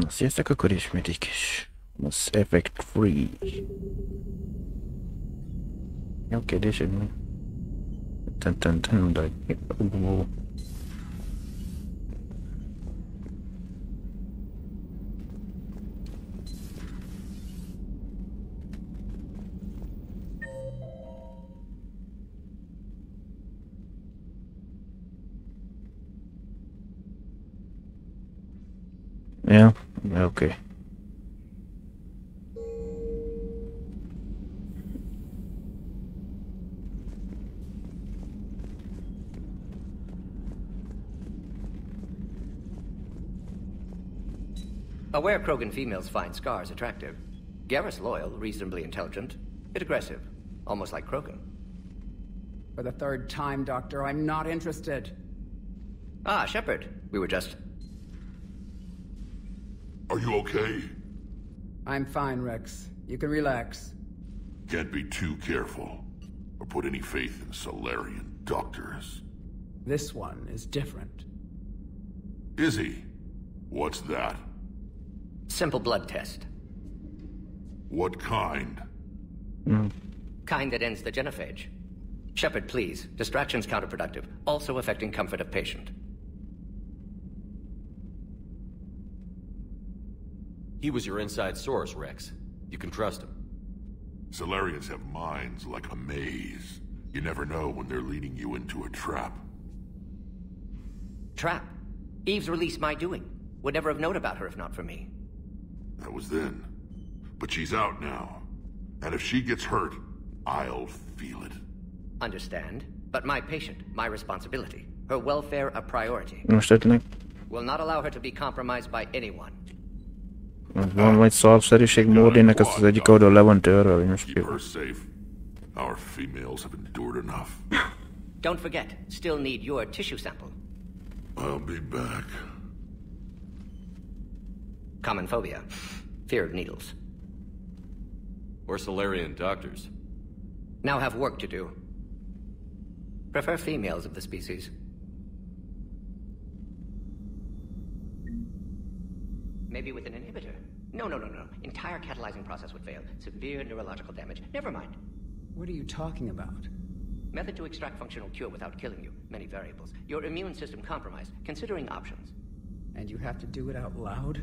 Sziasztok, akkor ismét egy kis Mass Effect Free. Jó kérdés, hogy mi? De... Ja, oké. Aware Krogan females find scars attractive. Garrus loyal, reasonably intelligent, bit aggressive, almost like Krogan. For the third time, Doctor, I'm not interested. Ah, Shepard. We were just... Are you okay? I'm fine, Rex. You can relax. Can't be too careful, or put any faith in Solarian doctors. This one is different. Is he? What's that? Simple blood test. What kind? Kind that ends the genophage. Shepard, please. Distraction's counterproductive, also affecting comfort of patient. He was your inside source, Rex. You can trust him. Solarians have minds like a maze. You never know when they're leading you into a trap. Trap? Eve's release my doing. Would never have known about her if not for me. That was then. But she's out now. And if she gets hurt, I'll feel it. Understand. But my patient, my responsibility. Her welfare a priority. Most ötlenek. Will not allow her to be compromised by anyone. Van vagy szalszerűség Mordinek, ezt az egyik oldal le van törve, hogy most Keep her safe. Our females have endured enough. Don't forget, still need your tissue sample. I'll be back. Common phobia. Fear of needles. Or Solarian doctors. Now have work to do. Prefer females of the species. Maybe with an inhibitor. No. Entire catalyzing process would fail. Severe neurological damage. Never mind. What are you talking about? Method to extract functional cure without killing you. Many variables. Your immune system compromised. Considering options. And you have to do it out loud?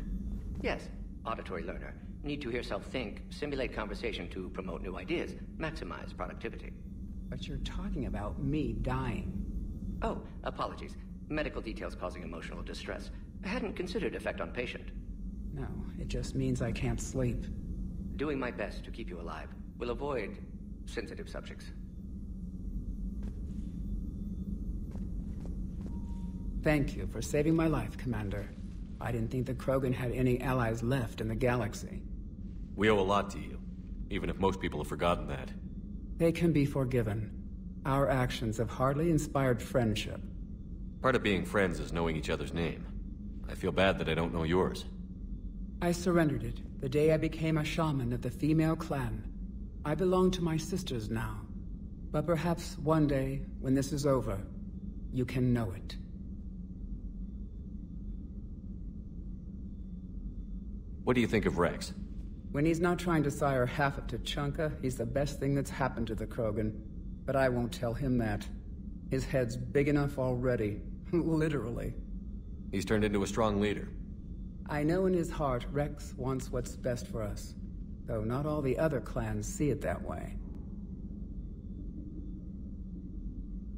Yes. Auditory learner. Need to hear self think, simulate conversation to promote new ideas, maximize productivity. But you're talking about me dying. Oh, apologies. Medical details causing emotional distress. I hadn't considered effect on patient. No, it just means I can't sleep. Doing my best to keep you alive. Will avoid sensitive subjects. Thank you for saving my life, Commander. I didn't think the Krogan had any allies left in the galaxy. We owe a lot to you, even if most people have forgotten that. They can be forgiven. Our actions have hardly inspired friendship. Part of being friends is knowing each other's name. I feel bad that I don't know yours. I surrendered it the day I became a shaman of the female clan. I belong to my sisters now. But perhaps one day, when this is over, you can know it. What do you think of Rex? When he's not trying to sire half of Tuchanka, he's the best thing that's happened to the Krogan. But I won't tell him that. His head's big enough already. Literally. He's turned into a strong leader. I know in his heart Rex wants what's best for us. Though not all the other clans see it that way.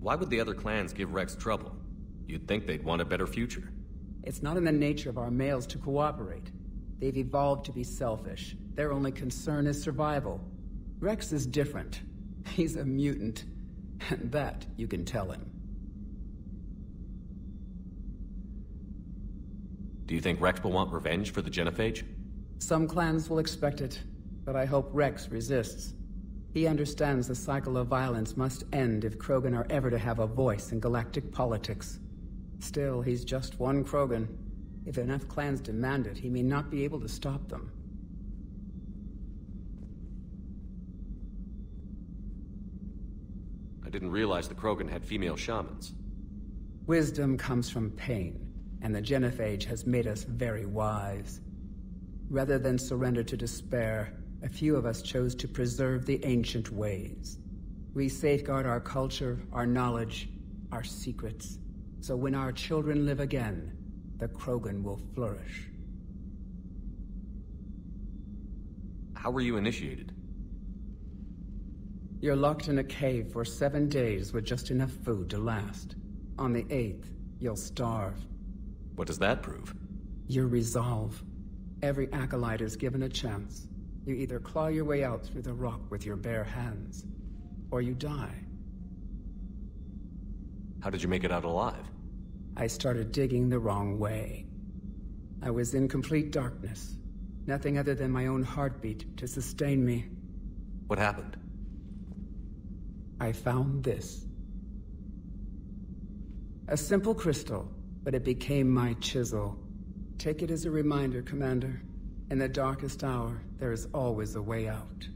Why would the other clans give Rex trouble? You'd think they'd want a better future. It's not in the nature of our males to cooperate. They've evolved to be selfish. Their only concern is survival. Rex is different. He's a mutant. And that you can tell him. Do you think Rex will want revenge for the genophage? Some clans will expect it, but I hope Rex resists. He understands the cycle of violence must end if Krogan are ever to have a voice in galactic politics. Still, he's just one Krogan. If enough clans demand it, he may not be able to stop them. I didn't realize the Krogan had female shamans. Wisdom comes from pain. and the genophage has made us very wise. Rather than surrender to despair, a few of us chose to preserve the ancient ways. We safeguard our culture, our knowledge, our secrets, so when our children live again, the Krogan will flourish. How were you initiated? You're locked in a cave for 7 days with just enough food to last. On the 8th, you'll starve. What does that prove? Your resolve. Every acolyte is given a chance. You either claw your way out through the rock with your bare hands, or you die. How did you make it out alive? I started digging the wrong way. I was in complete darkness. Nothing other than my own heartbeat to sustain me. What happened? I found this. A simple crystal, but it became my chisel. Take it as a reminder, Commander. In the darkest hour, there is always a way out.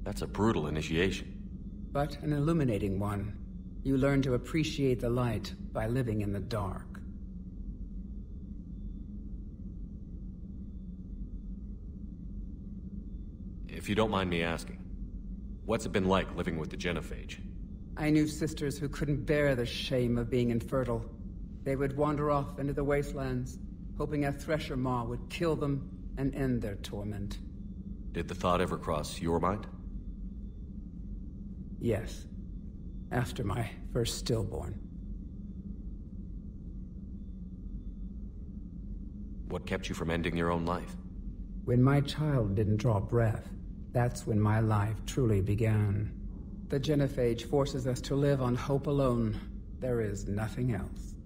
That's a brutal initiation. But an illuminating one. You learn to appreciate the light by living in the dark. If you don't mind me asking, what's it been like living with the genophage? I knew sisters who couldn't bear the shame of being infertile. They would wander off into the wastelands, hoping a thresher maw would kill them and end their torment. Did the thought ever cross your mind? Yes. After my first stillborn. What kept you from ending your own life? When my child didn't draw breath, that's when my life truly began. The genophage forces us to live on hope alone. There is nothing else.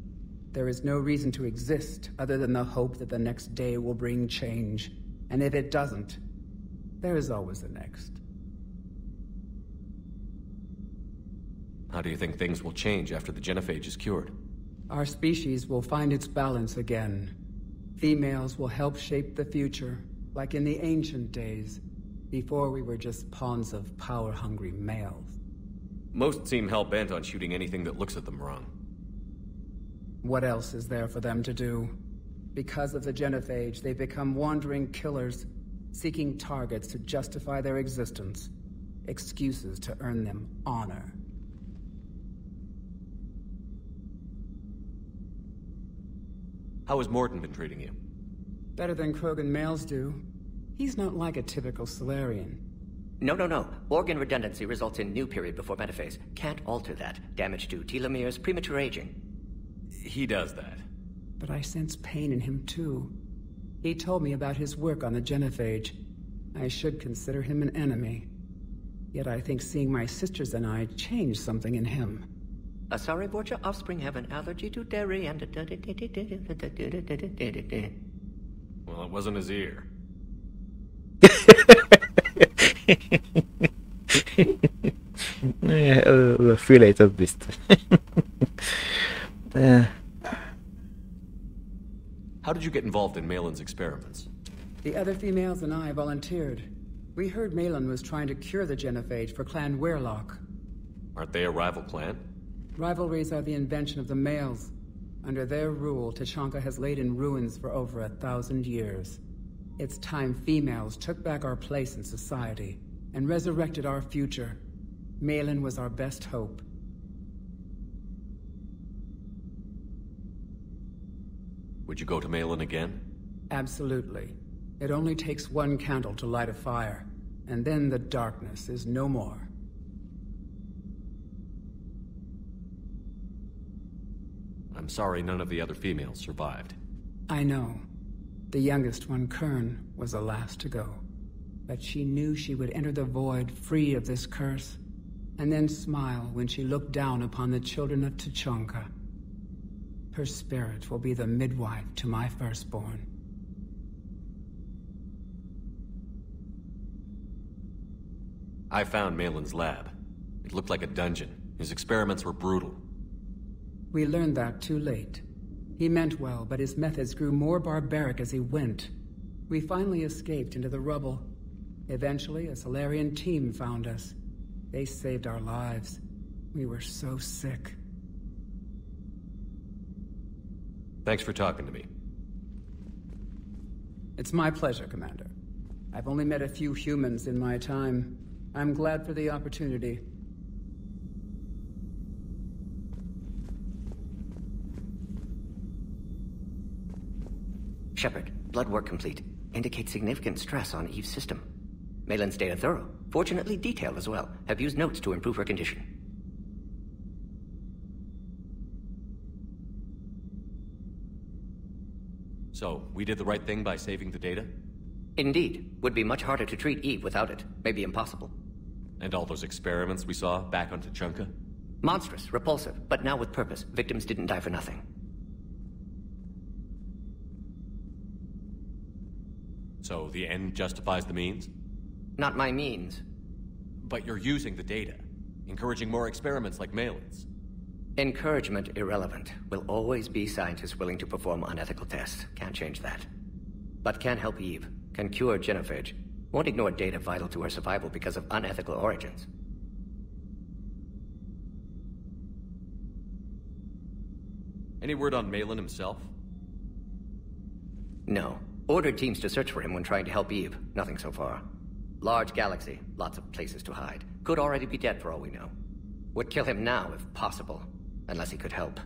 There is no reason to exist other than the hope that the next day will bring change. And if it doesn't, there is always the next. How do you think things will change after the genophage is cured? Our species will find its balance again. Females will help shape the future, like in the ancient days, before we were just pawns of power-hungry males. Most seem hell-bent on shooting anything that looks at them wrong. What else is there for them to do? Because of the genophage, they've become wandering killers, seeking targets to justify their existence, excuses to earn them honor. How has Morton been treating you? Better than Krogan males do. He's not like a typical Solarian. No. Organ redundancy results in new period before metaphase. Can't alter that. Damage to telomeres, premature aging. He does that. But I sense pain in him too. He told me about his work on the genophage. I should consider him an enemy. Yet I think seeing my sisters and I changed something in him. Sorry, Borgia offspring have an allergy to dairy and... Well, it wasn't his ear. Fülejtett biztos. How did you get involved in Malin's experiments? The other females and I volunteered. We heard Malin was trying to cure the genophage for Clan Weirlock. Aren't they a rival clan? Rivalries are the invention of the males. Under their rule, Tuchanka has laid in ruins for over 1,000 years. It's time females took back our place in society and resurrected our future. Malin was our best hope. Would you go to Malin again? Absolutely. It only takes one candle to light a fire, and then the darkness is no more. I'm sorry none of the other females survived. I know. The youngest one, Kern, was the last to go. But she knew she would enter the void free of this curse, and then smile when she looked down upon the children of Tuchanka. Her spirit will be the midwife to my firstborn. I found Malin's lab. It looked like a dungeon. His experiments were brutal. We learned that too late. He meant well, but his methods grew more barbaric as he went. We finally escaped into the rubble. Eventually, a Solarian team found us. They saved our lives. We were so sick. Thanks for talking to me. It's my pleasure, Commander. I've only met a few humans in my time. I'm glad for the opportunity. Shepard, blood work complete. Indicates significant stress on Eve's system. Malin's data thorough. Fortunately detailed as well. Have used notes to improve her condition. So, we did the right thing by saving the data? Indeed. Would be much harder to treat Eve without it. Maybe impossible. And all those experiments we saw back on Tuchanka? Monstrous, repulsive, but now with purpose. Victims didn't die for nothing. So, the end justifies the means? Not my means. But you're using the data, encouraging more experiments like Malin's. Encouragement irrelevant. Will always be scientists willing to perform unethical tests. Can't change that. But can help Eve. Can cure genophage. Won't ignore data vital to her survival because of unethical origins. Any word on Malin himself? No. Ordered teams to search for him when trying to help Eve. Nothing so far. Large galaxy. Lots of places to hide. Could already be dead for all we know. Would kill him now if possible. Unless he could help.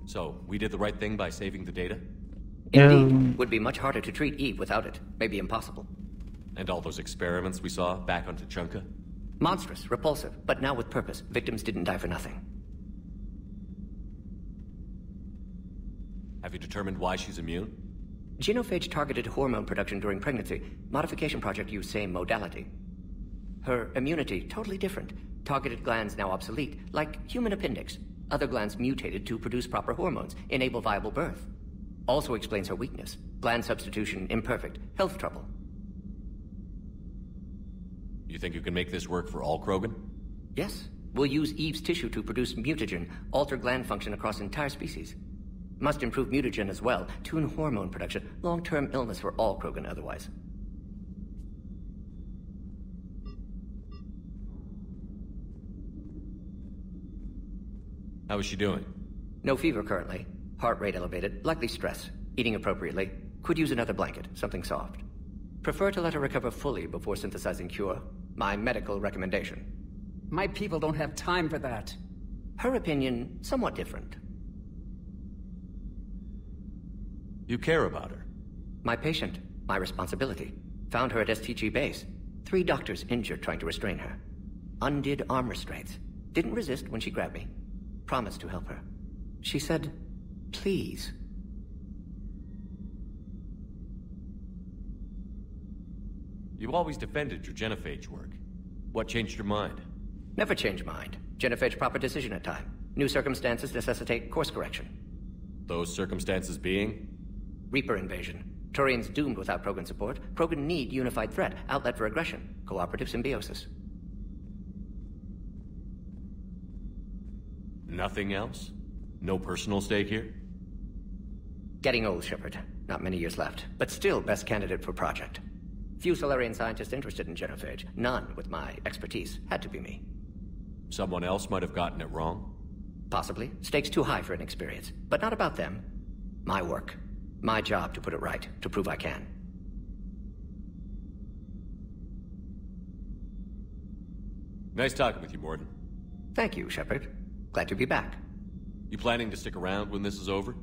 So, we did the right thing by saving the data? Indeed. Would be much harder to treat Eve without it. Maybe impossible. And all those experiments we saw back on Tuchanka? Monstrous, repulsive, but now with purpose. Victims didn't die for nothing. Have you determined why she's immune? Genophage targeted hormone production during pregnancy. Modification project used same modality. Her immunity, totally different. Targeted glands now obsolete, like human appendix. Other glands mutated to produce proper hormones, enable viable birth. Also explains her weakness. Gland substitution imperfect. Health trouble. You think you can make this work for all Krogan? Yes. We'll use Eve's tissue to produce mutagen, alter gland function across entire species. Must improve mutagen as well, tune hormone production, long-term illness for all Krogan otherwise. How is she doing? No fever currently. Heart rate elevated, likely stress. Eating appropriately. Could use another blanket, something soft. Prefer to let her recover fully before synthesizing cure. My medical recommendation. My people don't have time for that. Her opinion, somewhat different. You care about her? My patient, my responsibility. Found her at STG base. 3 doctors injured trying to restrain her. Undid arm restraints. Didn't resist when she grabbed me. Promised to help her. She said, please. You always defended your genophage work. What changed your mind? Never change mind. Genophage proper decision at time. New circumstances necessitate course correction. Those circumstances being? Reaper invasion. Turians doomed without Krogan support. Krogan need unified threat, outlet for aggression. Cooperative symbiosis. Nothing else? No personal stake here? Getting old, Shepard. Not many years left, but still best candidate for project. Few Solarian scientists interested in genophage. None with my expertise. Had to be me. Someone else might have gotten it wrong? Possibly. Stakes too high for inexperience. But not about them. My work. My job to put it right. To prove I can. Nice talking with you, Morden. Thank you, Shepard. Glad to be back. You planning to stick around when this is over?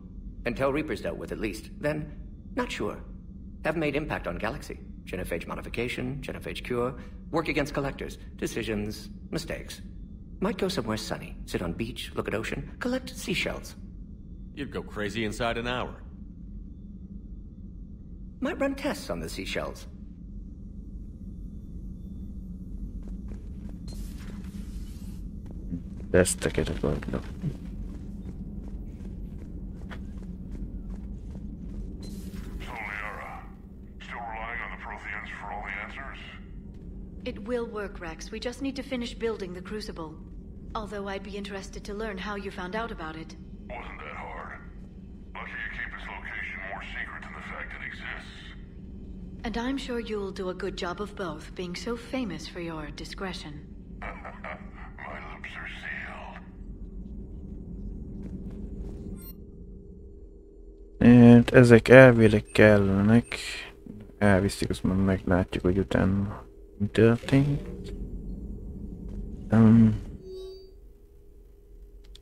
Until Reaper's dealt with, at least. Then, not sure. Have made impact on Galaxy. Genophage modification, genophage cure, work against collectors, decisions, mistakes. Might go somewhere sunny, sit on beach, look at ocean, collect seashells. You'd go crazy inside an hour. Might run tests on the seashells. Teszteket akarnak. It will work, Rex. We just need to finish building the Crucible. Although I'd be interested to learn how you found out about it. Wasn't that hard. Lucky you keep its location more secret than the fact it exists. And I'm sure you'll do a good job of both, being so famous for your discretion. My lips are sealed. Hát ezek elvileg kellenek. Elviszik, azt már meglátjuk, hogy utána mi történt.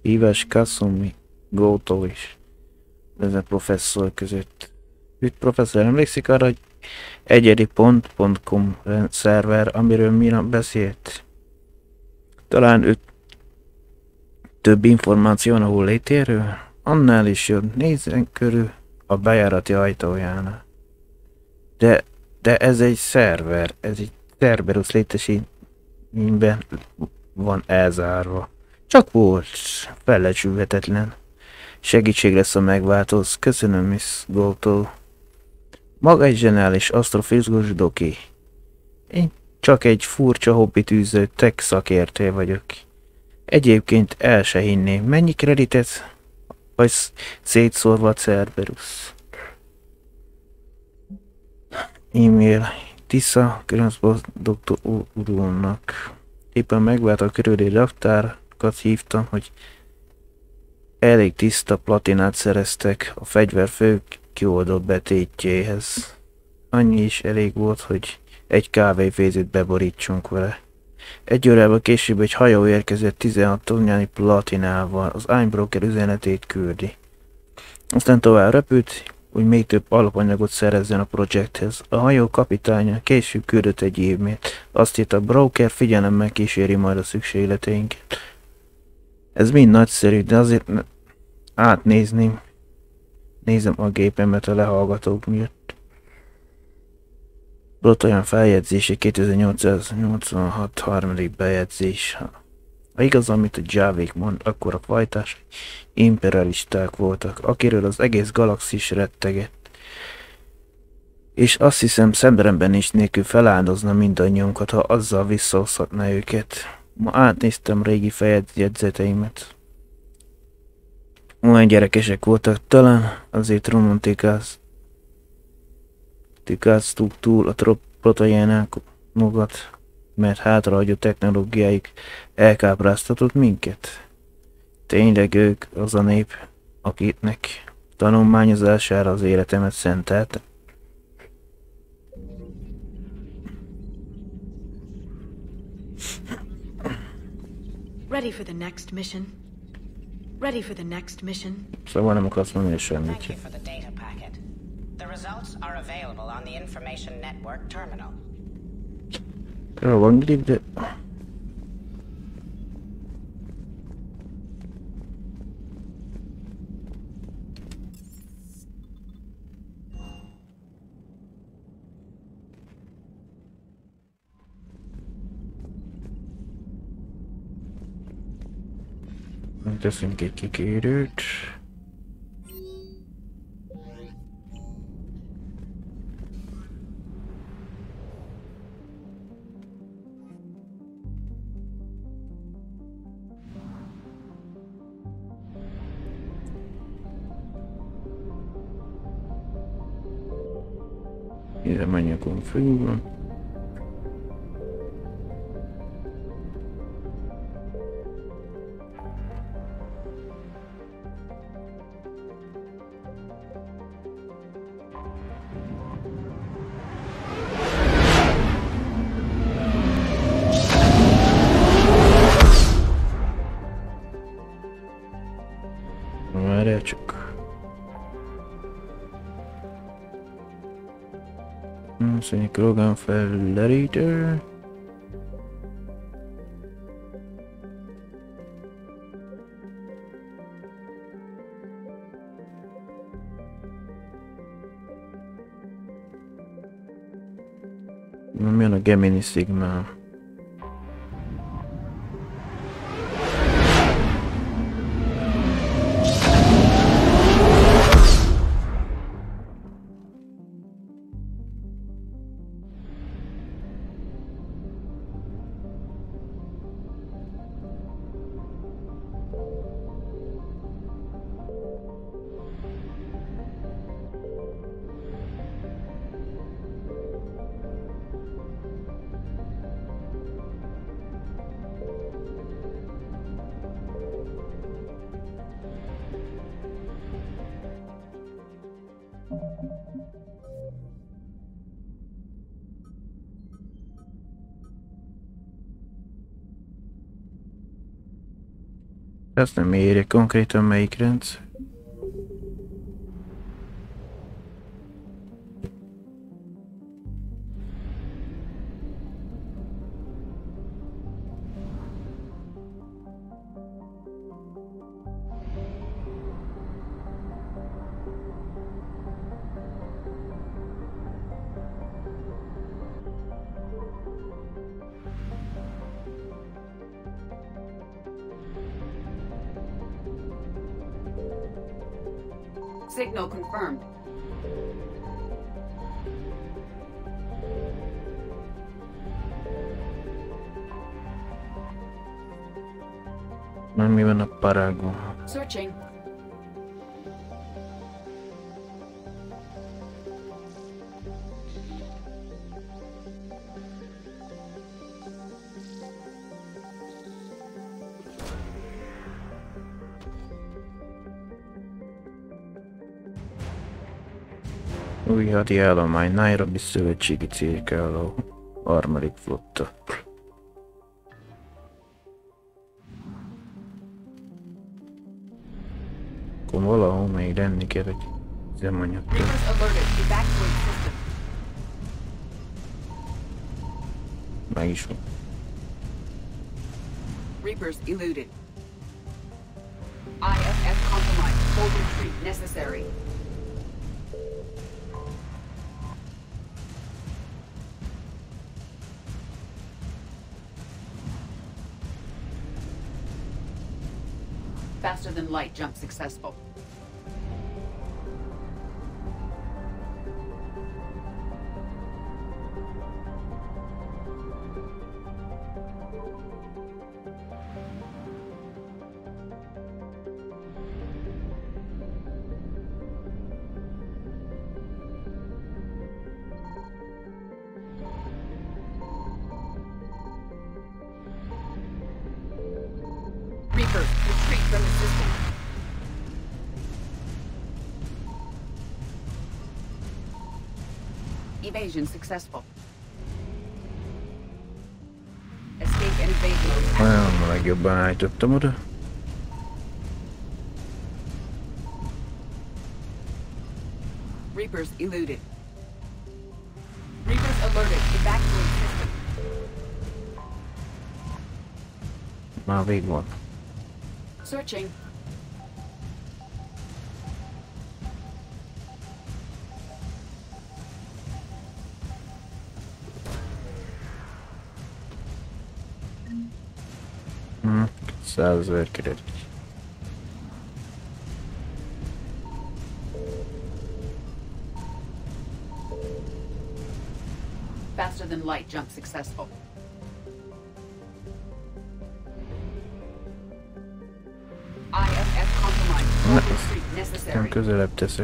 Hívás Kasumi Gótól is. Ez a professzor között. Üt professzor, emlékszik arra, hogy egyedi.com szerver, amiről Mira beszélt? Talán ő több információ a hollétéről? Annál is jobb, nézzen körül a bejárati ajtójánál. De ez egy szerver, ez egy Cerberus létesítményben van elzárva. Csak volt, fellecsülhetetlen. Segítség lesz a megváltóz. Köszönöm, Miss Goldtól. Maga egy zseniális asztrofizikus doki. Én csak egy furcsa hobbitűző tech szakértő vagyok. Egyébként el se hinném, mennyi kreditet vagy szétszórva a Cerberus. E-mail Tisza Grönszbos doktor úrnak. Éppen megvált a körüli raktárakat hívtam, hogy elég tiszta platinát szereztek a fegyver fő kioltott betétjéhez. Annyi is elég volt, hogy egy kávéfézőt beborítsunk vele. Egy órával később egy hajó érkezett 16 tonnányi platinával, az Einbroker üzenetét küldi. Aztán tovább repült, hogy még több alapanyagot szerezzen a projekthez. A hajó kapitánya később küldött egy e-mailt. Azt írt, a broker figyelemmel kíséri majd a szükségleteinket. Ez mind nagyszerű, de azért átnézném. Nézem a gépemet a lehallgatók miatt. Volt olyan feljegyzése 2886 harmadik bejegyzés. Ha igaz, amit a Javék mond, akkor a fajtás imperialisták voltak, akiről az egész galaxis rettegett. És azt hiszem, szemremben is nélkül feláldozna mindannyiunkat, ha azzal visszahozhatná őket. Ma átnéztem régi feljegyzeteimet. Olyan gyerekesek voltak, talán azért romantikáztuk túl a protoénákat, mert hátrahagyó technológiáik elkápráztatott minket. Tényleg ők az a nép, akiknek tanulmányozására az életemet szenteltem. Ready for the next mission? Ready for the next mission? Szóval nem akarsz mondani semmit. Thank you for the data packet. The results are available on the Information Network terminal. Jó, van grip, de... Teszünk egy kikérőt. Ide menjek a főben. Várjál csak. Szóval Krogan fellerítő. Mi jön a Gemini Sigma? Ezt nem érje konkrétan melyik rendszer. Signal confirmed. Nem mi van a parágon? Searching. Új hadi állomány, Nairobi szövetségi célkálló, harmadik flotta. Akkor valahol még lenni kell egy üzemanyag. Reapers alerted. Evacuate system. Meg is van. Reapers eluded. IFF compromised. Full retreat necessary. Faster than light jump successful. Reapers, retreat from the system. Evasion successful. Escape and evade mode. Olyan a legjobban állítottam oda. Reapers eluded. Reapers alerted. Evacuate system. Már vég van. Searching. 100 000 kredit. Faster than light jump successful. IFF compromised. Full retreat Nem necessary. közelebb teszi.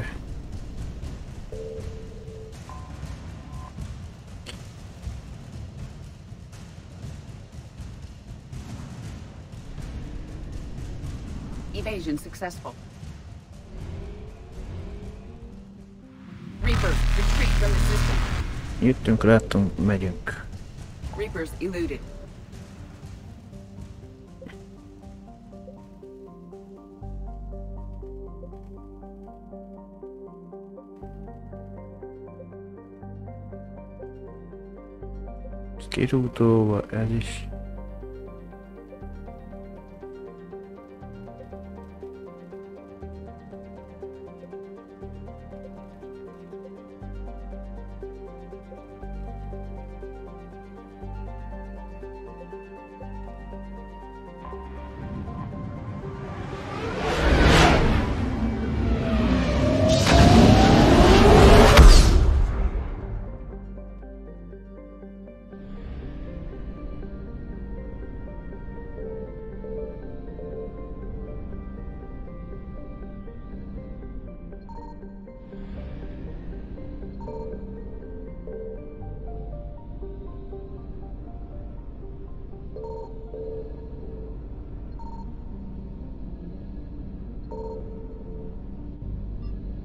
Evasion successful. Reapers, retreat from the system. Jöttünk, láttunk, megyünk. Reapers eluded. Kirútóval ez is.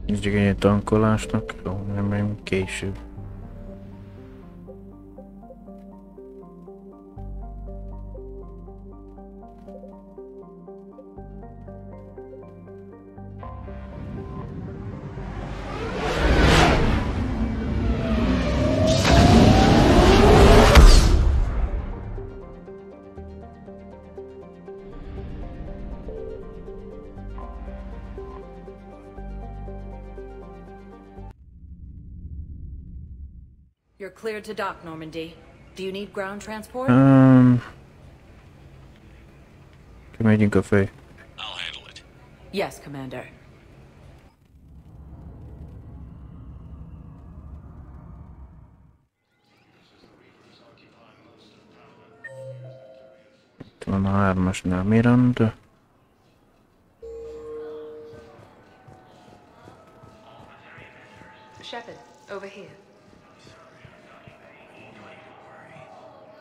Ez csak egy tankolásnak, jó, nem megyünk később. You're cleared to dock, Normandy. Do you need ground transport? Kimegyünk a fej. I'll handle it. Yes, Commander. Itt van a 3-asnál Miranda. Shepard, over here.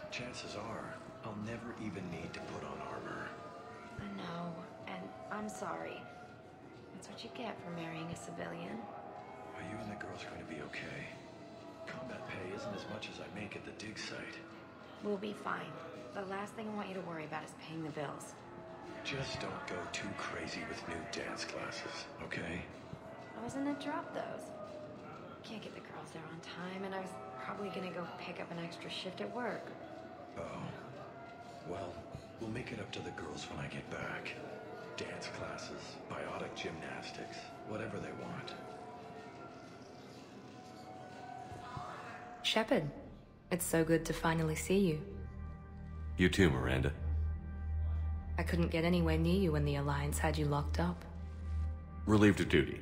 Chances are, I'll never even need to put on armor. I know, and I'm sorry. That's what you get for marrying a civilian. Are you and the girls going to be okay? Combat pay isn't as much as I make at the dig site. We'll be fine. The last thing I want you to worry about is paying the bills. Just don't go too crazy with new dance classes, okay? I was gonna drop those. Can't get the girls there on time, and I was probably gonna go pick up an extra shift at work. Oh. Well, we'll make it up to the girls when I get back. Dance classes, biotic gymnastics, whatever they want. Shepard, it's so good to finally see you. You too, Miranda. I couldn't get anywhere near you when the Alliance had you locked up. Relieved of duty.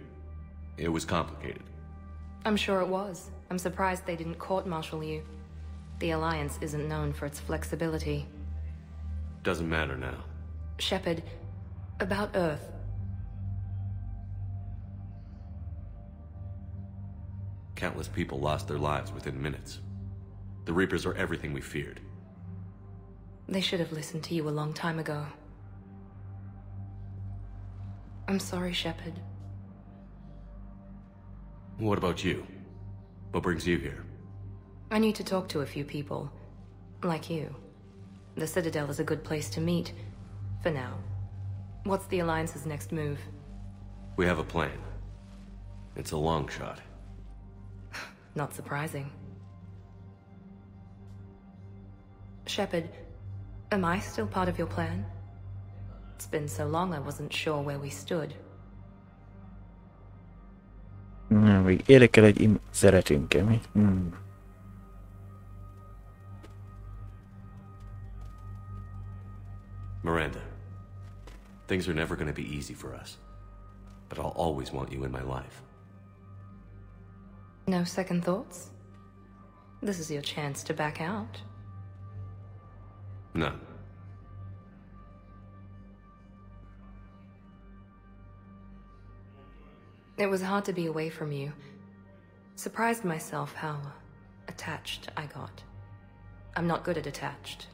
It was complicated. I'm sure it was. I'm surprised they didn't court-martial you. The Alliance isn't known for its flexibility. Doesn't matter now. Shepard, about Earth. Countless people lost their lives within minutes. The Reapers are everything we feared. They should have listened to you a long time ago. I'm sorry, Shepard. What about you? What brings you here? I need to talk to a few people. Like you. The Citadel is a good place to meet. For now. What's the Alliance's next move? We have a plan. It's a long shot. Not surprising. Shepard, am I still part of your plan? It's been so long I wasn't sure where we stood. Még érdekel egy szeretünk-e mi? Miranda, things are never going to be easy for us. But I'll always want you in my life. No second thoughts? This is your chance to back out. No. It was hard to be away from you. Surprised myself how attached I got. I'm not good at attached.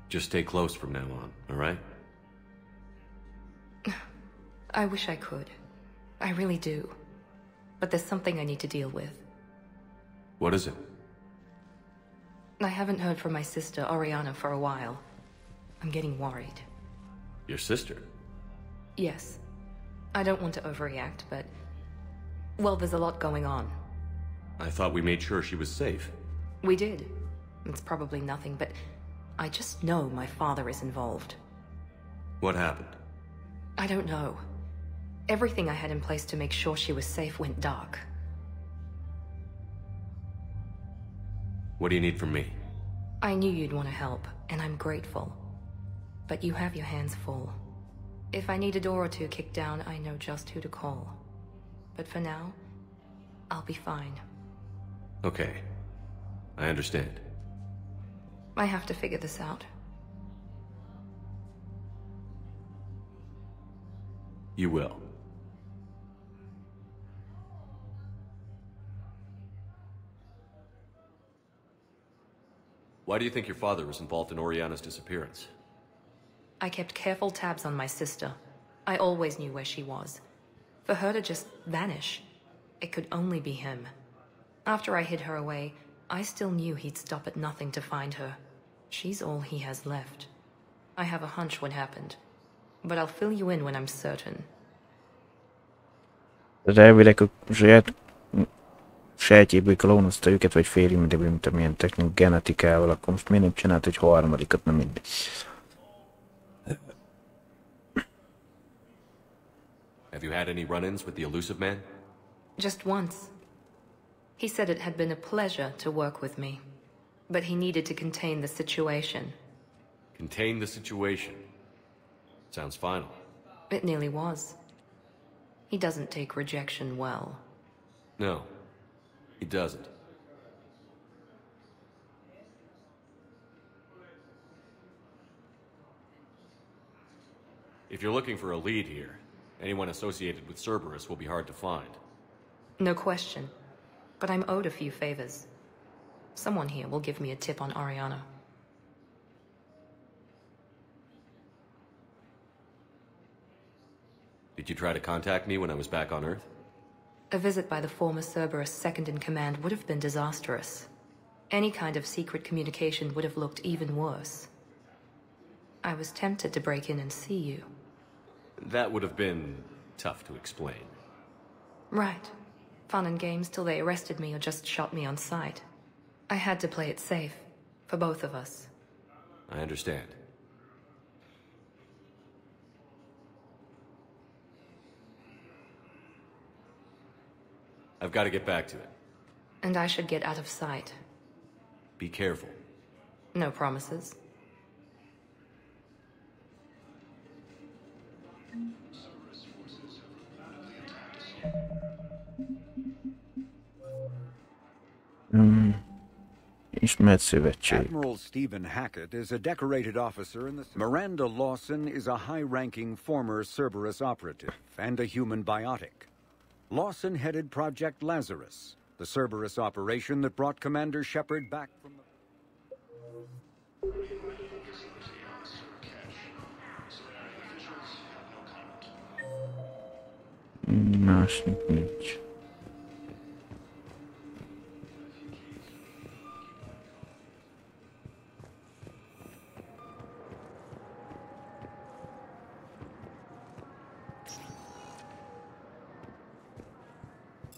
Just stay close from now on, all right? I wish I could. I really do. But there's something I need to deal with. What is it? I haven't heard from my sister, Oriana, for a while. I'm getting worried. Your sister? Yes. I don't want to overreact, but... well, there's a lot going on. I thought we made sure she was safe. We did. It's probably nothing, but... I just know my father is involved. What happened? I don't know. Everything I had in place to make sure she was safe went dark. What do you need from me? I knew you'd want to help, and I'm grateful. But you have your hands full. If I need a door or two kicked down, I know just who to call. But for now, I'll be fine. Okay. I understand. I have to figure this out. You will. Why do you think your father was involved in Oriana's disappearance? I kept careful tabs on my sister. I always knew where she was. For her to just vanish, it could only be him. After I hid her away, I still knew he'd stop at nothing to find her. She's all he has left. I have a hunch what happened, but I'll fill you in when I'm certain. Az elvileg a sejtjéből klónozta őket, vagy félimedéből, mint amilyen technik genetikával, akkor most miért nem csinált egy harmadikat, nem mindegy. Have you had any run-ins with the elusive man? Just once. He said it had been a pleasure to work with me, but he needed to contain the situation. Contain the situation. Sounds final. It nearly was. He doesn't take rejection well. No, he doesn't. If you're looking for a lead here, anyone associated with Cerberus will be hard to find. No question. But I'm owed a few favors. Someone here will give me a tip on Ariana. Did you try to contact me when I was back on Earth? A visit by the former Cerberus second-in-command would have been disastrous. Any kind of secret communication would have looked even worse. I was tempted to break in and see you. That would have been tough to explain. Right. Fun and games till they arrested me or just shot me on sight. I had to play it safe, for both of us. I understand. I've got to get back to it. And I should get out of sight. Be careful. No promises. Ismert szövetség. Admiral Stephen Hackett is a decorated officer in the... Miranda Lawson is a high-ranking former Cerberus operative and a human biotic. Lawson headed Project Lazarus, the Cerberus operation that brought Commander Shepard back from the... Másik nincs.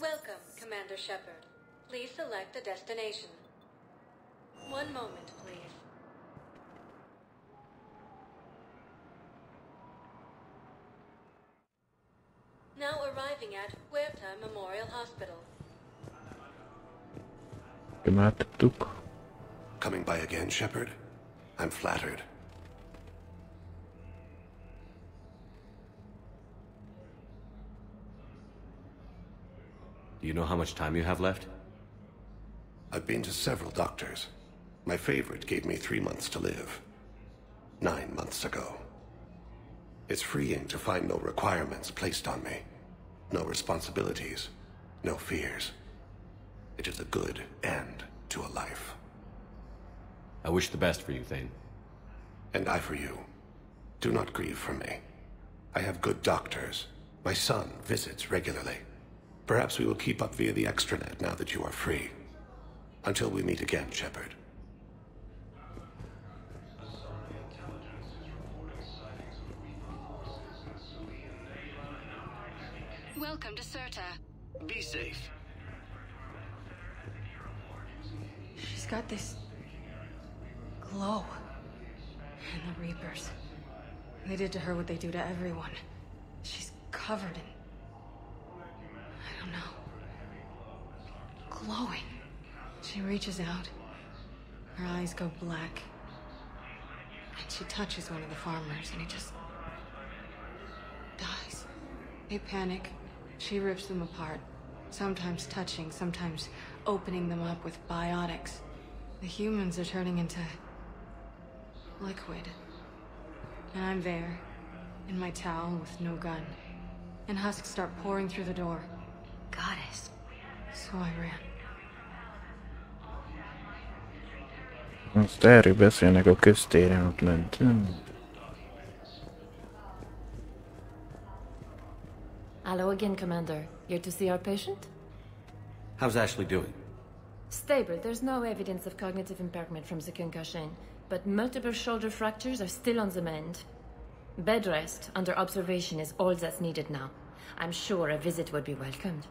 Welcome, Commander Shepard. Please select a destination. One moment, please. Now arriving at Huerta Memorial Hospital. Imádtuk. Coming by again, Shepard? I'm flattered. Do you know how much time you have left? I've been to several doctors. My favorite gave me 3 months to live. 9 months ago. It's freeing to find no requirements placed on me. No responsibilities. No fears. It is a good end to a life. I wish the best for you, Thane. And I for you. Do not grieve for me. I have good doctors. My son visits regularly. Perhaps we will keep up via the extranet now that you are free. Until we meet again, Shepard. Welcome to Serta. Be safe. She's got this... glow. And the Reapers. They did to her what they do to everyone. She's covered in... I don't know. Glowing. She reaches out. Her eyes go black. And she touches one of the farmers and he just... dies. They panic. She rips them apart. Sometimes touching, sometimes opening them up with biotics. The humans are turning into... liquid. And I'm there, in my towel with no gun. And husks start pouring through the door. Goddess. So I ran. Azt erről beszélnek a köztéren ott lent. Hello again, Commander. Here to see our patient? How's Ashley doing? Stable. There's no evidence of cognitive impairment from the concussion, but multiple shoulder fractures are still on the mend. Bed rest under observation is all that's needed now. I'm sure a visit would be welcomed.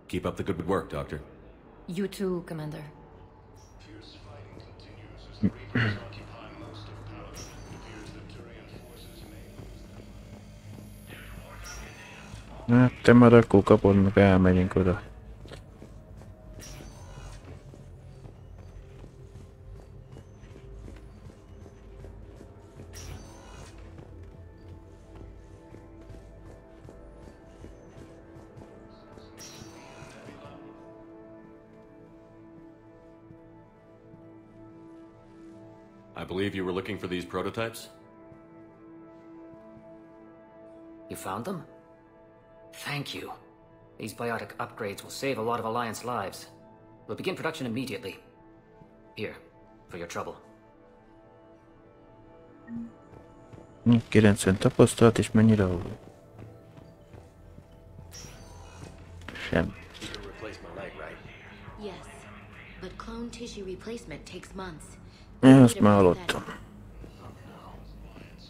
Keep up the good work, Doctor. You too, Commander. Hát te már akkor kapod, meg elmegyünk oda. I believe you were looking for these prototypes? You found them? Thank you. These biotic upgrades will save a lot of Alliance lives. We'll begin production immediately. Here, for your trouble. 90 tapasztalat és mennyire alul? Sem. Yes, but clone tissue replacement takes months. Ezt már hallottam.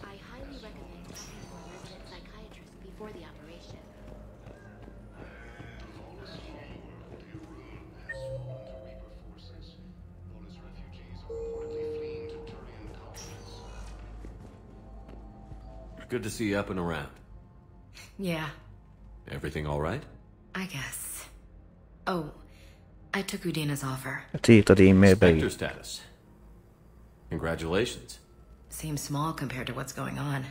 I highly recommend talking to a resident psychiatrist before the operation. Good to see you up and around. Yeah, Everything all right? I guess. Oh, I took Udina's offer. Hát írtad e-mailbe Spectre is. status. Congratulations. Seems small compared to what's going on.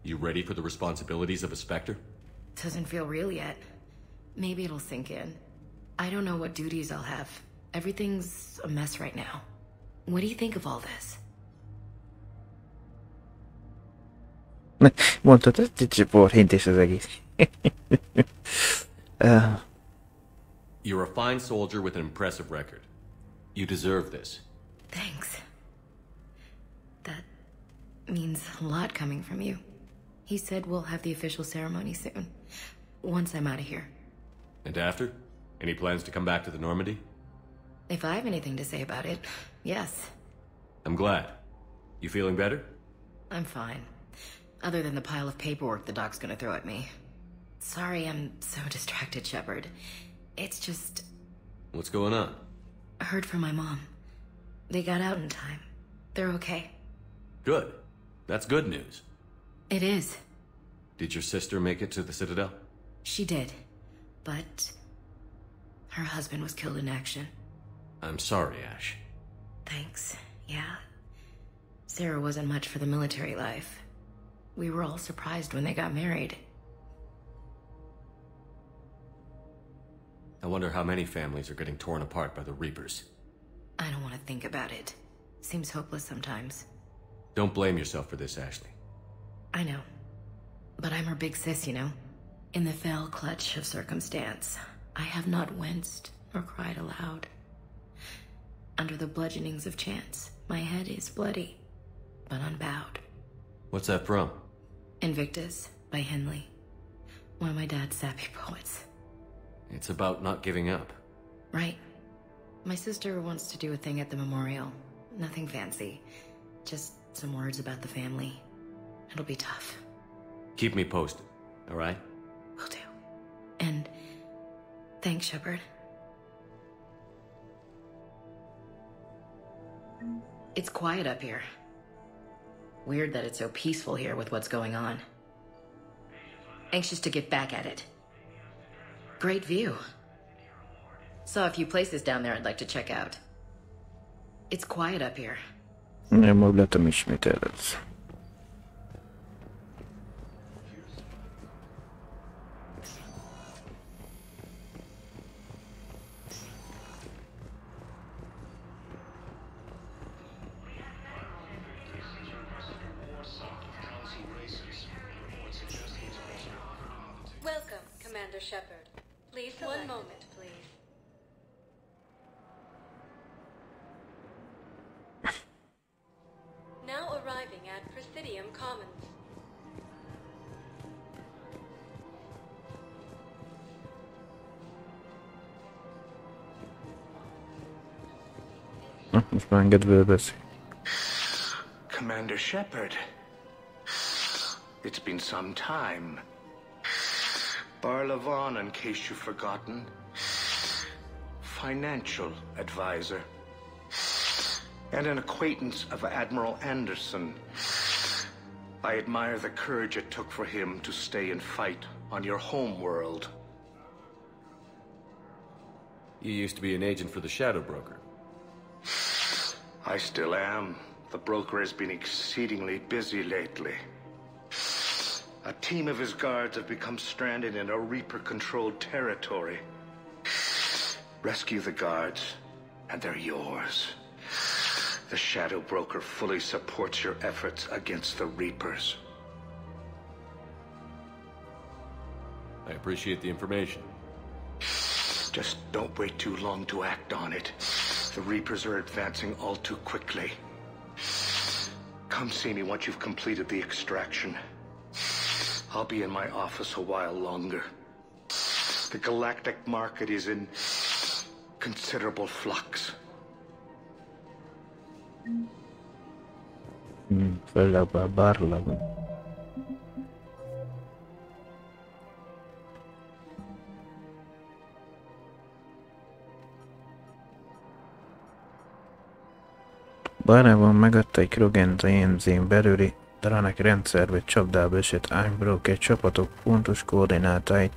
You ready for the responsibilities of a Spectre? Doesn't feel real yet. Maybe it'll sink in. I don't know what duties I'll have. Everything's a mess right now. What do you think of all this? Mondtad, ez egy porhintés az egész. You're a fine soldier with an impressive record. You deserve this. Thanks. That means a lot coming from you. He said we'll have the official ceremony soon. Once I'm out of here. And after? Any plans to come back to the Normandy? If I have anything to say about it, yes. I'm glad. You feeling better? I'm fine. Other than the pile of paperwork the doc's gonna throw at me. Sorry I'm so distracted, Shepard. It's just... What's going on? I heard from my mom. They got out in time. They're okay. Good. That's good news. It is. Did your sister make it to the Citadel? She did. But... her husband was killed in action. I'm sorry, Ash. Thanks. Yeah. Sarah wasn't much for the military life. We were all surprised when they got married. I wonder how many families are getting torn apart by the Reapers. I don't want to think about it. Seems hopeless sometimes. Don't blame yourself for this, Ashley. I know. But I'm her big sis, you know? In the fell clutch of circumstance, I have not winced or cried aloud. Under the bludgeonings of chance, my head is bloody, but unbowed. What's that from? Invictus by Henley. One of my dad's sappy poets. It's about not giving up. Right. My sister wants to do a thing at the memorial. Nothing fancy. Just some words about the family. It'll be tough. Keep me posted, all right? Will do. And thanks, Shepard. It's quiet up here. Weird that it's so peaceful here with what's going on. Anxious to get back at it. Great view. Saw a few places down there I'd like to check out. It's quiet up here. Nem moglatom ismételni. Welcome, Commander Shepard. Please, one moment, please. Now arriving at Presidium Commons. Most már engedve beszél. Commander Shepard. It's been some time. Barlavon, in case you've forgotten. Financial advisor. And an acquaintance of Admiral Anderson. I admire the courage it took for him to stay and fight on your home world. You used to be an agent for the Shadow Broker. I still am. The broker has been exceedingly busy lately. A team of his guards have become stranded in a Reaper-controlled territory. Rescue the guards, and they're yours. The Shadow Broker fully supports your efforts against the Reapers. I appreciate the information. Just don't wait too long to act on it. The Reapers are advancing all too quickly. Come see me once you've completed the extraction. I'll be in my office a while longer. The galactic market is in considerable flux. Főleg a barlang. Barában megadta egy Krogent a IMZ-n belüli Dranek rendszerbe csapdába esett i.BL csapatok pontos koordinátáit,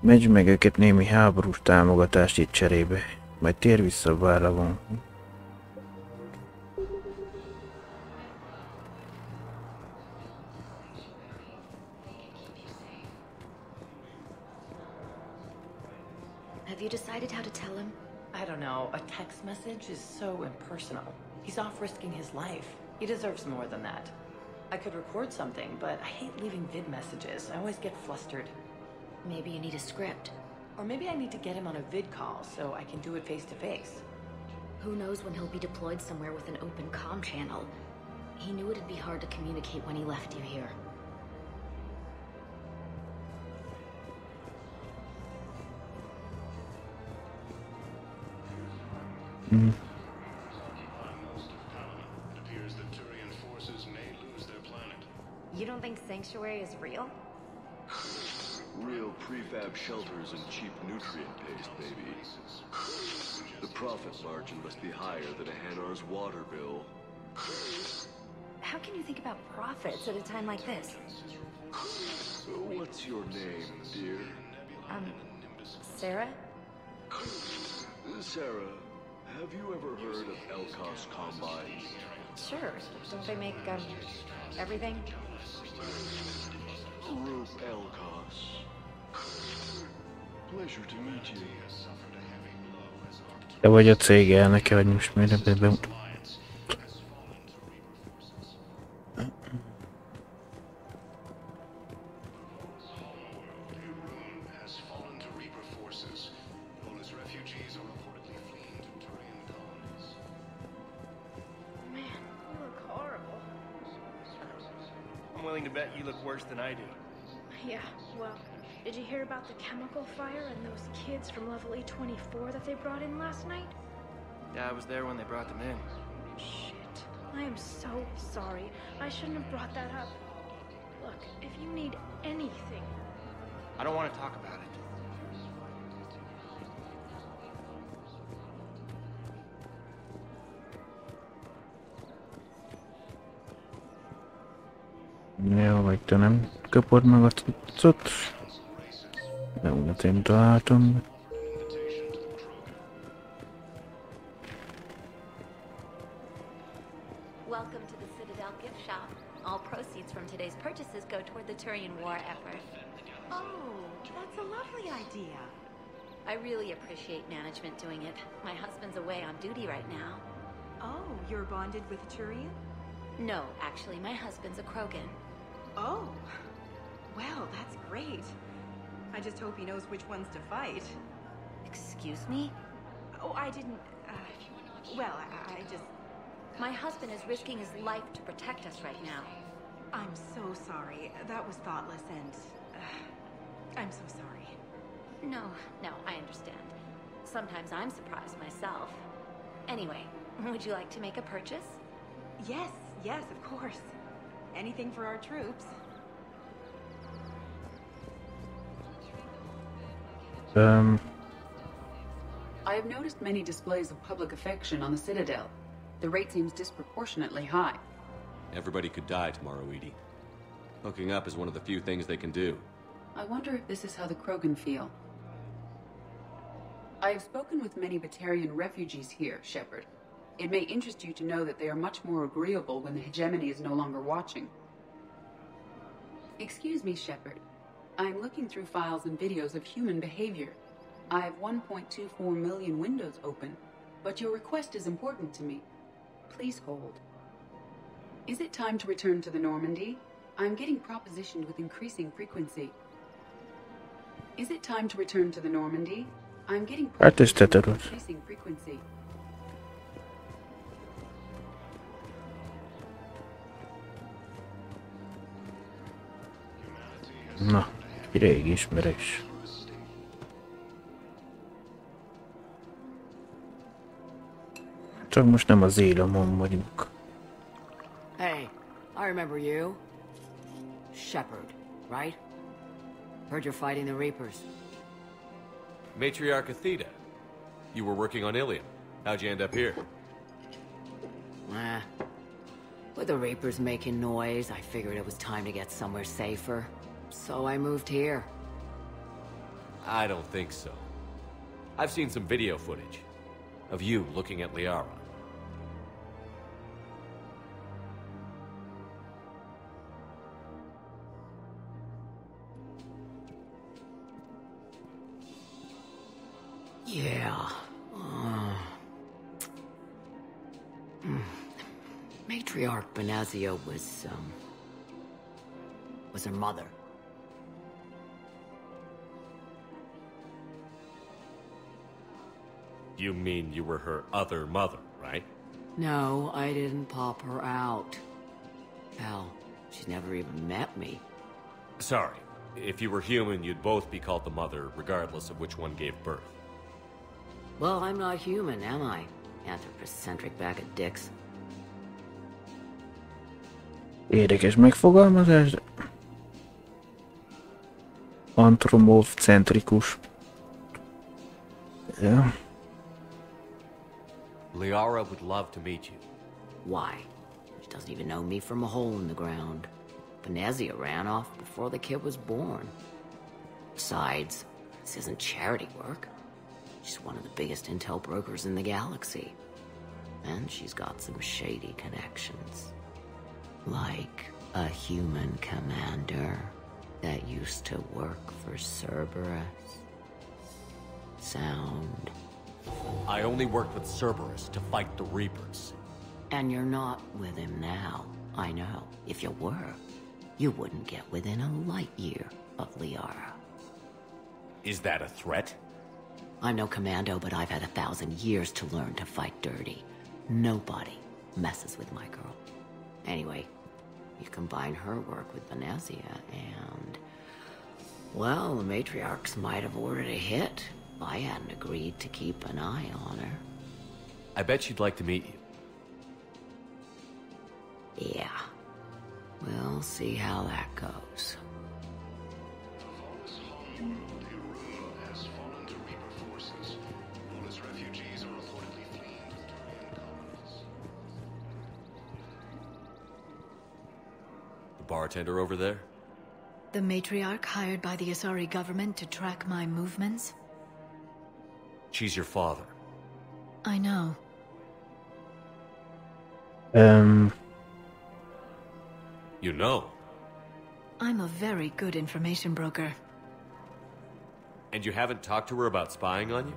megy meg őket némi háborús támogatást itt cserébe, majd tér vissza Barában. Have you decided how to tell him? I don't know. A text message is so impersonal. He's off risking his life. He deserves more than that. I could record something, but I hate leaving vid messages. I always get flustered. Maybe you need a script. Or maybe I need to get him on a vid call so I can do it face to face. Who knows when he'll be deployed somewhere with an open comm channel. He knew it'd be hard to communicate when he left you here. You don't think Sanctuary is real? Real prefab shelters and cheap nutrient paste, baby. The profit margin must be higher than a Hanar's water bill. How can you think about profits at a time like this? What's your name, dear? Sarah? Sarah, have you ever heard of Elkos Combine? Sure. Don't they make, everything? Rube Elkos. Pleasure to meet you. Te vagy a cég elnöke, hogy most miért bemutat. Than I do. Yeah, well, did you hear about the chemical fire and those kids from level 824 that they brought in last night? Yeah, I was there when they brought them in. Shit. I am so sorry. I shouldn't have brought that up. Look, if you need anything... I don't want to talk about it. Jó, vagy te nem kapod meg a cuccot? Jó, hát én találtam. Welcome to the Citadel gift shop. All proceeds from today's purchases go toward the Turian war effort. Oh, that's a lovely idea. I really appreciate management doing it. My husband's away on duty right now. Oh, you're bonded with a Turian? No, actually, my husband's a Krogan. Oh, well, that's great. I just hope he knows which ones to fight. Excuse me? Oh, I didn't, well, I just... My husband is risking his life to protect us right now. I'm so sorry. That was thoughtless and... I'm so sorry. No, I understand. Sometimes I'm surprised myself. Anyway, would you like to make a purchase? Yes, of course. Anything for our troops. I have noticed many displays of public affection on the Citadel. The rate seems disproportionately high. Everybody could die tomorrow, Edie. Hooking up is one of the few things they can do. I wonder if this is how the Krogan feel. I have spoken with many Batarian refugees here, Shepard. It may interest you to know that they are much more agreeable when the hegemony is no longer watching. Excuse me, Shepard. I am looking through files and videos of human behavior. I have 1.24 million windows open, but your request is important to me. Please hold. Is it time to return to the Normandy? I'm getting propositioned with increasing frequency. Is it time to return to the Normandy? I'm getting propositioned with increasing frequency. Na, rég ismerős. Csak most nem az élemon vagyunk. Hey, I remember you. Shepard, right? Heard you're fighting the Reapers. Matriarch Athena. You were working on Ilium. How'd you end up here? With the Reapers making noise, I figured it was time to get somewhere safer. So I moved here. I don't think so. I've seen some video footage of you looking at Liara. Yeah. Matriarch Benazia was her mother. You mean you were her other mother, right? No, I didn't pop her out. Hell, she's never even met me. Sorry. If you were human, you'd both be called the mother, regardless of which one gave birth. Well, I'm not human, am I? Anthropocentric bag of dicks. Érdekes megfogalmazás. Antropomorf-centrikus. Yeah. Liara would love to meet you. Why? She doesn't even know me from a hole in the ground. Benazia ran off before the kid was born. Besides, this isn't charity work. She's one of the biggest intel brokers in the galaxy. And she's got some shady connections. Like a human commander that used to work for Cerberus. Sound. I only worked with Cerberus to fight the Reapers. And you're not with him now. I know. If you were, you wouldn't get within a light year of Liara. Is that a threat? I'm no commando, but I've had 1,000 years to learn to fight dirty. Nobody messes with my girl. Anyway, you combine her work with Benazia and... well, the matriarchs might have ordered a hit if I hadn't agreed to keep an eye on her. I bet she'd like to meet you. Yeah. We'll see how that goes. Bartender over there? The matriarch hired by the Asari government to track my movements? She's your father. I know. You know? I'm a very good information broker. And you haven't talked to her about spying on you?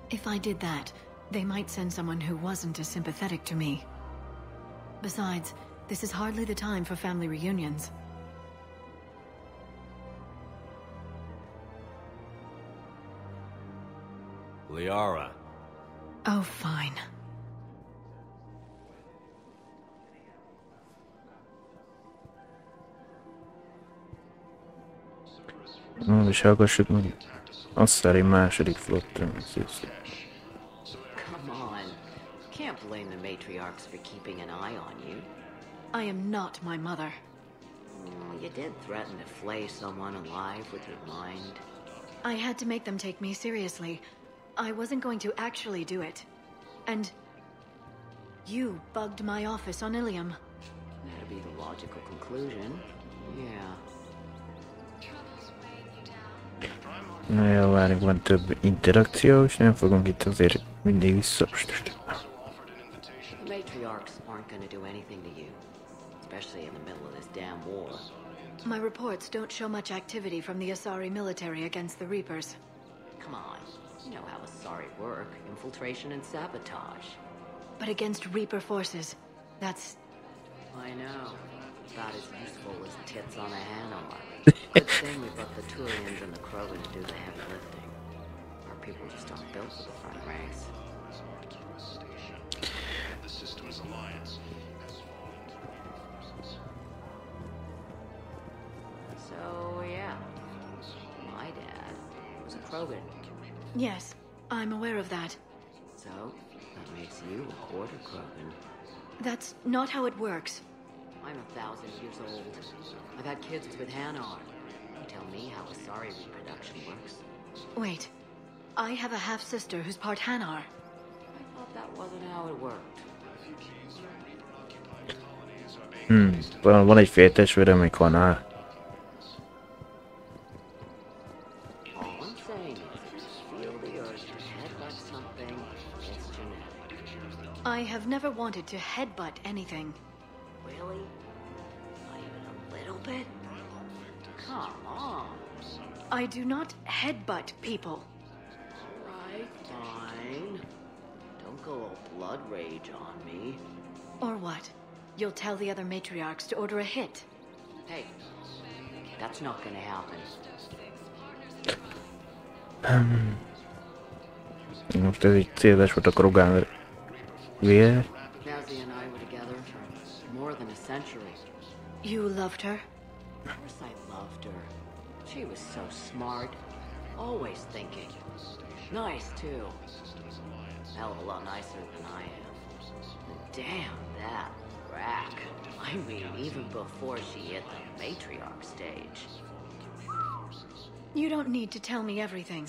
If I did that, they might send someone who wasn't as sympathetic to me. Besides, this is hardly the time for family reunions. Liara. Oh, fine. Na, és hallgassuk meg. Asszári második flotta. Come on. Can't blame the matriarchs for keeping an eye on you. I am not my mother. You did threaten to flay someone alive with your mind. I had to make them take me seriously. I wasn't going to actually do it. And... you bugged my office on Ilium. That'd be the logical conclusion. Yeah. Na jó, várjuk, van több interakció, és nem fogunk itt azért mindig vissza. The matriarchs aren't gonna do anything to you. Especially in the middle of this damn war. My reports don't show much activity from the Asari military against the Reapers. Come on. You know how Asari work. Infiltration and sabotage. But against Reaper forces, that's... I know. About as useful as tits on a Hanar. Good thing we got the Turians and the Krogan to do the heavy lifting. Our people just aren't built for the front ranks. The system's alliance has So, yeah. My dad was a Krogan. Yes, I'm aware of that. So, that makes you a quarter Krogan. That's not how it works. I'm 1,000 years old. I've had kids with Hanar. You tell me how Asari reproduction works. Wait, I have a half-sister who's part Hanar. I thought that wasn't how it worked. Van egy féltestvére, még Hanár. All I'm saying is, feel the urge to headbutt something, it's genetic. I have never wanted to headbutt anything. Really? Not even a little bit? Come on. I do not headbutt people. Alright, fine. Don't go all blood rage on me. Or what? You'll tell the other matriarchs to order a hit. Hey, that's not gonna happen. Most ez így célzás volt a Krogán vére. Nazi and I were together for more than a century. You loved her? Of course I loved her. She was so smart. Always thinking. Nice, too. Hell of a lot nicer than I am. And damn that rack. I mean, even before she hit the matriarch stage. You don't need to tell me everything.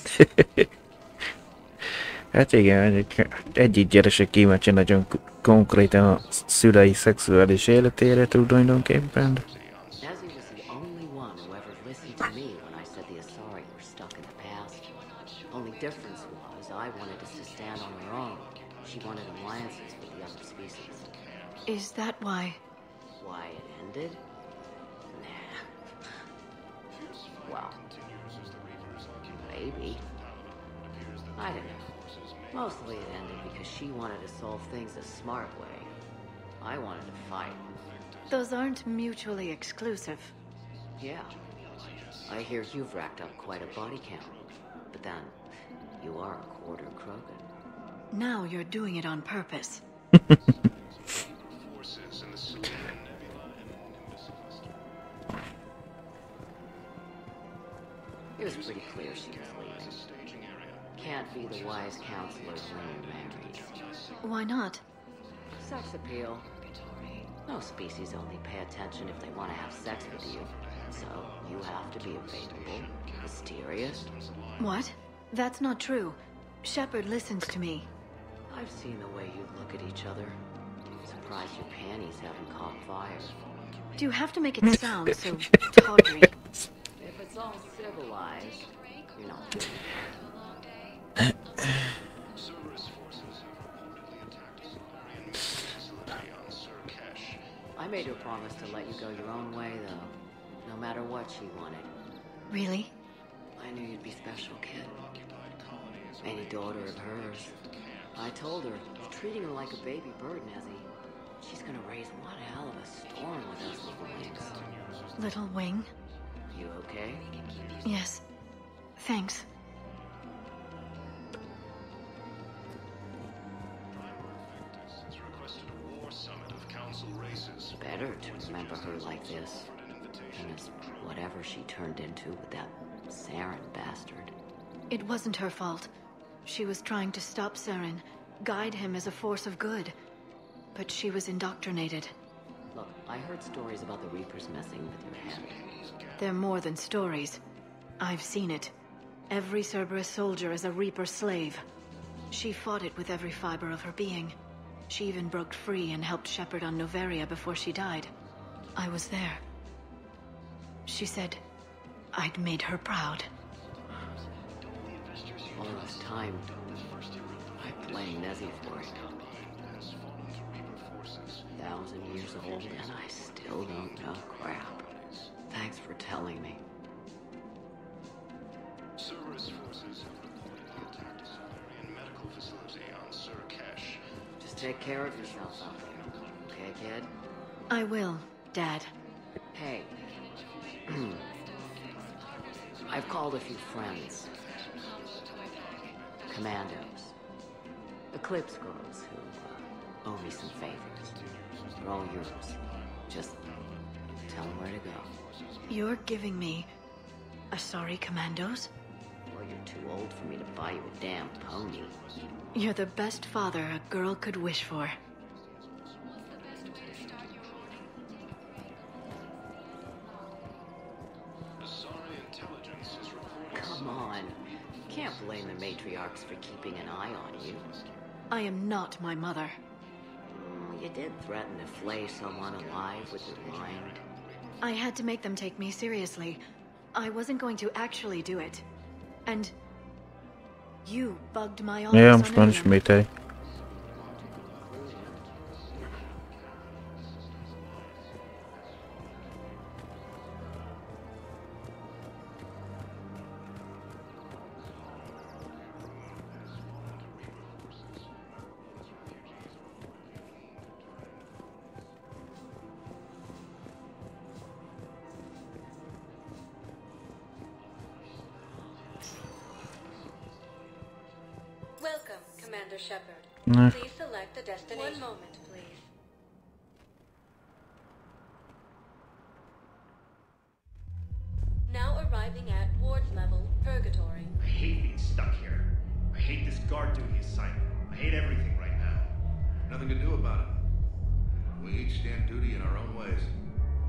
Hát igen, egyik gyereke kíváncsi nagyon konkrétan a szülei szexuális életére tulajdonképpen. Nazi was the only one who ever listened to me when I said the Asari were stuck in the past. Only difference was I wanted us to stand on our own. She wanted alliances with the other species. Is that why? Why it ended? Nah. Well, maybe. I don't know. Mostly it ended because she wanted to solve things a smart way. I wanted to fight. Those aren't mutually exclusive. Yeah. I hear you've racked up quite a body count. But then, you are a quarter Krogan. Now you're doing it on purpose. It was pretty clear she was leaving. Can't be the wise counselor when you're married. Why not? Sex appeal. No species only pay attention if they want to have sex with you. So, you have to be available, mysterious. What? That's not true. Shepard listens to me. I've seen the way you look at each other. Surprised your panties haven't caught fire. Do you have to make it sound so tawdry? If it's all civilized, you're not doing it. I made her promise to let you go your own way, though. No matter what she wanted. Really? I knew you'd be special, kid. Any daughter of hers. I told her, you're treating her like a baby bird, Nezzy. She's gonna raise one hell of a storm with those little wings. Little wing? You okay? Yes. Thanks. Better to remember her like this than as whatever she turned into with that Saren bastard. It wasn't her fault. She was trying to stop Saren, guide him as a force of good. But she was indoctrinated. Look, I heard stories about the Reapers messing with your head. They're more than stories. I've seen it. Every Cerberus soldier is a Reaper slave. She fought it with every fiber of her being. She even broke free and helped Shepard on Noveria before she died. I was there. She said I'd made her proud. All this time, I blame Nezzy for it. 1,000 years old and I still don't know crap. Thanks for telling me. take care of yourself out there. Okay, kid? I will, Dad. Hey. I've called a few friends. Commandos. Eclipse girls who owe me some favors. They're all yours. Just tell them where to go. You're giving me a sorry commandos? Well, you're too old for me to buy you a damn pony. You're the best father a girl could wish for. Come on. You can't blame the matriarchs for keeping an eye on you. I am not my mother. You did threaten to flay someone alive with your mind. I had to make them take me seriously. I wasn't going to actually do it. And you bugged my office. Ja, most már ismételj. Welcome, Commander Shepard. No. Please select a destination. One moment, please. Now arriving at Ward's level, Purgatory. I hate being stuck here. I hate this guard duty assignment. I hate everything right now. Nothing to do about it. We each stand duty in our own ways.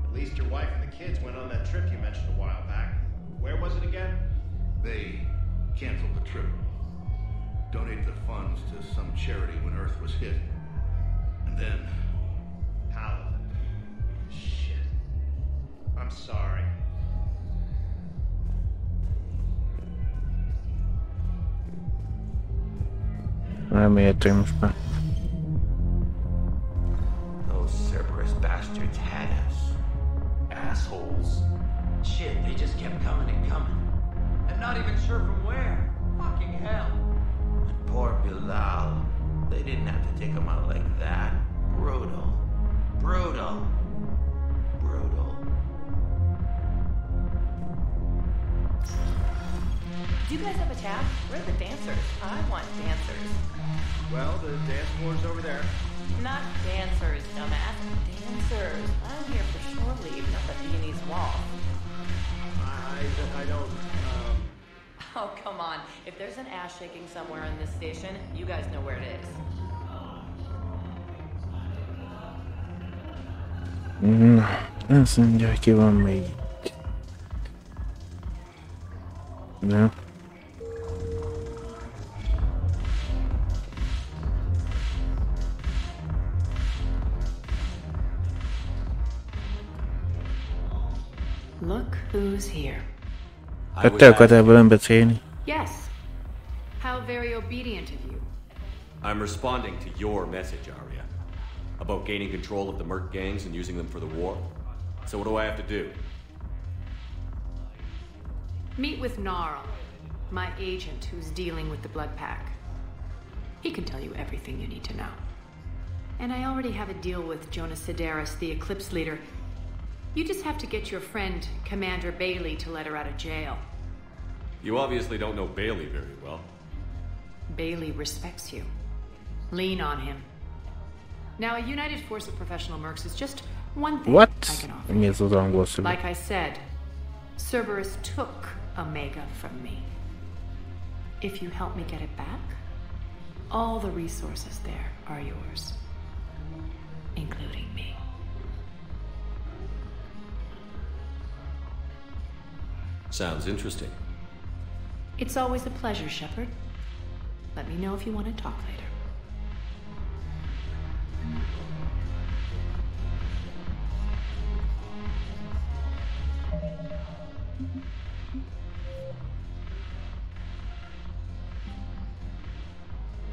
At least your wife and the kids went on that trip you mentioned a while back. Where was it again? They canceled the trip. Donated the funds to some charity when Earth was hit. And then... Paladin. Shit. I'm sorry. Remélhetően most már. Those Cerberus bastards had us. Assholes. Shit, they just kept coming and coming. And not even sure from where. Fucking hell. And poor Bilal. They didn't have to take him out like that. Brutal. Brutal. Brutal. Do you guys have a tab? Where are the dancers? I want dancers. Well, the dance floor's over there. Not dancers, dumbass. Dancers. I'm here for shore leave, not the Viennese wall. I don't, Oh, come on. If there's an ass shaking somewhere in this station, you guys know where it is. Na, azt mondja, hogy ki van még itt. De. Look who's here. Hát te akartál velem beszélni. Yes. How very obedient of you. I'm responding to your message, Arya. About gaining control of the merc gangs and using them for the war. So what do I have to do? Meet with Gnarl, my agent who's dealing with the Blood Pack. He can tell you everything you need to know. And I already have a deal with Jonas Sidaris, the Eclipse leader. You just have to get your friend, Commander Bailey, to let her out of jail. You obviously don't know Bailey very well. Bailey respects you. Lean on him. Now, a united force of professional mercs is just one thing What? I can offer. Mi ez az angol szöveg? Like I said, Cerberus took Omega from me. If you help me get it back, all the resources there are yours. Including me. Sounds interesting. It's always a pleasure, Shepard. Let me know if you want to talk later.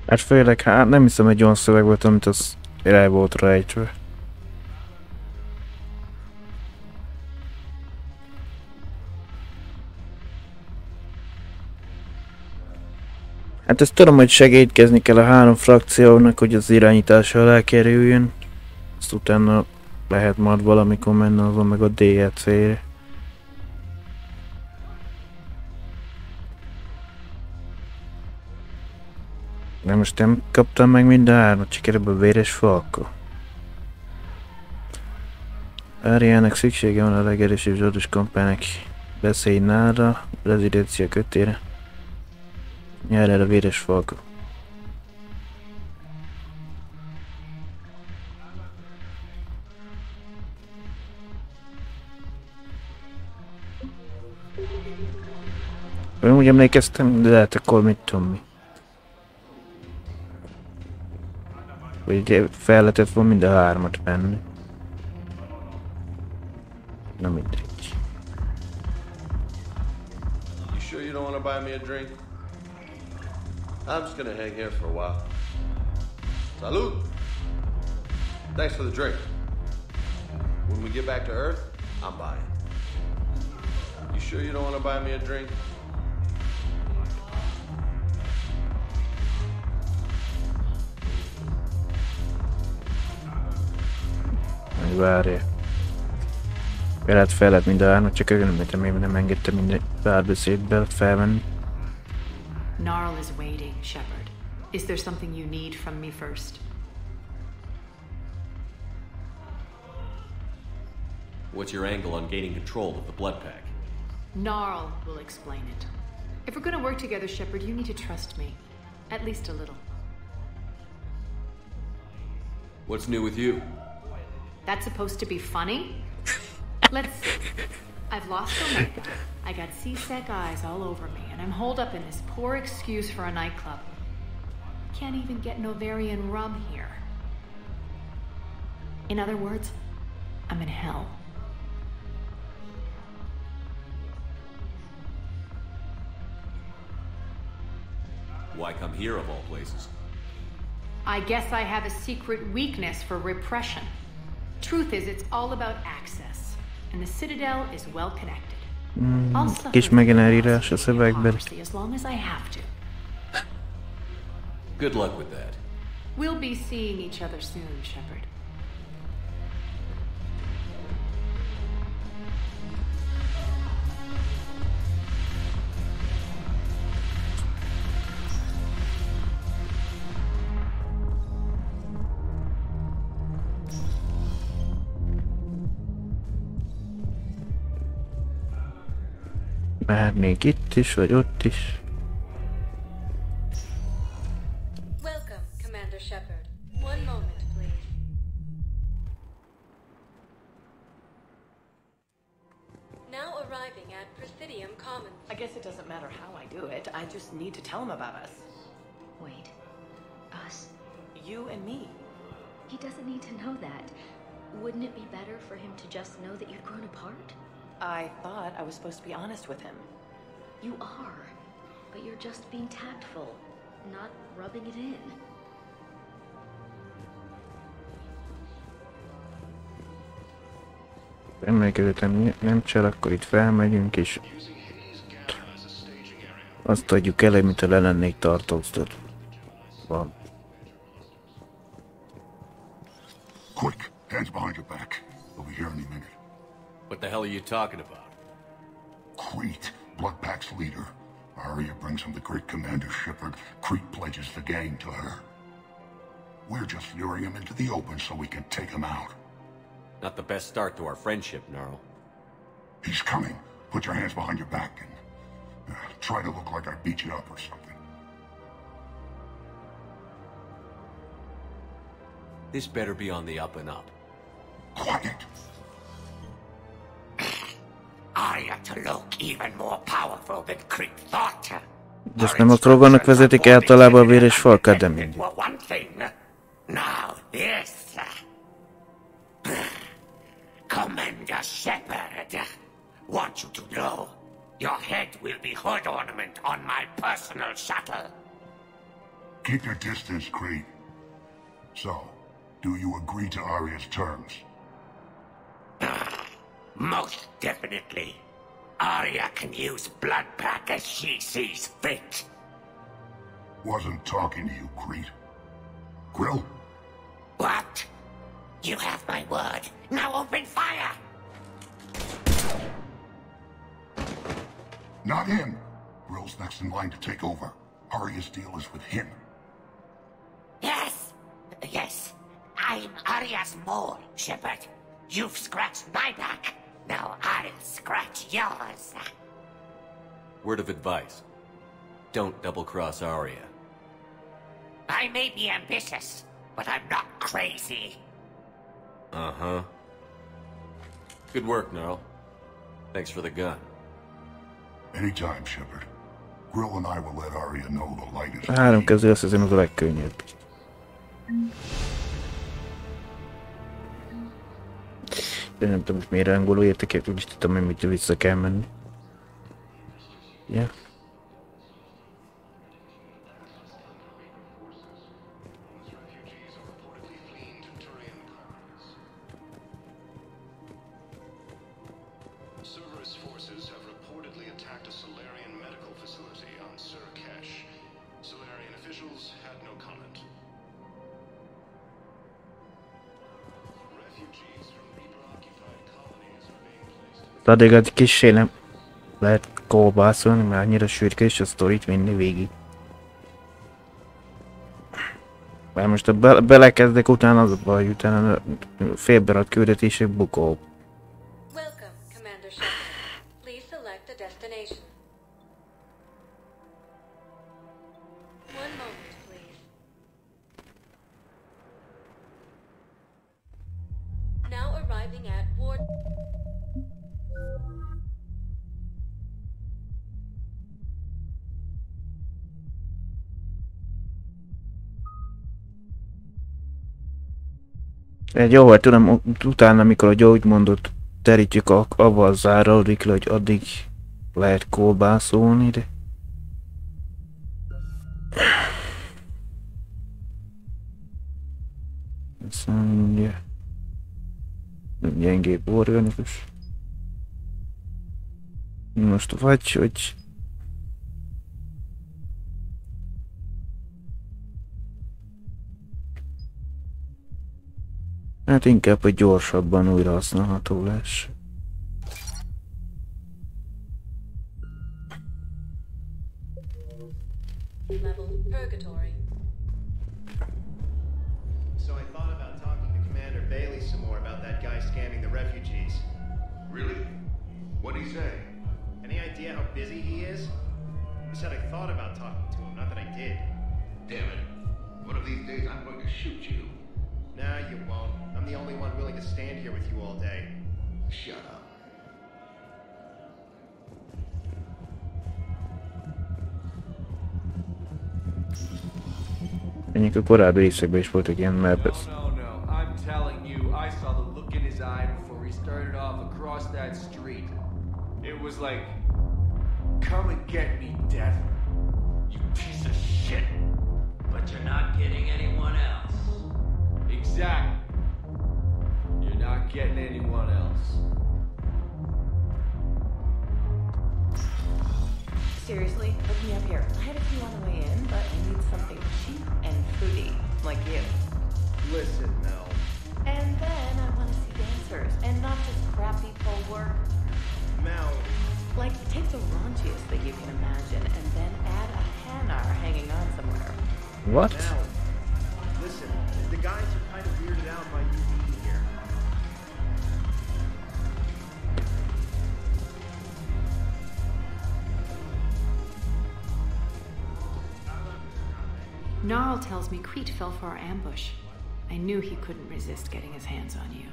Hát főleg, hát nem hiszem, egy olyan szöveg volt, amit az el volt rejtve. Hát ezt tudom, hogy segítkezni kell a 3 frakciónak, hogy az irányítás alá kerüljön. Azt utána lehet majd valamikor menni azon meg a DLC-re. De most nem kaptam meg mind a 3-at, csak ebből véres falka. Áriának szüksége van a legerősebb zsoldos kampánynak. Beszélj nála, rezidencia kötére. Jár el a véres falka. Én úgy emlékeztem, de lehet akkor mit tudom mi. Vagy fel lehetett volna mind a 3-at venni. Na mindegy. You sure you don't want to buy me a drink? I'm just gonna hang here for a while. Salud! Thanks for the drink. When we get back to Earth, I'm buying. You sure you don't want to buy me a drink? Várja. Fel lett mind a 3-at, csak nem engedte minden párbeszédbe felvenni. Gnarl is waiting, Shepard. Is there something you need from me first? What's your angle on gaining control of the blood pack? Gnarl will explain it. If we're gonna work together, Shepard, you need to trust me. At least a little. What's new with you? That's supposed to be funny? Let's see. I've lost Omega. I got C-Sec eyes all over me, and I'm holed up in this poor excuse for a nightclub. Can't even get Novarian rum here. In other words, I'm in hell. Why come here of all places? I guess I have a secret weakness for repression. Truth is, it's all about access, and the Citadel is well connected. I'll suffer Kis megjelenítás a szövegben. as long as I have to. Good luck with that. We'll be seeing each other soon, Shepard. Mehetnék itt is, vagy ott is. Welcome, Commander Shepard. One moment, please. Now arriving at Presidium Commons. I guess it doesn't matter how I do it. I just need to tell him about us. Wait. Us? You and me. He doesn't need to know that. Wouldn't it be better for him to just know that you'd grown apart? I thought I was supposed to be honest with him. You are. But you're just being tactful, not rubbing it in. Emlékezetem nem csel, akkor itt felmegyünk és azt adjuk el, mint ha le lennék tartóztatva. Van. Quick, hands behind your back. We'll be here any minute. What the hell are you talking about? Crete, Blood Pack's leader. Arya brings him the great Commander Shepard. Crete pledges the gang to her. We're just luring him into the open so we can take him out. Not the best start to our friendship, Gnarl. He's coming. Put your hands behind your back and try to look like I beat you up or something. This better be on the up and up. Quiet. Arya to look even more powerful than Crete thought. De ezt nem a Krogannak vezetik általában a véres falkát, de mindig. One thing. Now this. Commander Shepard, want you to know, your head will be hood ornament on my personal shuttle. Keep your distance, Crete. So, do you agree to Arya's terms? Most definitely. Arya can use Blood Pack as she sees fit. Wasn't talking to you, Crete. Grill? What? You have my word. Now open fire! Not him. Grill's next in line to take over. Arya's deal is with him. Yes. Yes. I'm Arya's mole, Shepard. You've scratched my back. Now I'll scratch yours. Word of advice. Don't double-cross Arya. I may be ambitious, but I'm not crazy. Uh-huh. Good work, Gnarl. Thanks for the gun. Anytime, Shepard. Grill and I will let Arya know the light is... Három közül azt hiszem az a legkönnyebb. De nem tudom, hogy miért angolul értek, úgy is tudtam, hogy mit vissza kell menni. Ja. Addig egy kissé nem lehet kolbászolni, mert annyira sürgős a sztorit vinni végig. Mert most ha belekezdek, utána az a baj, utána félberat küldetések bukó. Welcome, Commander Shepard. Please select a destination. One moment, please. Now arriving at Ward... Jó, hát tudom, utána, amikor a gyógymondot terítjük, avval záródik le, hogy addig lehet kolbászolni, de... Azt mondja... Gyengébb organikus. Most vagy, hogy... Hát inkább, hogy gyorsabban újra használható lesz. Level purgatory. So I thought about talking to Commander Bailey some more about that guy scamming the refugees. Really? What'd he say? Any idea how busy he is? He said I thought about talking to him, not that I did. Damn it. One of these days I'm going to shoot you. Nah, you won't. I'm the only one willing to stand here with you all day. Shut up. Mondjuk a korábbi részekben is voltak ilyen mapes. No, I'm telling you, I saw the look in his eye before he started off across that street. It was like, come and get me, Death. You piece of shit. But you're not getting anyone else. Exactly. You're not getting anyone else. Seriously, look me up here. I had a few on the way in, but I need something cheap and fruity, like you. Listen, Mel. And then I want to see dancers, and not just crappy pole work. Mel. Like, take the raunchiest that you can imagine, and then add a Hanar hanging on somewhere. What? Mel. Listen, the guys are kind of weirded out by you being here. Gnarl tells me Crete fell for our ambush. I knew he couldn't resist getting his hands on you.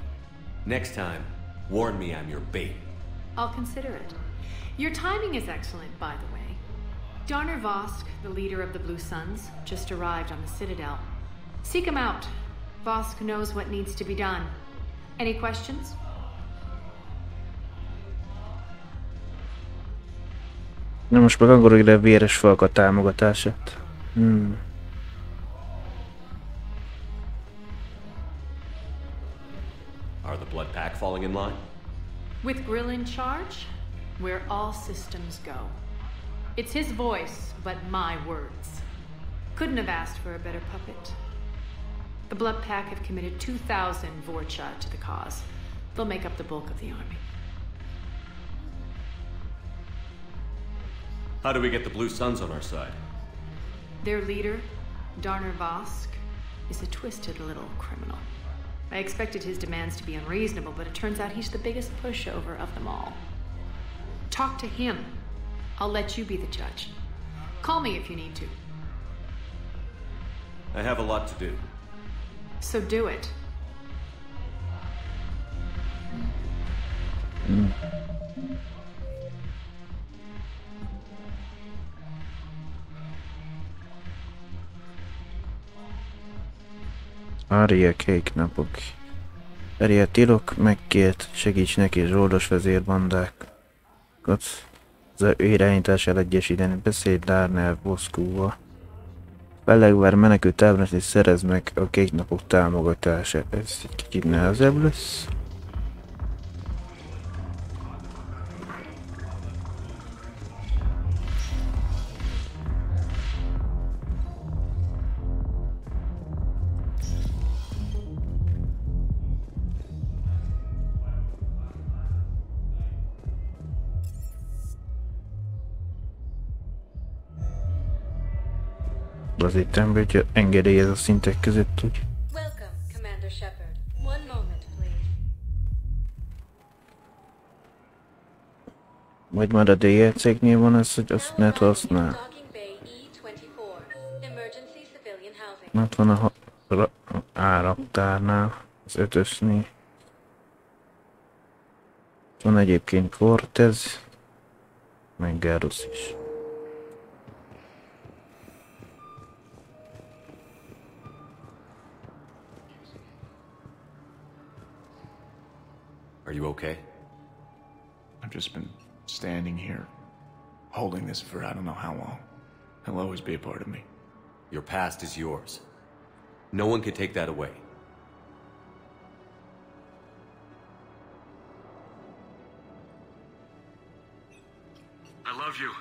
Next time, warn me I'm your bait. I'll consider it. Your timing is excellent, by the way. Darner Vosk, the leader of the Blue Suns, just arrived on the Citadel. Seek him out. Vosk knows what needs to be done. Any questions? Na most meg angolul ide véres falka támogatását. Are the Blood Pack falling in line? With Grill in charge, where all systems go. It's his voice, but my words. Couldn't have asked for a better puppet. The Blood Pack have committed 2,000 Vorcha to the cause. They'll make up the bulk of the army. How do we get the Blue Suns on our side? Their leader, Darner Vosk, is a twisted little criminal. I expected his demands to be unreasonable, but it turns out he's the biggest pushover of them all. Talk to him. I'll let you be the judge. Call me if you need to. I have a lot to do. So do it. Arya kék napok. Arya Tilok megkért, segíts neki zsoldos vezérbandákat az ő irányítására egyesíteni. Beszélj Darner Voskúval. Belegvár menekült táblát és szerez meg a kék napok támogatását. Ez egy kicsit nehezebb lesz. Azért ember, hogy engedélyez a szintek között, úgy. Welcome, Commander Shepard. One moment, please. Vagy már a DLC-knél van ez, hogy azt ne használ. Ott van a áraktárnál, az 5-ösnél. Van egyébként Cortez, meg Garrus is. Are you okay? I've just been standing here, holding this for I don't know how long. It'll always be a part of me. Your past is yours. No one can take that away. I love you,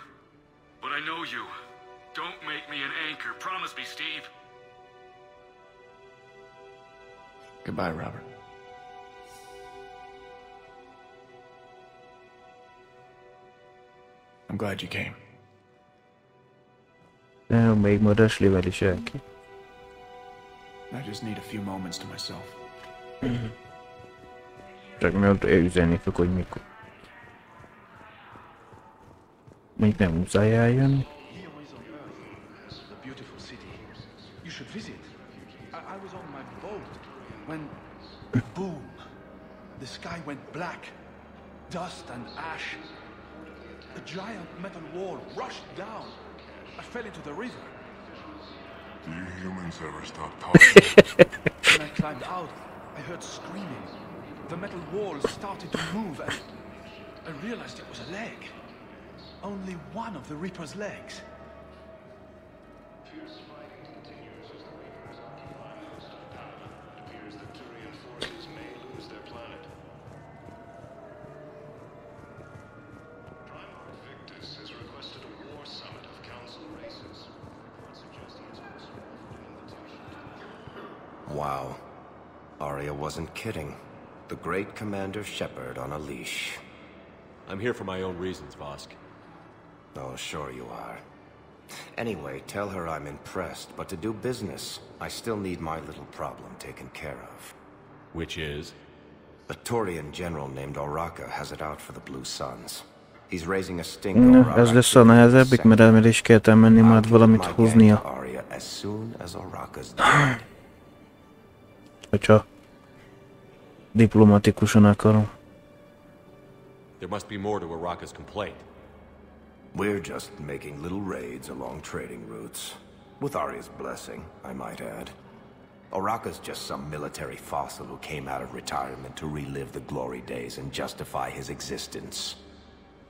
but I know you. Don't make me an anchor. Promise me, Steve. Goodbye, Robert. I'm glad you came. De még ma Ashley-vel is elki. I just need a few moments to myself. Csak meg üzenni fog, hogy mikor. Mondjuk nem muszáj eljönni. You should visit. I was on my boat when, boom, the sky went black, dust and ash. A giant metal wall rushed down. I fell into the river. Do you humans ever stop talking? When I climbed out, I heard screaming. The metal wall started to move and I realized it was a leg. Only one of the Reaper's legs. Wow. Arya wasn't kidding. The great Commander Shepard on a leash. I'm here for my own reasons, Vosk. Oh, sure you are. Anyway, tell her I'm impressed, but to do business, I still need my little problem taken care of. Which is? A Turian general named Oraka has it out for the Blue Suns. He's raising a stink over Ez lesz a nehezebbik, mert elmélés kell menni majd valamit hoznia. Arya as soon as Oraka's dead. Hogyha diplomatikusan akarom. There must be more to Oraka's complaint. We're just making little raids along trading routes. With Arya's blessing, I might add. Oraka's just some military fossil who came out of retirement to relive the glory days and justify his existence.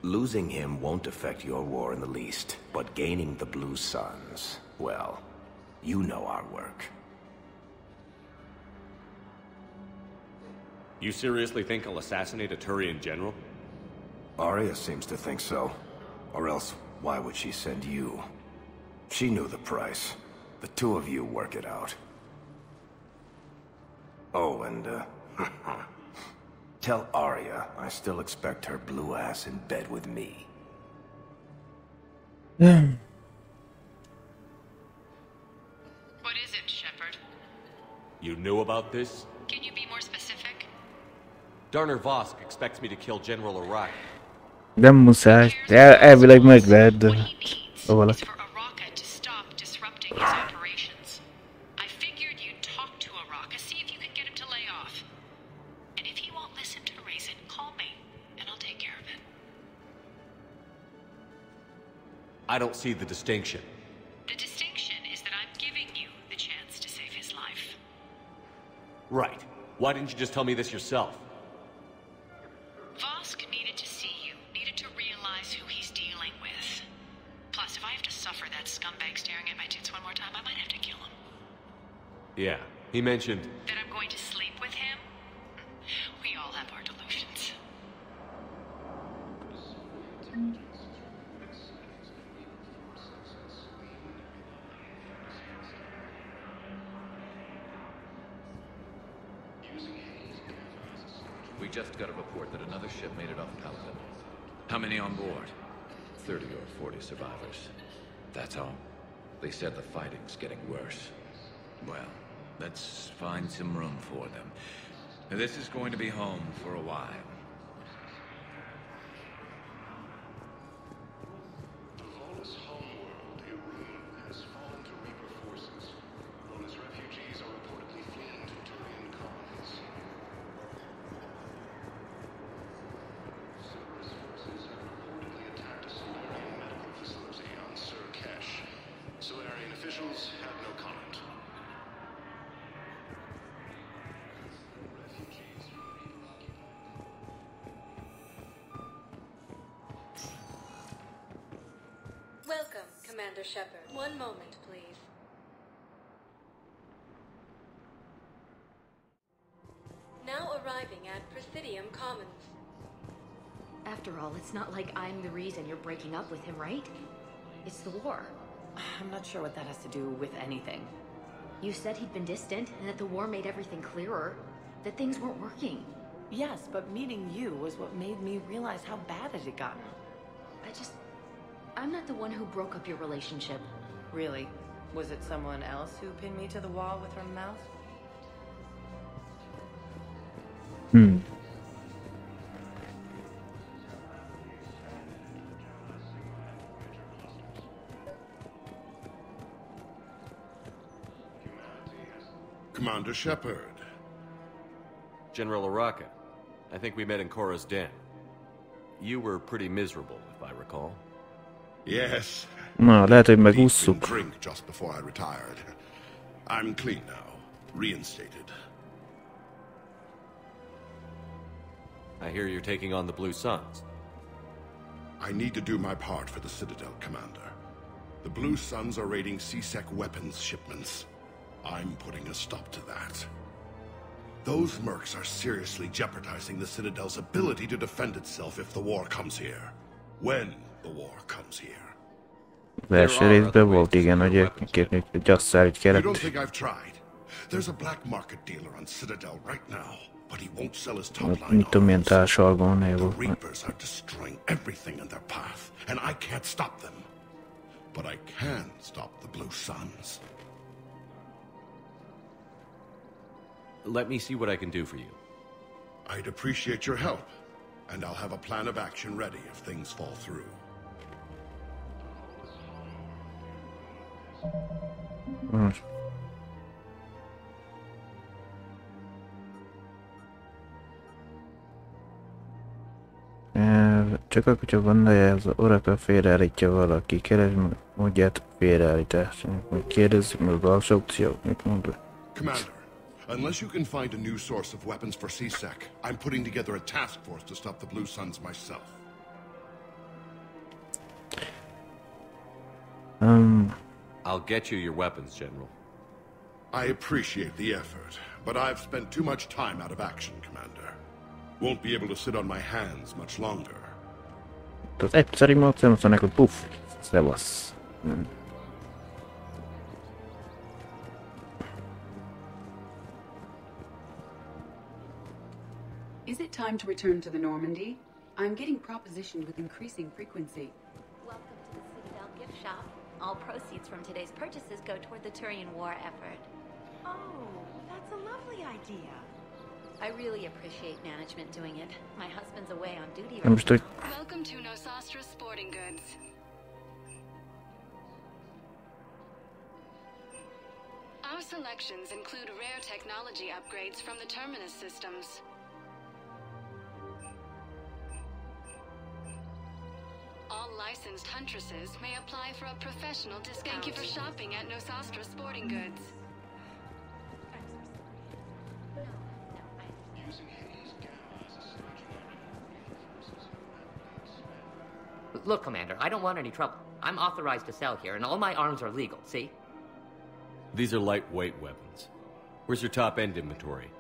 Losing him won't affect your war in the least, but gaining the Blue Suns, well, you know our work. You seriously think I'll assassinate a Turian general? Arya seems to think so. Or else, why would she send you? She knew the price. The two of you work it out. Oh, and, tell Arya I still expect her blue ass in bed with me. What is it, Shepard? You knew about this? Can you be more specific? Darner Vosk expects me to kill General Iraq. Nem muszáj. Elvileg meg lehet, de... Szóval... I don't see the distinction. The distinction is that I'm giving you the chance to save his life. Right. Why didn't you just tell me this yourself? Vosk needed to see you, needed to realize who he's dealing with. Plus, if I have to suffer that scumbag staring at my tits one more time, I might have to kill him. Yeah, he mentioned... That I'm going to sleep with him? We all have our delusions. We just got a report that another ship made it off Pelican. How many on board? 30 or 40 survivors. That's all? They said the fighting's getting worse. Well, let's find some room for them. This is going to be home for a while. Welcome, Commander Shepard. One moment, please. Now arriving at Presidium Commons. After all, it's not like I'm the reason you're breaking up with him, right? It's the war. I'm not sure what that has to do with anything. You said he'd been distant, and that the war made everything clearer. That things weren't working. Yes, but meeting you was what made me realize how bad it had gotten. I'm not the one who broke up your relationship. Really? Was it someone else who pinned me to the wall with her mouth? Commander Shepard. General Araka. I think we met in Korra's den. You were pretty miserable, if I recall. Yes. Na, lehet, hogy megússzuk. Drink just before I retired. I'm clean now, reinstated. I hear you're taking on the Blue Suns. I need to do my part for the Citadel, Commander. The Blue Suns are raiding C-Sec weapons shipments. I'm putting a stop to that. Those mercs are seriously jeopardizing the Citadel's ability to defend itself if the war comes here. When the war comes here. Az első részben volt, igen, hogy kérni, hogy azt szállít You don't kellett. think I've tried? There's a black market dealer on Citadel right now, but he won't sell his top line. Mit tudom, milyen társalgón volt. The Reapers are destroying everything in their path, and I can't stop them. But I can stop the Blue Suns. Let me see what I can do for you. I'd appreciate your help, and I'll have a plan of action ready if things fall through. Csak akkor, hogyha van az Oracle félreállítja valaki, keresd módját félreállításnak. Kérdezzük meg az alsó opciót, mit mondod? Commander, unless you can find a new source of weapons for C-Sec, I'm putting together a task force to stop the Blue Suns myself. I'll get you your weapons, General. I appreciate the effort, but I've spent too much time out of action, Commander. Won't be able to sit on my hands much longer. Az egyszerű módszer, azt mondják, hogy puff, szevasz. Is it time to return to the Normandy? I'm getting propositioned with increasing frequency. Welcome to the Citadel gift shop. All proceeds from today's purchases go toward the Turian war effort. Oh, that's a lovely idea. I really appreciate management doing it. My husband's away on duty I'm still... Welcome to Nosastra Sporting Goods. Our selections include rare technology upgrades from the Terminus systems. All licensed huntresses may apply for a professional discount. Thank you for shopping at Nosastra Sporting Goods. Look, Commander, I don't want any trouble. I'm authorized to sell here, and all my arms are legal, see? These are lightweight weapons. Where's your top-end inventory?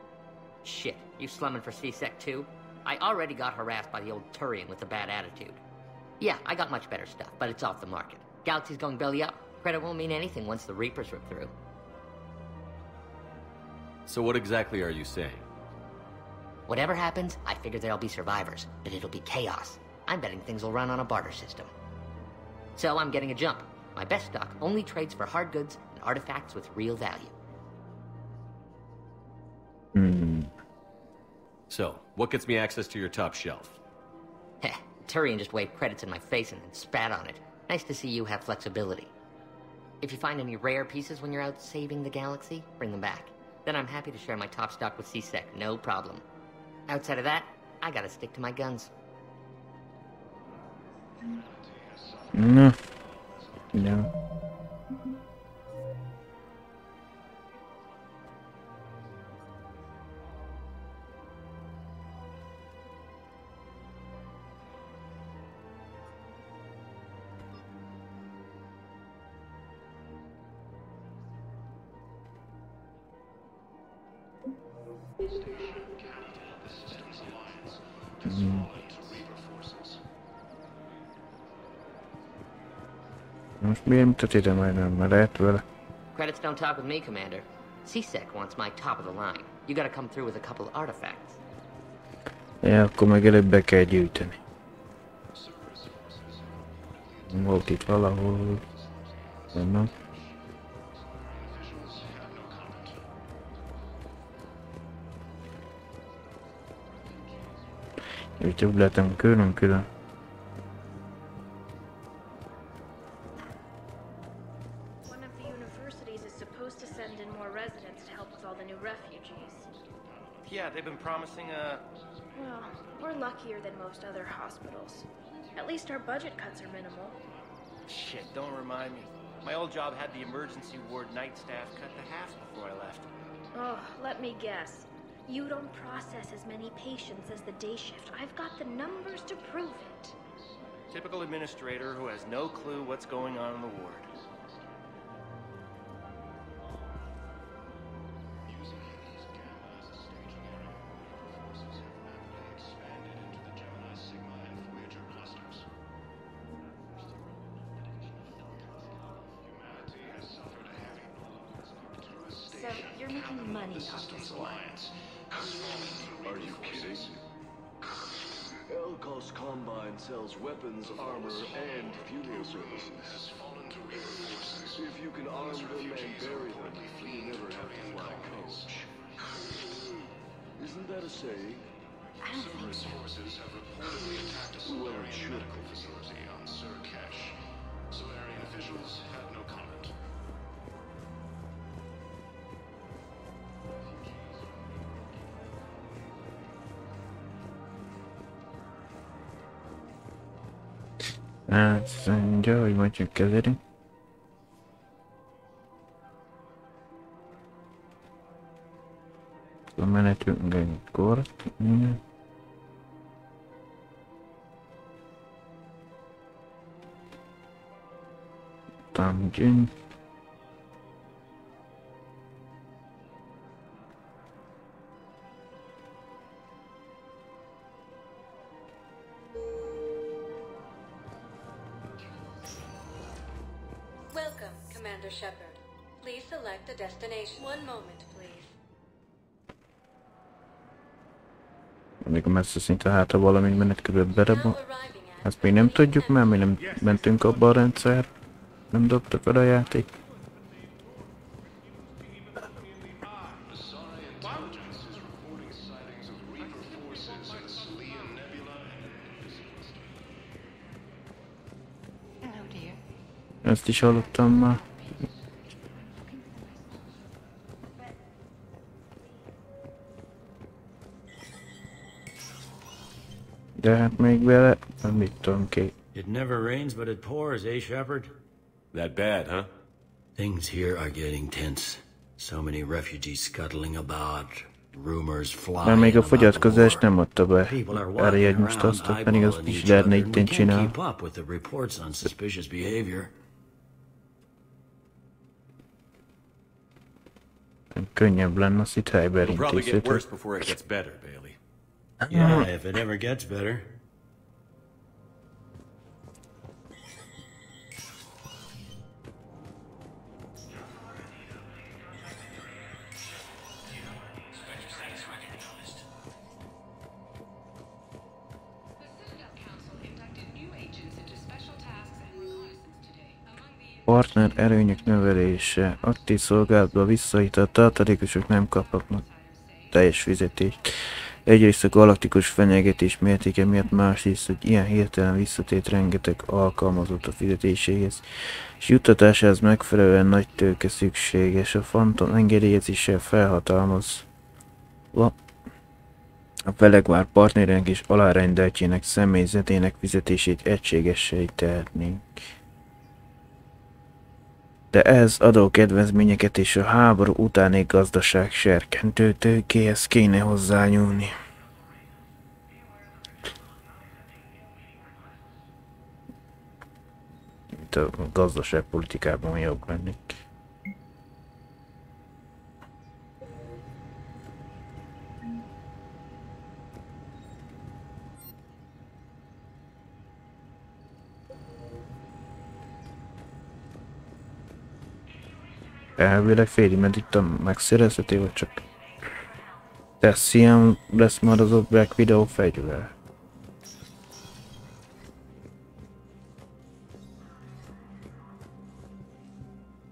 Shit, you slumming for C-Sec too? I already got harassed by the old Turian with a bad attitude. Yeah, I got much better stuff, but it's off the market. Galaxy's going belly up. Credit won't mean anything once the Reapers rip through. So what exactly are you saying? Whatever happens, I figure there'll be survivors, but it'll be chaos. I'm betting things will run on a barter system. So I'm getting a jump. My best stock only trades for hard goods and artifacts with real value. So, what gets me access to your top shelf? Heh, Turian just waved credits in my face and then spat on it. Nice to see you have flexibility. If you find any rare pieces when you're out saving the galaxy, bring them back. Then I'm happy to share my top stock with C-Sec, no problem. Outside of that, I gotta stick to my guns. No. No. Most miért mutat ide majdnem, mert lehet vele. Credits don't talk with me, Commander. C-Sec wants my top of the line. You gotta come through with a couple of artifacts. Ja, akkor meg előbb be kell gyűjteni. Volt itt valahol. Vannak. Itt jobb lehetem külön-külön. Yeah, they've been promising Well, we're luckier than most other hospitals. At least our budget cuts are minimal. Shit, don't remind me. My old job had the emergency ward night staff cut to half before I left. Oh, let me guess. You don't process as many patients as the day shift. I've got the numbers to prove it. Typical administrator who has no clue what's going on in the ward. So, you're making money off this war. Are you kidding? Elkos Combine sells weapons, armor, and funeral services. If you can arm them and bury them, you never have to fly coach. Isn't that a saying? I don't think so. Forces have reportedly attacked a Solarian medical facility on Surkesh. Solarian officials have no comment. Azt mondja, hogy majd csak kezeli. A menetünk egykor. Tam dzień. Welcome, Commander Shepard. Please select a destination. One moment, please. Még a messze szinte hátra valamint menet körül bele. Ezt még nem tudjuk, mert mi nem mentünk abba a rendszer. Nem dobtak oda a játék. Ezt is hallottam már. De hát még vele, mit tudom ki. It never rains but it pours, eh, Shepard? That bad, huh? Things here are getting tense. So many refugees scuttling about. Rumors flying. Már még a fogyatkozás nem adta be erre egy most azt, pedig az is lehetne itt csinálni. Keep up with the reports on suspicious behavior. Könnyebb lenne azt itt helyben intézhető. Yeah, if it ever gets better. Partner erőnyök növelése. Aktív szolgálatba visszahitett tartalékosok nem kapnak teljes fizetést. Egyrészt a galaktikus fenyegetés mértéke miatt, másrészt, hogy ilyen hirtelen visszatért rengeteg alkalmazott a fizetéséhez, és juttatásához megfelelően nagy tőke szükséges. A Phantom engedélyezéssel felhatalmaz a Belegvár partnerének és alárendeltjének személyzetének fizetését egységessé tehetnénk. De ez adókedvezményeket és a háború utáni gazdaság serkentő tőkéhez kéne hozzányúlni. Itt a gazdaságpolitikában jobb lennék. Elvileg félig meddig megszerezhető, vagy csak Tessian lesz majd az Black Widow fegyver.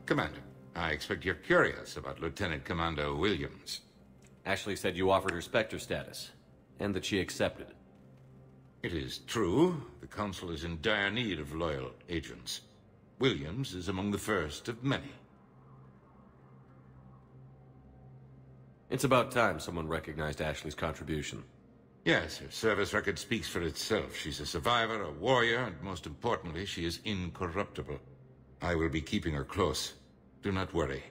Commander, I expect you're curious about Lieutenant Commander Williams. Ashley said you offered her Spectre status, and that she accepted. It is true. The Council is in dire need of loyal agents. Williams is among the first of many. It's about time someone recognized Ashley's contribution. Yes, her service record speaks for itself. She's a survivor, a warrior, and most importantly, she is incorruptible. I will be keeping her close. Do not worry.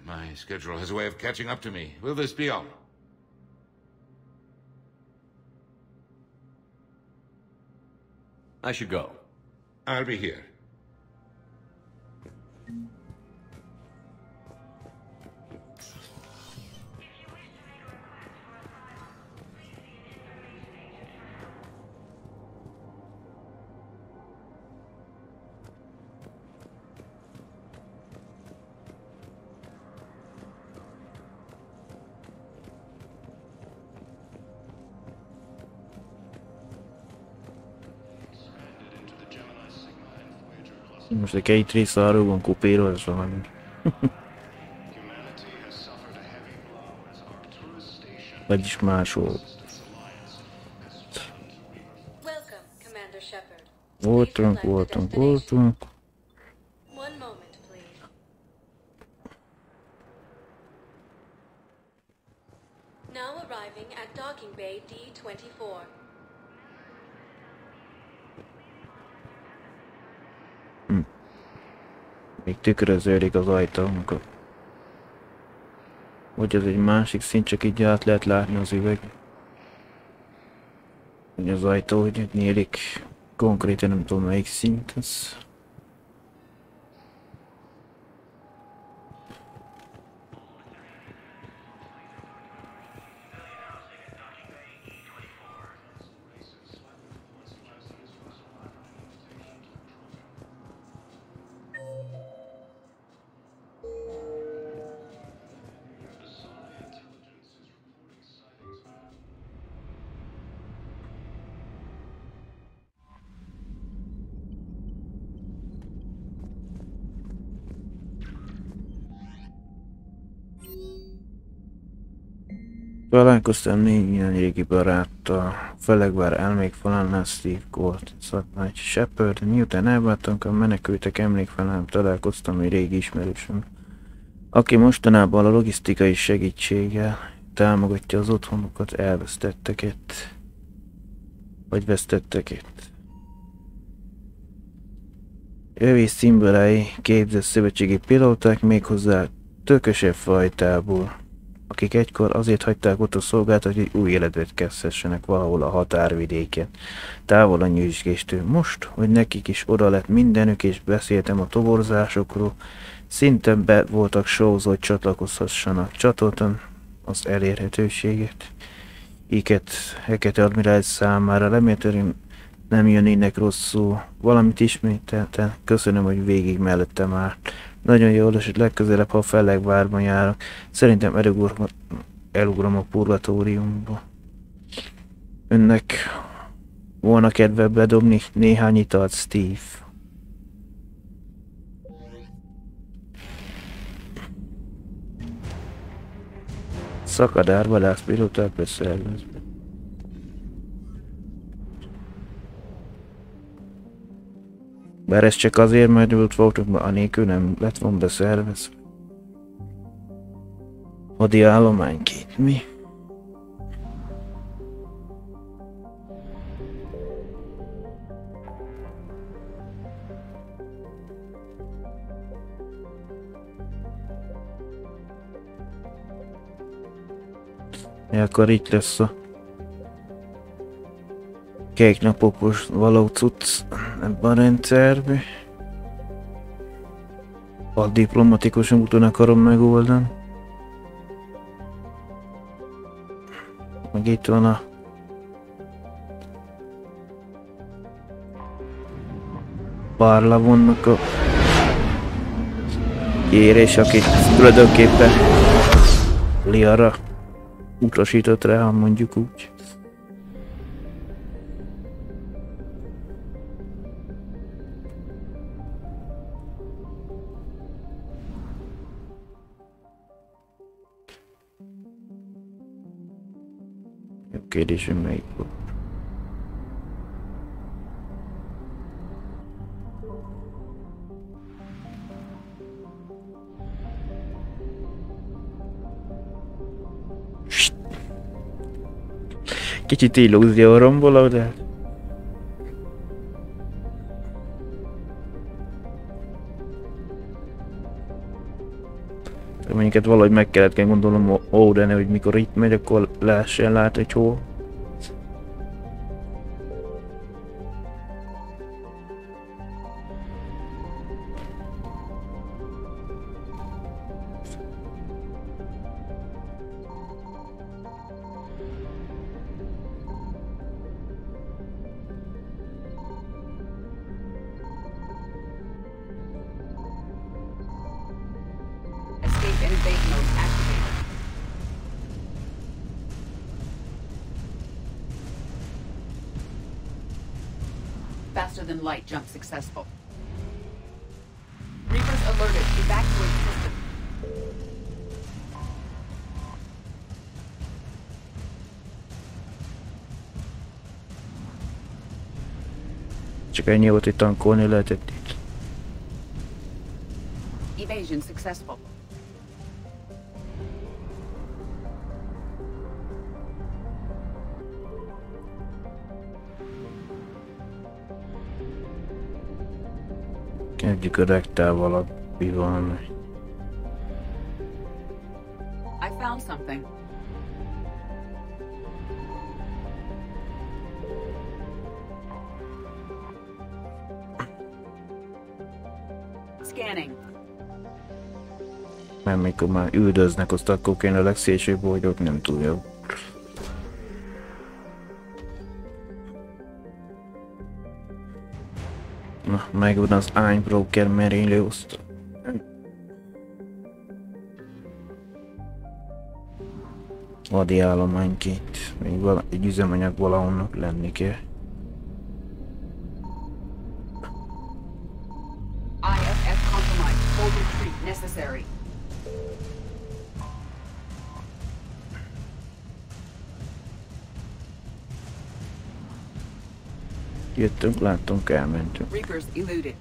My schedule has a way of catching up to me. Will this be all? I should go. I'll be here. Most egy két része arról van kopírozva, valami. Vagyis máshol. Voltunk. Now arriving at docking bay D-24. Még tükröződik az ajtónk. Hogy ez egy másik szint, csak így át lehet látni az üveg. Hogy az ajtó, hogy nyílik. Konkrétan nem tudom melyik szint ez. Találkoztam néhány régi baráttal, főleg bár emlékfalánál Steve Gold, Szatnágy Shepard, miután elváltunk a menekültek emlékfalán, találkoztam egy régi ismerősöm, aki mostanában a logisztikai segítséggel támogatja az otthonukat elvesztetteket, vagy vesztetteket. Ővé szimbolái képzett szövetségi pilóták, méghozzá tökösebb fajtából, akik egykor azért hagyták ott a szolgálatot, hogy új életet kezdhessenek valahol a határvidéken, távol a nyüzsgéstől. Most, hogy nekik is oda lett mindenük, és beszéltem a toborzásokról, szinte be voltak sózva, hogy csatlakozhassanak. Csatoltam az elérhetőséget. Iket Hekete admirális számára remélhetően nem jönnének rosszul. Valamit ismételten. Köszönöm, hogy végig mellettem állt. Nagyon jól, és legközelebb, ha a Fellegvárban járok, szerintem elugrom a purgatóriumba. Önnek volna kedve bedobni néhány italt, Steve? Szakadár vadászpilóták beszervezve. Bár ez csak azért, mert ott voltunk, anélkül nem lett volna beszervezve. Hadi állományként, mi? Akkor itt lesz a kék napopos való cucc ebben a rendszerbe. A diplomatikus úton akarom megoldani. Meg itt van a Parlavonnak a kérés, akit tulajdonképpen Liara utasított rá, mondjuk úgy. Jó kérdés, hogy melyik volt. Kicsit illúzió romboló, de... Mondjuk valahogy meg kellett gondolnom ódani, hogy mikor itt megy, akkor lehessen látni, hogy hol. Faster than light jump successful. Reapers alerted. Evacuate system. Csak ennyi volt, hogy tankolni lehetett itt. Evasion successful. Kezdjük a rektával a bivalni. I found something. Scanning. Mert mikor már üldöznek, azt akkor kéne a legszélsőbb boldog, nem túl jó. Na, megvan az Einbroker merénylő osztag. Adi állományként. Még egy üzemanyag valahonnak lenni kell. IFF compromised. Full retreat necessary. Jöttünk, láttunk, elmentünk. Reapers eluded.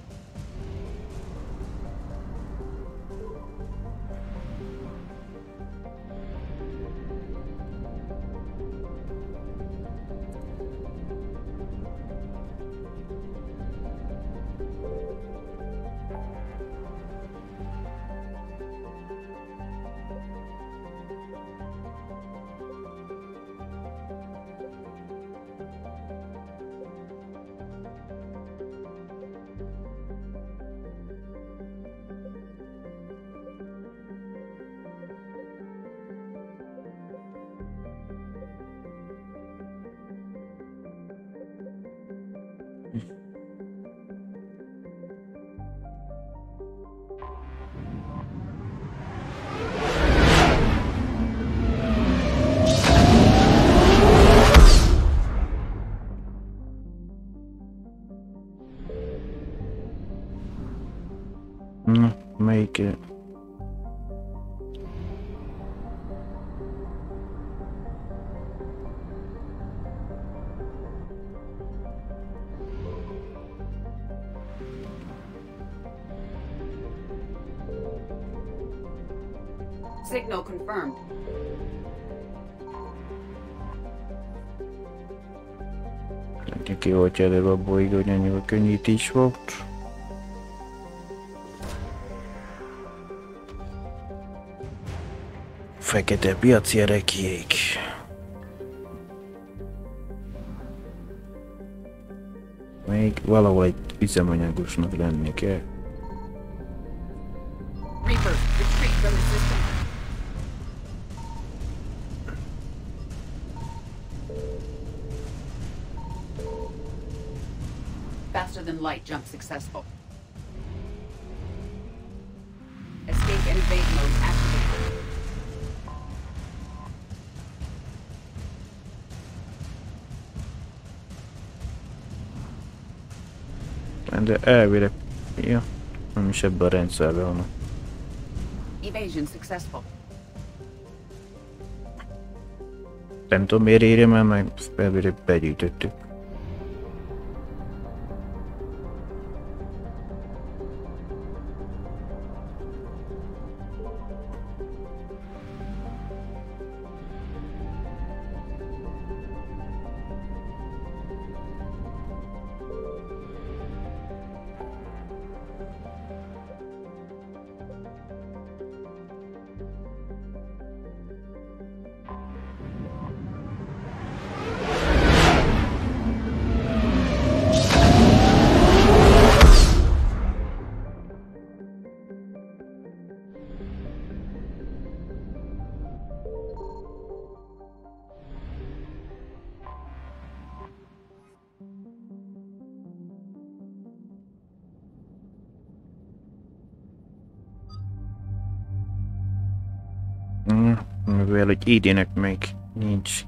Na, melyik... Signal confirmed. Ki volt előbb a bolygó, hogy ennyi a könnyítés volt. Fekete piaci erekjék. Még valahol egy üzemanyagosnak lenni kell. Reapers, retreat from the system. Faster than light jump successful. Escape and evade mode activated. De elvileg... Ja, nem is ebben a rendszerben vannak. Evasion successful. Nem tudom miért írja el, meg elvileg begyűjtöttük. Mivel hogy idének még nincs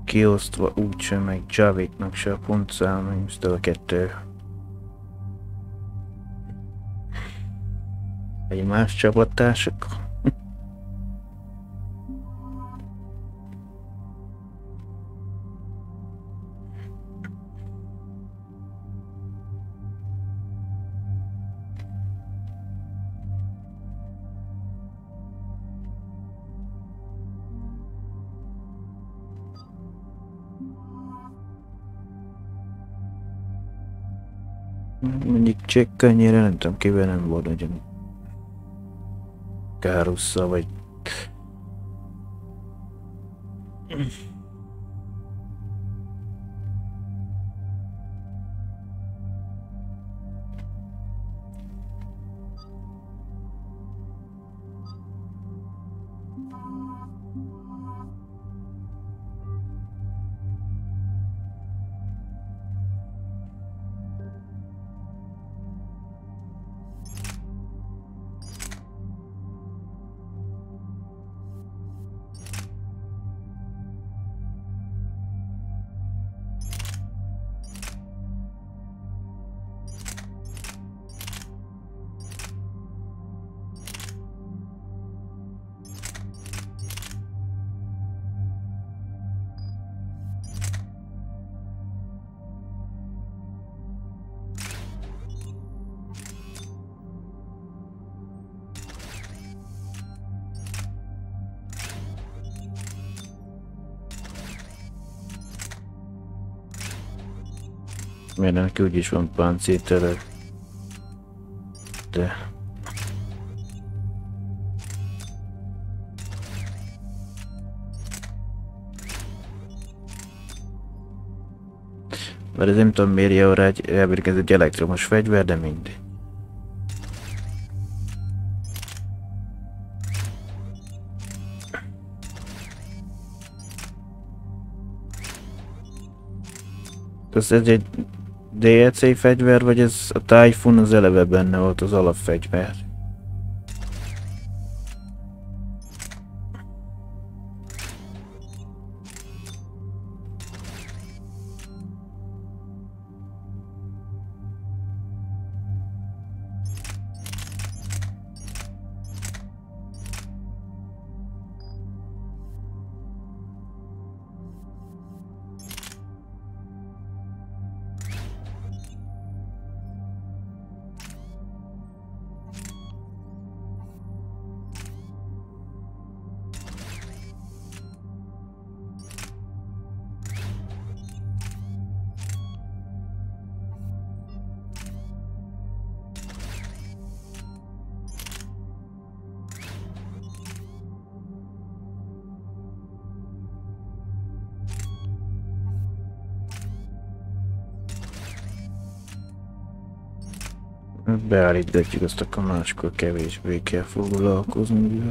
kiosztva úgysem, meg Javétnak se a pontszám, meg most a kettő. Egy más csapattársak. Mondjuk csekkannyira nem tudom, kivel nem volt nagyon Kárussza vagy... Mert neki úgyis van páncéltere. De... Mert ez nem tudom miért jó rá, elvileg ez egy elektromos fegyver, de mindegy. Ez egy DLC fegyver, vagy ez a Typhoon az eleve benne volt az alapfegyver? Beállítgatjuk azt, akkor máskor kevésbé kell foglalkozni.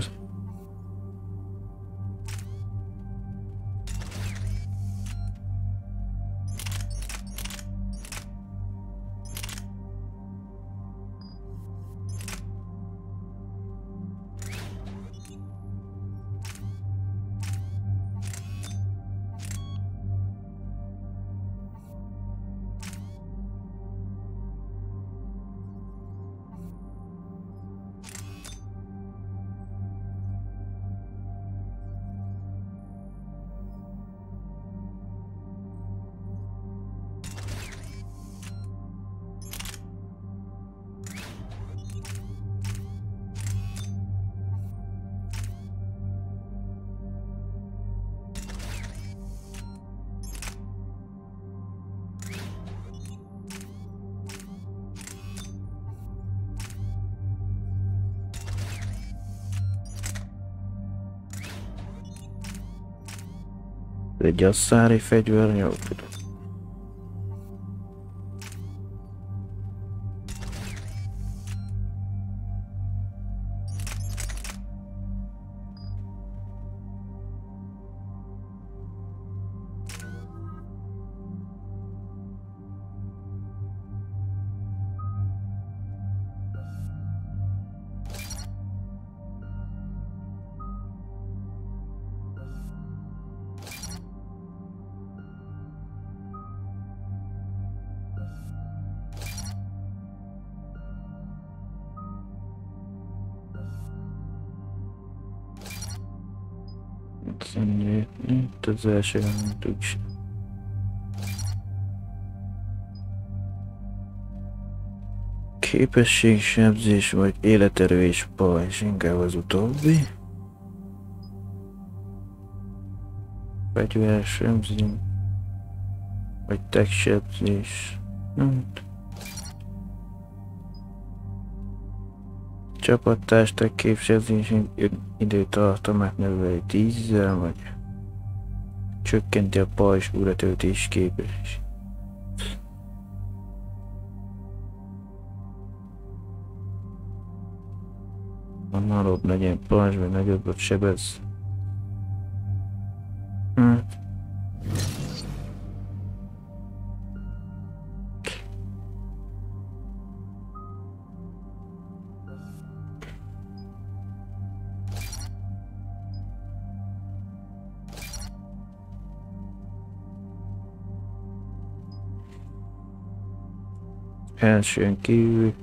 Egy asszári fegyver, jó. Itt az első, amit úgy. Képesség, sebzés vagy életerő és pajzs, inkább az utóbbi. Fegyver, sebzés vagy tech sebzés. Csapattásták képzés időtartamát növeli 10-zel, vagy csökkenti a pajzs újratöltés képes. A nagyobb legyen pajzs, vagy nagyobbat sebez. Elsőn kívül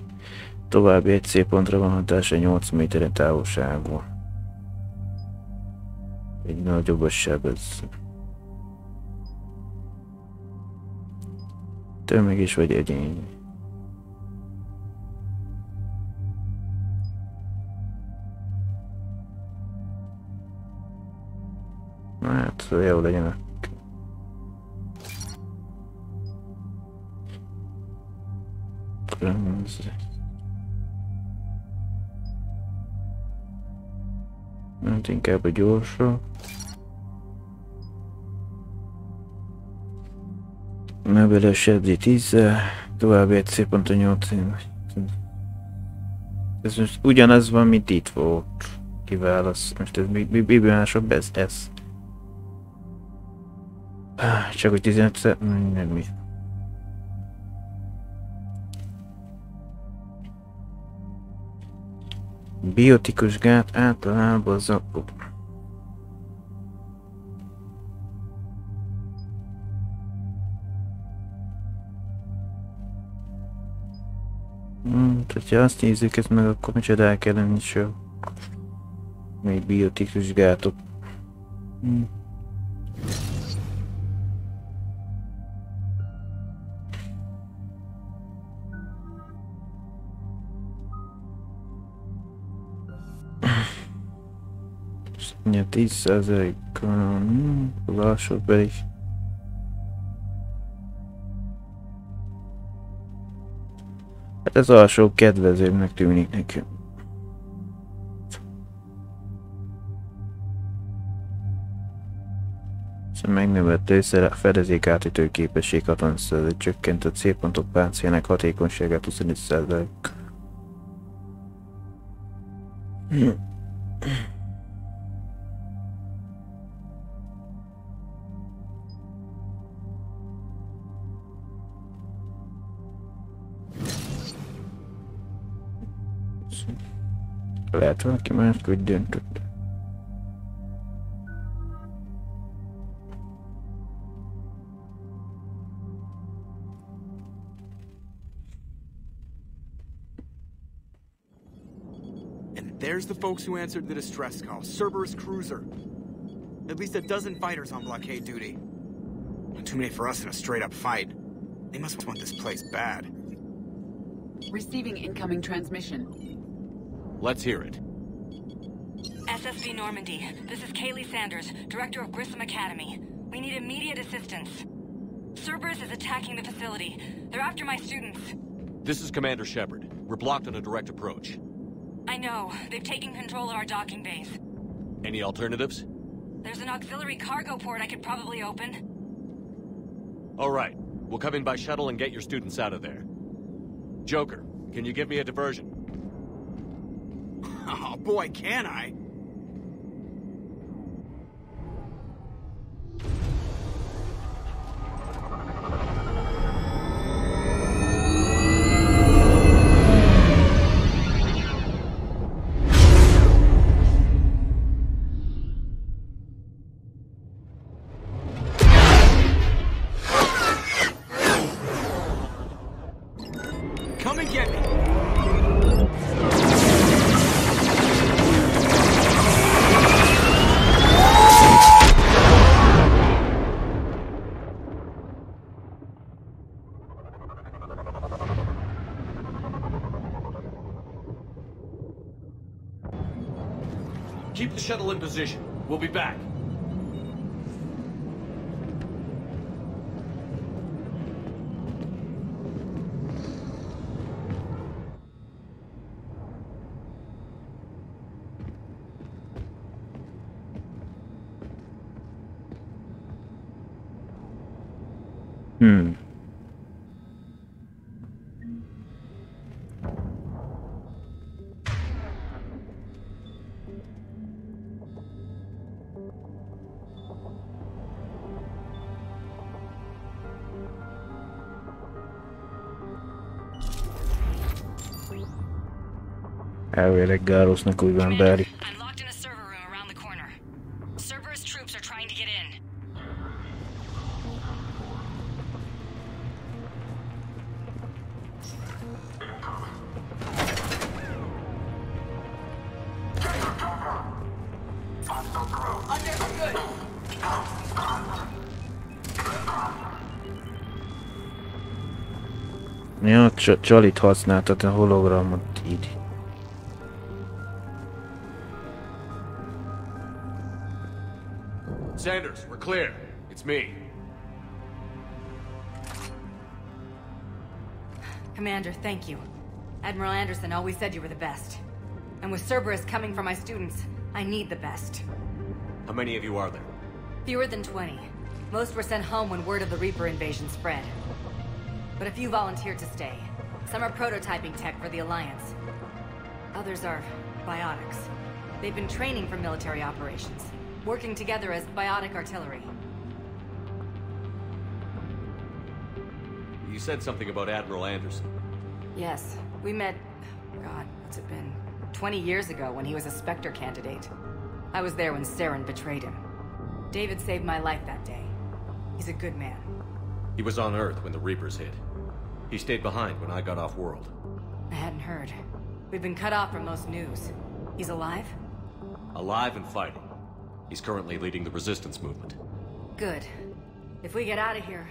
további egy célpontra van hatása 8 méteren távolságban. Egy nagyobb sebez. Tömeg is vagy egyéni. Hát, jó legyen. Nem inkább a gyorsa. Mebeles eddig 10, további egy C.8. Ez most ugyanaz van, mint itt volt. Kiválasz. Most ez mi másabb, ez. Csak hogy 15 nem mi. Biotikus gát általában zakó. Ha azt nézzük ezt meg, akkor micsoda el kell lenni sem. Még biotikus gátok. Ja, 10%-kal lássuk pedig. Hát ez alsó kedvezőbbnek tűnik nekem. Szóval megnövett a fedezékátütő képesség 60%, csökkent a célpontok páncéljának hatékonyságát 25%. Lehet valaki mást úgy döntött. And there's the folks who answered the distress call. Cerberus cruiser. At least a dozen fighters on blockade duty. Too many for us in a straight-up fight. They must want this place bad. Receiving incoming transmission. Let's hear it. SSV Normandy, this is Kaylee Sanders, Director of Grissom Academy. We need immediate assistance. Cerberus is attacking the facility. They're after my students. This is Commander Shepard. We're blocked on a direct approach. I know. They've taken control of our docking base. Any alternatives? There's an auxiliary cargo port I could probably open. All right. We'll come in by shuttle and get your students out of there. Joker, can you give me a diversion? Oh boy, can I? Come and get me! Keep the shuttle in position. We'll be back. Elvileg Gárosznak úgy van beállít. I'm locked in a server room around the corner. Cerberus troops are trying to get in. Ja, Csalit használtat a hologramot így. Sanders, we're clear. It's me. Commander, thank you. Admiral Anderson always said you were the best. And with Cerberus coming for my students, I need the best. How many of you are there? Fewer than 20. Most were sent home when word of the Reaper invasion spread. But a few volunteered to stay. Some are prototyping tech for the Alliance. Others are biotics. They've been training for military operations, working together as biotic artillery. You said something about Admiral Anderson. Yes, we met... God, what's it been? 20 years ago when he was a Spectre candidate. I was there when Saren betrayed him. David saved my life that day. He's a good man. He was on Earth when the Reapers hit. He stayed behind when I got off world. I hadn't heard. We've been cut off from most news. He's alive? Alive and fighting. He's currently leading the resistance movement. Good. If we get out of here...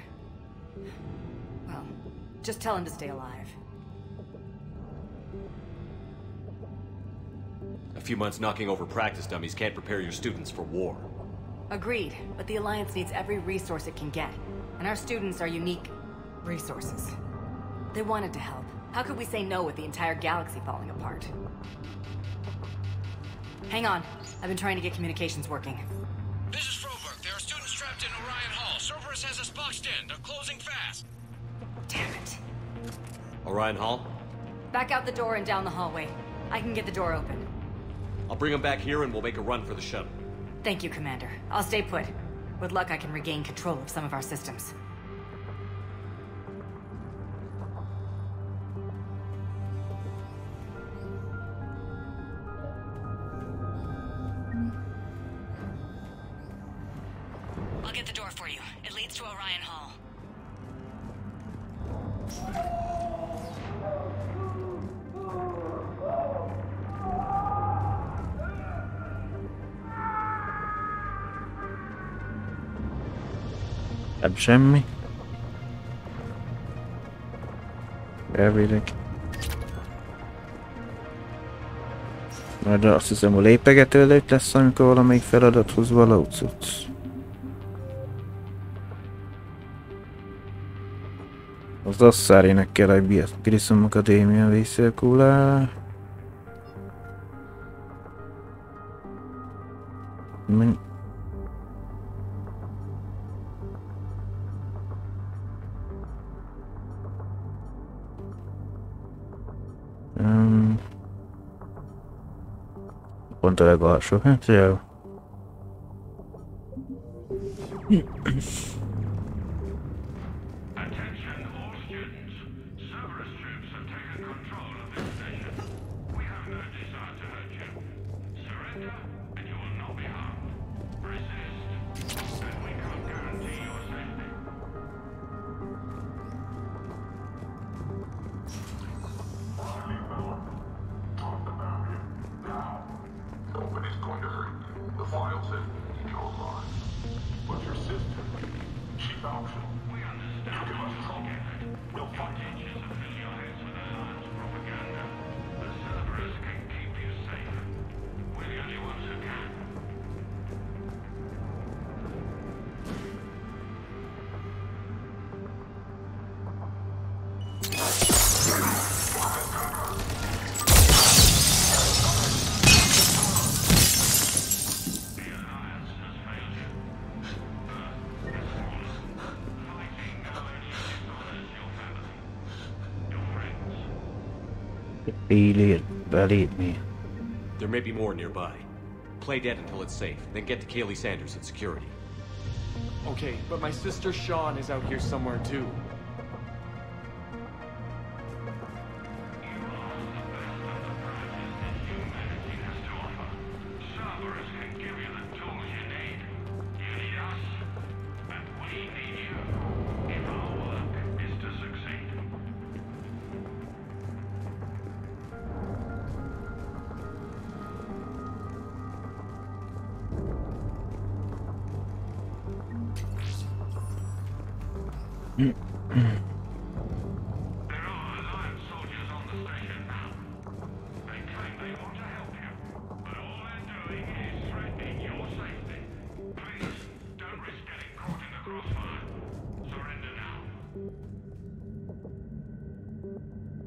well, just tell him to stay alive. A few months knocking over practice dummies can't prepare your students for war. Agreed, but the Alliance needs every resource it can get. And our students are unique resources. They wanted to help. How could we say no with the entire galaxy falling apart? Hang on. I've been trying to get communications working. This is Froberg. There are students trapped in Orion Hall. Cerberus has us boxed in. They're closing fast. Damn it. Orion Hall? Back out the door and down the hallway. I can get the door open. I'll bring them back here and we'll make a run for the shuttle. Thank you, Commander. I'll stay put. With luck, I can regain control of some of our systems. I'll get the door for you. It leads to Orion Hall. Hát semmi. Elvileg. Majd azt hiszem, a lépegető előtt lesz, amikor valamelyik feladathoz való cucc. Az Asszárinek kell egy Grissom Akadémia vészélkulá. Pont a legalsó, hát jó. Believe me. There may be more nearby. Play dead until it's safe, then get to Kaylee Sanders in security. Okay, but my sister Sean is out here somewhere too.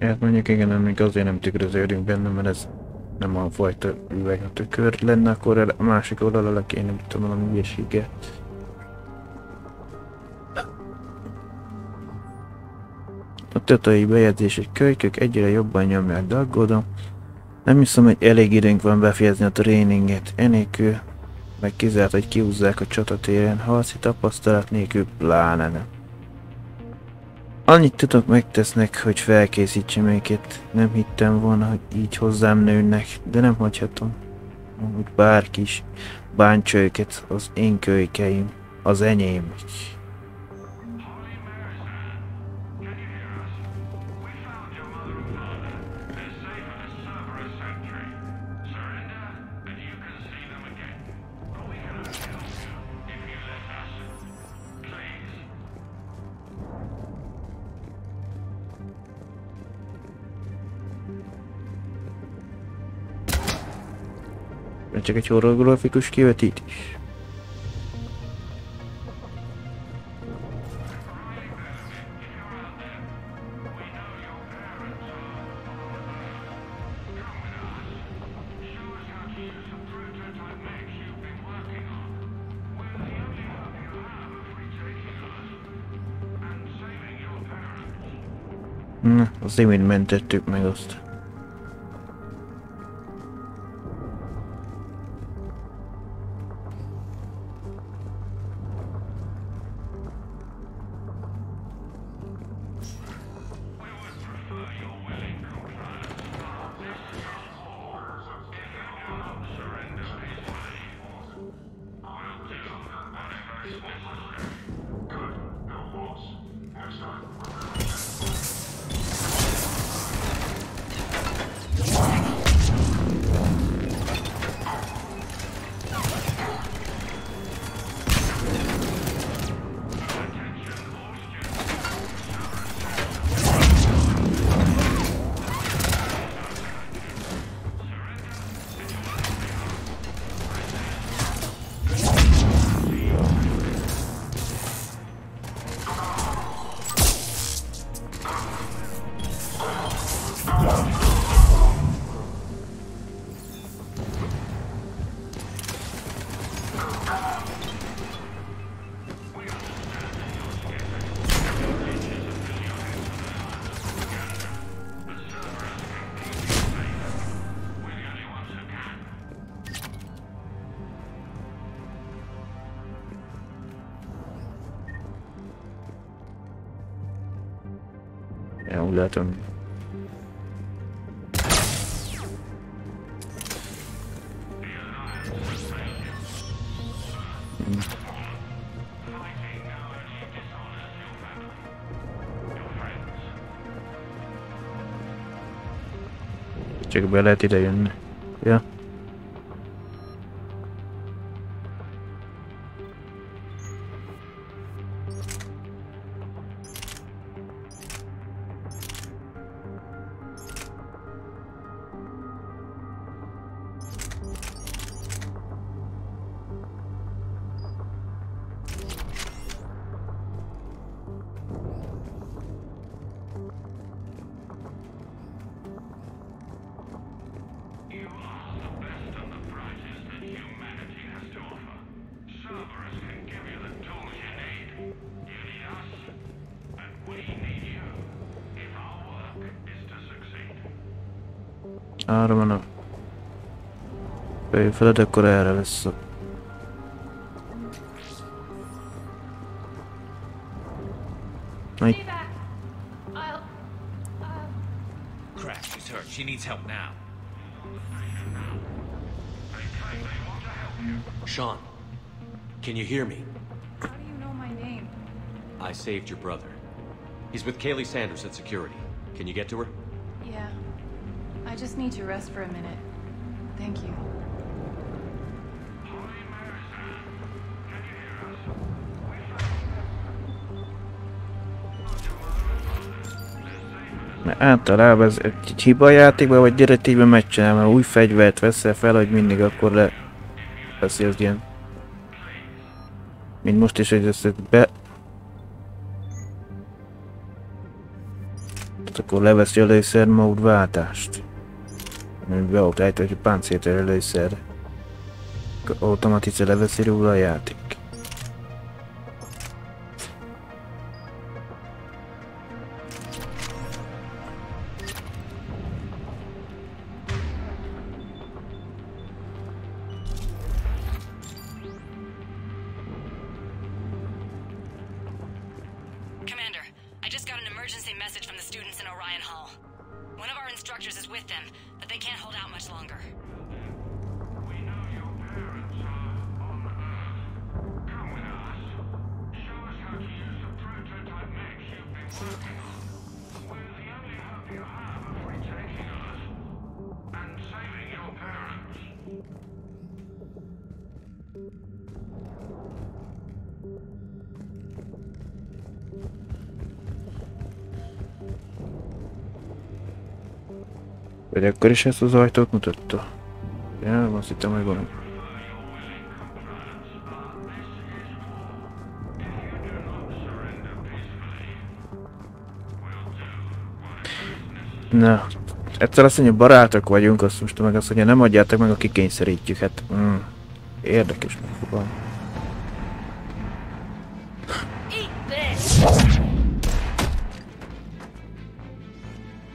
Hát mondjuk igen, még azért nem tükröződünk benne, mert ez nem a fajta üveg, a tükör lenne, akkor a másik oldalra kéne, nem tudom, valami hülyeséget. A tetai bejegyzések kölykök egyre jobban nyomják, de aggódom. Nem hiszem, hogy elég időnk van befejezni a tréninget. Enélkül meg kizárt, hogy kihúzzák a csatatéren, harci tapasztalat nélkül pláne nem. Annyit tudok megtesznek, hogy felkészítsem őket. Nem hittem volna, hogy így hozzám nőnek, de nem hagyhatom, hogy bárki is bántsa őket, az én kölykeim, az enyém. Csak egy horror grafikus kivetítés. Na, az imént mentettük meg azt. Ja, úgy látom. Csak be lehet ide jönni. Ja. Arra van a feled, akkor erre lesz a... Crap, she's hurt. She needs help now. Sean, can you hear me? How do you know my name? I saved your brother. He's with Kaylee Sanders at security. Can you get to her? Yeah. I just need to rest for a minute. Thank you. Mert általában ez egy hiba a játékban, vagy direktívben megcsinál, mert új fegyvert veszel fel, hogy mindig akkor veszi az ilyen. Mint most is, hogy ezt be... Hát akkor leveszi először módváltást. Be volt állítva, hogy a páncélt először automatice leveszi róla a játék. Vagy akkor is ezt az ajtót mutatta? Ja, azt hittem, hogy valami. Na, egyszer azt mondja, barátok vagyunk, azt most meg azt mondja, nem adjátok meg, akik kényszerítjük, hát... érdekes megfogalm.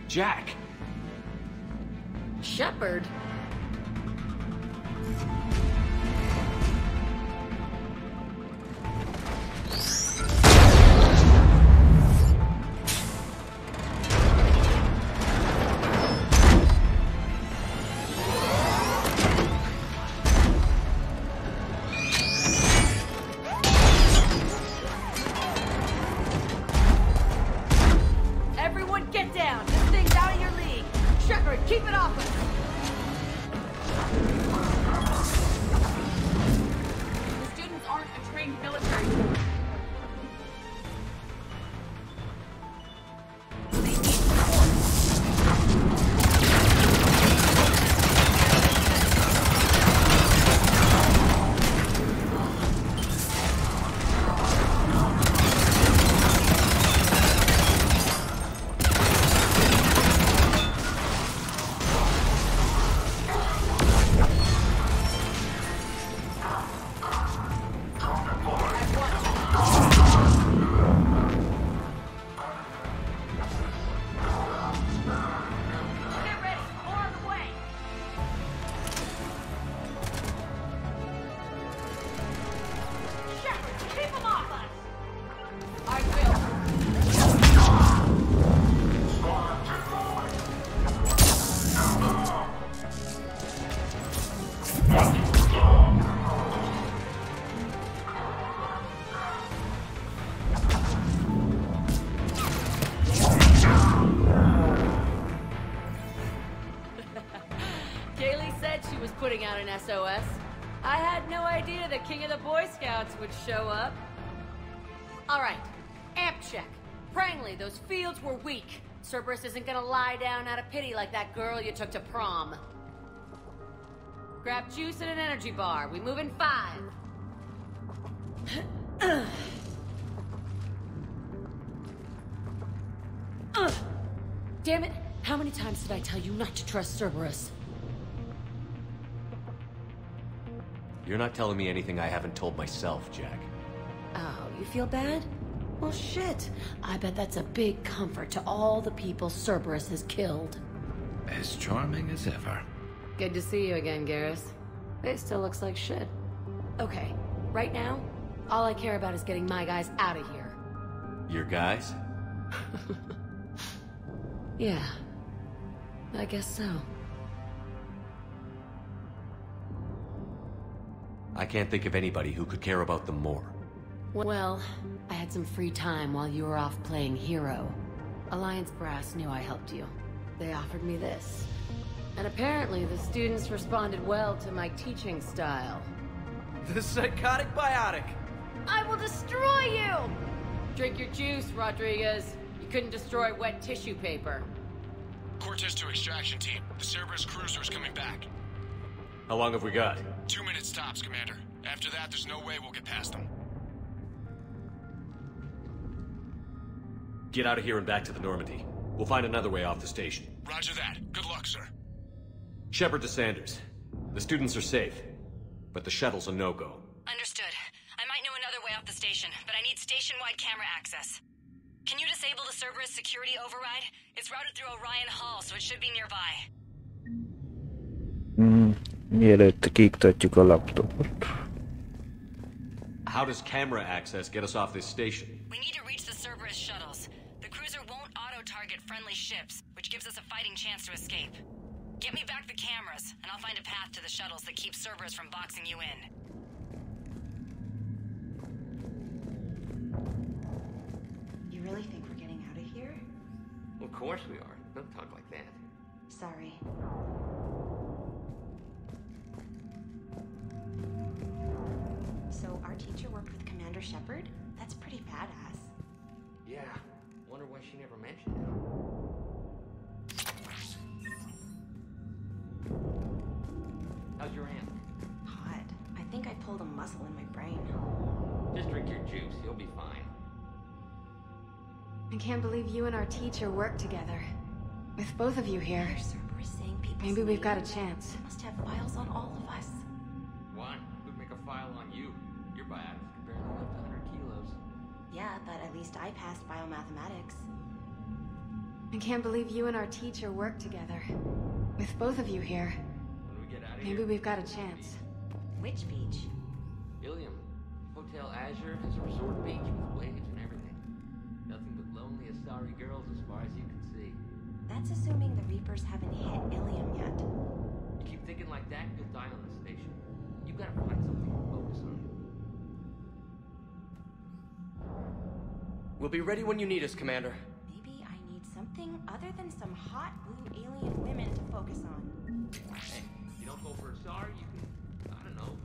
Jack! Shepard? Everyone get down! This thing's out of your league! Shepard, keep it off us! The students aren't a trained military force. SOS. I had no idea the king of the Boy Scouts would show up. All right, amp check. Prangley, those fields were weak. Cerberus isn't gonna lie down out of pity like that girl you took to prom. Grab juice and an energy bar. We move in 5. Damn it! How many times did I tell you not to trust Cerberus? You're not telling me anything I haven't told myself, Jack. Oh, you feel bad? Well, shit. I bet that's a big comfort to all the people Cerberus has killed. As charming as ever. Good to see you again, Garrus. It still looks like shit. Okay, right now, all I care about is getting my guys out of here. Your guys? Yeah. I guess so. I can't think of anybody who could care about them more. Well, I had some free time while you were off playing hero. Alliance Brass knew I helped you. They offered me this. And apparently the students responded well to my teaching style. The psychotic biotic! I will destroy you! Drink your juice, Rodriguez. You couldn't destroy wet tissue paper. Cortez to extraction team. The Cerberus cruiser's coming back. How long have we got? 2 minutes tops, Commander. After that, there's no way we'll get past them. Get out of here and back to the Normandy. We'll find another way off the station. Roger that. Good luck, sir. Shepard to Sanders. The students are safe, but the shuttle's a no-go. Understood. I might know another way off the station, but I need station-wide camera access. Can you disable the Cerberus security override? It's routed through Orion Hall, so it should be nearby. Mielőtt kiiktatjuk a laptopot. How does camera access get us off this station? We need to reach the Cerberus shuttles. The cruiser won't auto-target friendly ships, which gives us a fighting chance to escape. Get me back the cameras, and I'll find a path to the shuttles that keeps Cerberus from boxing you in. You really think we're getting out of here? Of course we are. Don't talk like that. Sorry. So our teacher worked with Commander Shepard? That's pretty badass. Yeah. Wonder why she never mentioned it. How's your aunt? Hot. I think I pulled a muscle in my brain. Just drink your juice. You'll be fine. I can't believe you and our teacher work together. With both of you here. Cerberus saying people's Maybe we've got a names. chance. They must have files on all of us. Why? Who'd make a file on you? Your biotics can barely lift 100 kilos. Yeah, but at least I passed biomathematics. I can't believe you and our teacher work together. With both of you here. When we get out of Maybe here, we've got a chance. Which beach? Ilium. Hotel Azure has a resort beach with waves and everything. Nothing but lonely Asari girls as far as you can see. That's assuming the Reapers haven't hit Ilium yet. You keep thinking like that, you'll die on the station. You gotta find something to focus on. We'll be ready when you need us, Commander. Maybe I need something other than some hot blue alien women to focus on. Hey, you don't go for Asari, you can, I don't know,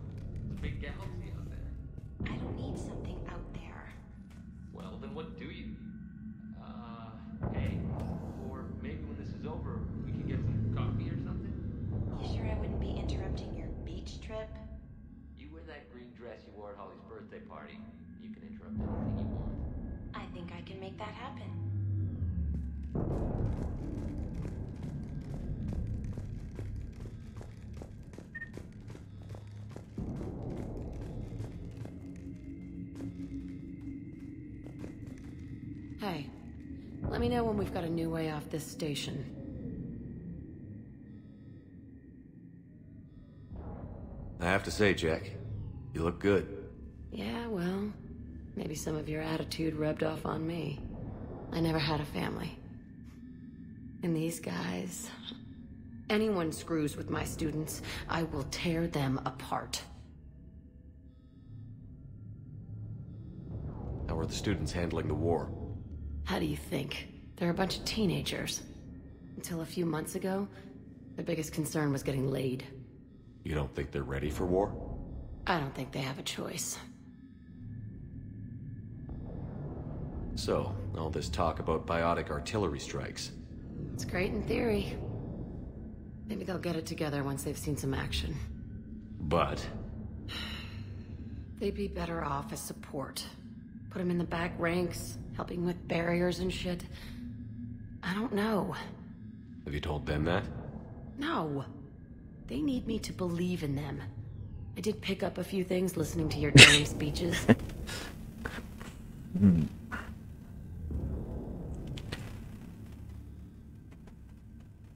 it's a big galaxy out there. I don't need something out there. Well, then what do you? Hey, or maybe when this is over, we can get some coffee or something? You sure I wouldn't be interrupting your beach trip? You wear that green dress you wore at Holly's birthday party. You can interrupt anything you want. I think I can make that happen. Hey, let me know when we've got a new way off this station. I have to say, Jack, you look good. Yeah, well, maybe some of your attitude rubbed off on me. I never had a family. And these guys... Anyone screws with my students, I will tear them apart. How are the students handling the war? How do you think? They're a bunch of teenagers. Until a few months ago, their biggest concern was getting laid. You don't think they're ready for war? I don't think they have a choice. So, all this talk about biotic artillery strikes. It's great in theory. Maybe they'll get it together once they've seen some action. But... They'd be better off as support. Put them in the back ranks, helping with barriers and shit. I don't know. Have you told them that? No. They need me to believe in them. I did pick up a few things listening to your damn speeches.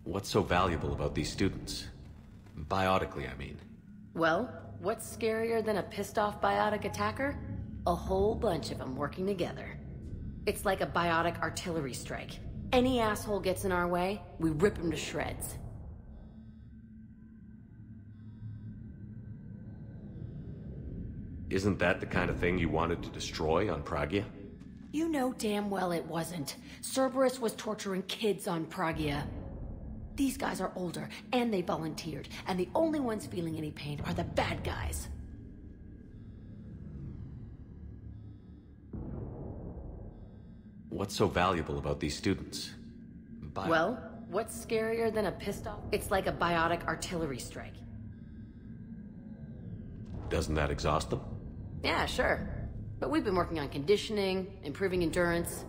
What's so valuable about these students? Biotically, I mean. Well, what's scarier than a pissed-off biotic attacker? A whole bunch of them working together. It's like a biotic artillery strike. Any asshole gets in our way, we rip him to shreds. Isn't that the kind of thing you wanted to destroy on Pragia? You know damn well it wasn't. Cerberus was torturing kids on Pragia. These guys are older, and they volunteered, and the only ones feeling any pain are the bad guys. What's so valuable about these students? Well, what's scarier than a pissed-off? It's like a biotic artillery strike. Doesn't that exhaust them? Yeah, sure. But we've been working on conditioning, improving endurance.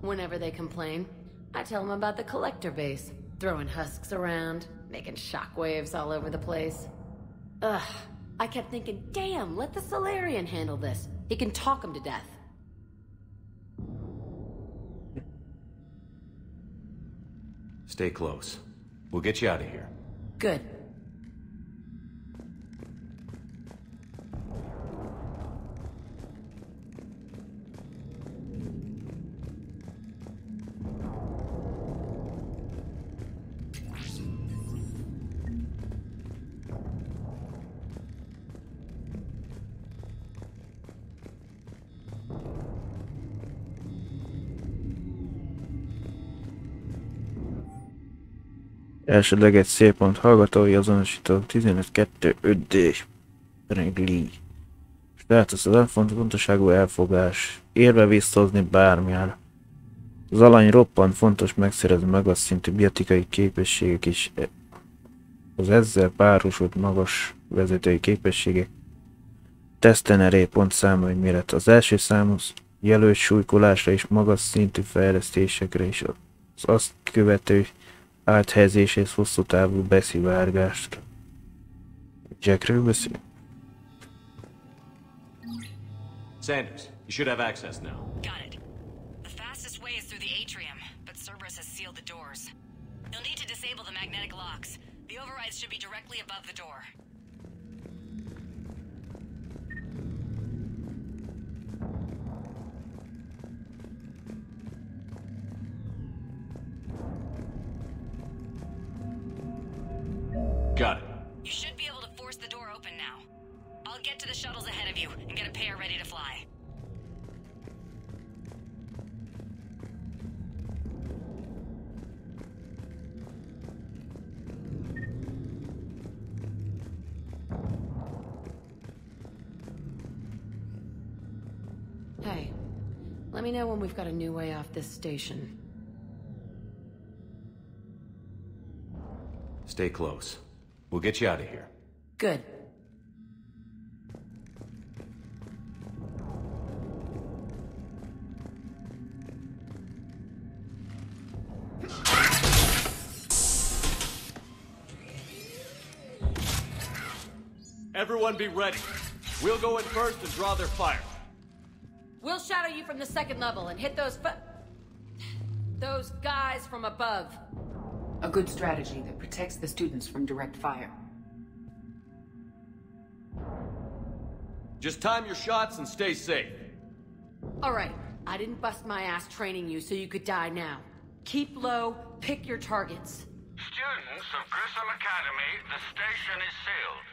Whenever they complain, I tell him about the collector base, throwing husks around, making shockwaves all over the place. Ugh, I kept thinking, damn, let the Solarian handle this. He can talk him to death. Stay close. We'll get you out of here. Good. Elsődleges célpont hallgatói azonosító 15-2-5D. Regli. Státusz az fontosságú elfogás. Érve visszhozni bármilyen. Az alany roppant fontos megszerezni magas szintű biotikai képességek is. Az ezzel párosult magas vezetői képességek. Teszteneré pontszámai méret. Az első számos jelölt súlykolásra és magas szintű fejlesztésekre is az azt követő áthelyezéshez hosszú távú beszivárgást. Jackről beszél? Sanders, you should have access now. Got it. The fastest way is through the atrium, but Cerberus has sealed the doors. You'll need to disable the magnetic locks. The overrides should be directly above the door. Got it. You should be able to force the door open now. I'll get to the shuttles ahead of you and get a pair ready to fly. Hey, let me know when we've got a new way off this station. Stay close. We'll get you out of here. Good. Everyone be ready. We'll go in first and draw their fire. We'll shadow you from the second level and hit those guys from above. A good strategy that protects the students from direct fire. Just time your shots and stay safe. All right, I didn't bust my ass training you so you could die now. Keep low, pick your targets. Students of Grissom Academy, the station is sealed.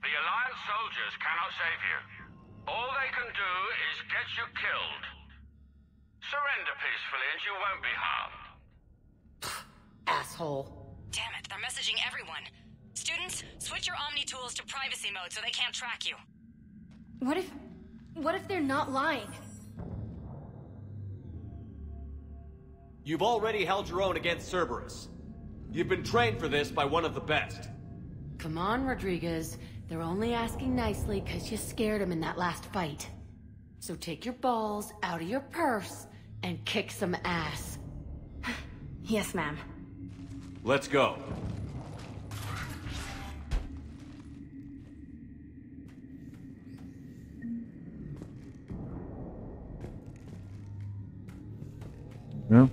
The Alliance soldiers cannot save you. All they can do is get you killed. Surrender peacefully and you won't be harmed. Asshole. Damn it, they're messaging everyone. Students, switch your Omni tools to privacy mode so they can't track you. What if they're not lying? You've already held your own against Cerberus. You've been trained for this by one of the best. Come on, Rodriguez. They're only asking nicely because you scared them in that last fight. So take your balls out of your purse and kick some ass. Yes, ma'am. Let's go. Yeah.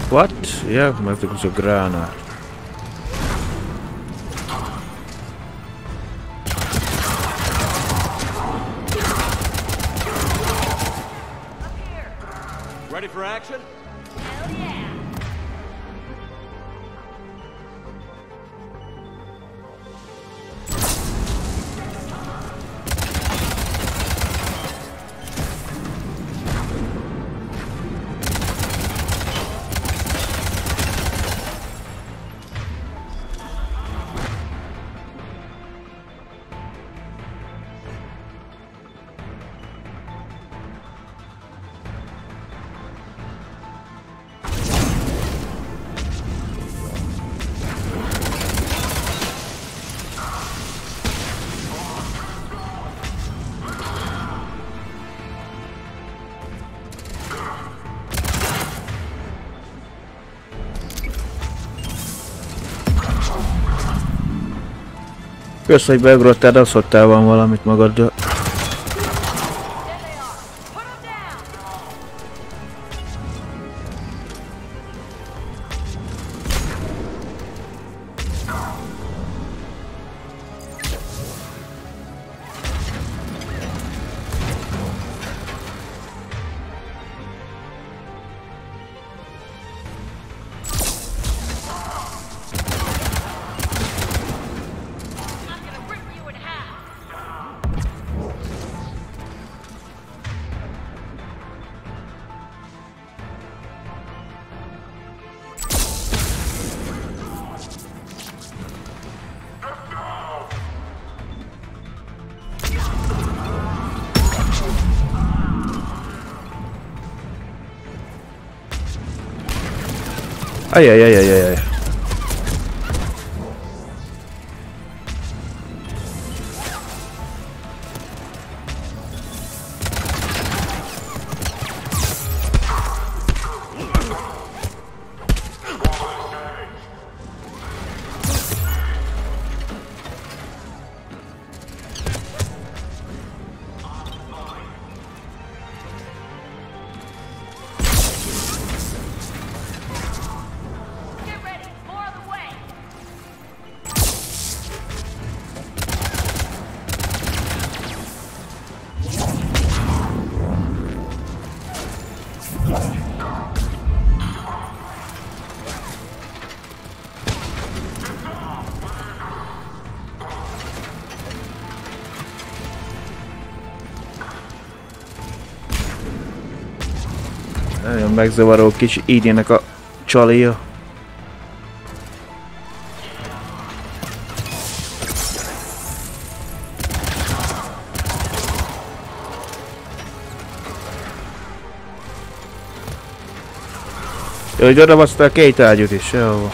What? Jak ma tego zagrana? Ready for action? Hell yeah! Kösz, hogy beugrottál, de azt hottál van valamit magaddal. Ajajajajajaj. Nagyon megzavaró kis ígyének a csalija. Jó, hogy oda baszta a két ágyút is, jó.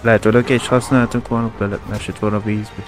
Lehet, hogy lökést használtunk volna, bele esett volna a vízbe.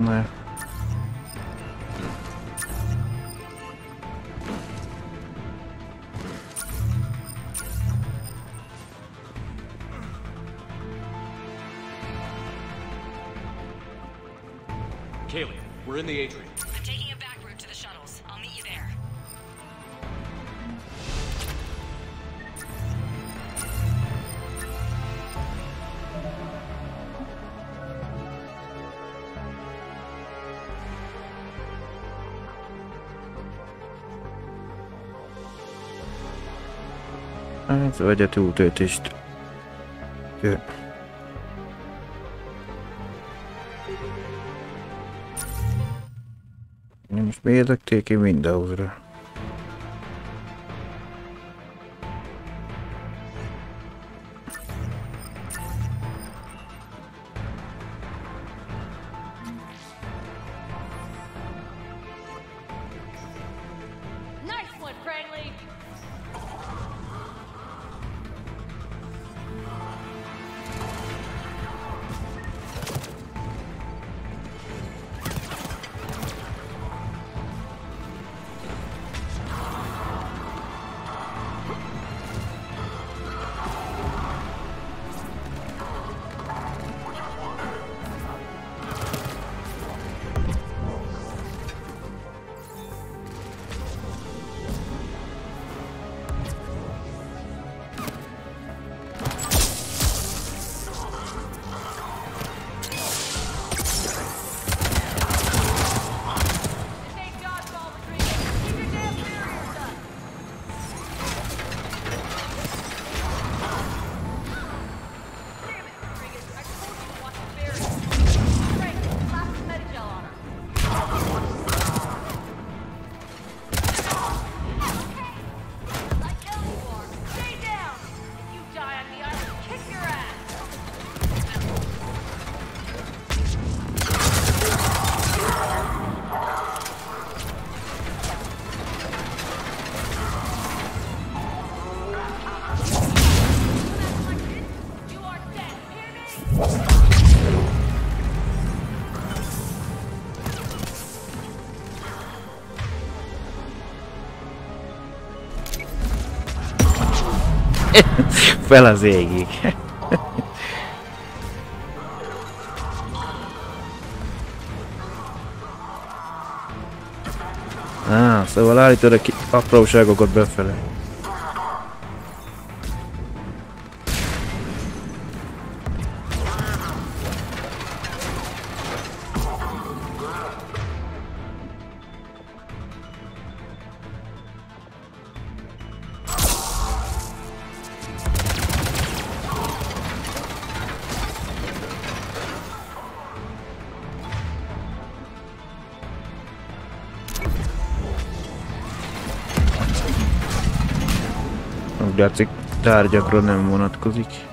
Ne. Kaylee, we're in the atrium. I'm taking a back route to the shuttles. I'll meet you there. Hát vagy a túltöltést. Most miért ki Windowsra? Fel az égig. Szóval állítod a apróságokat befele. Látszik, tárgyakra nem vonatkozik.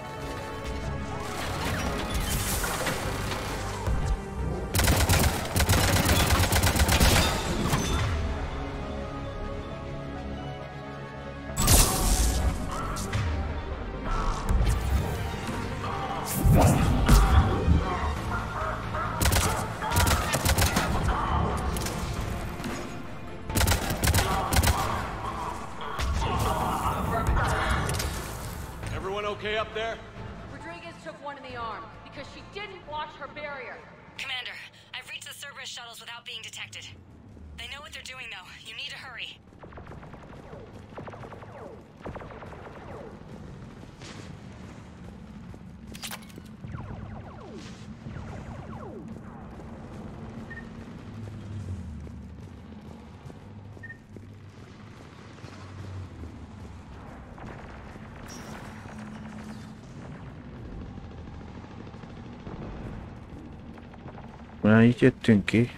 Már így jöttünk ki.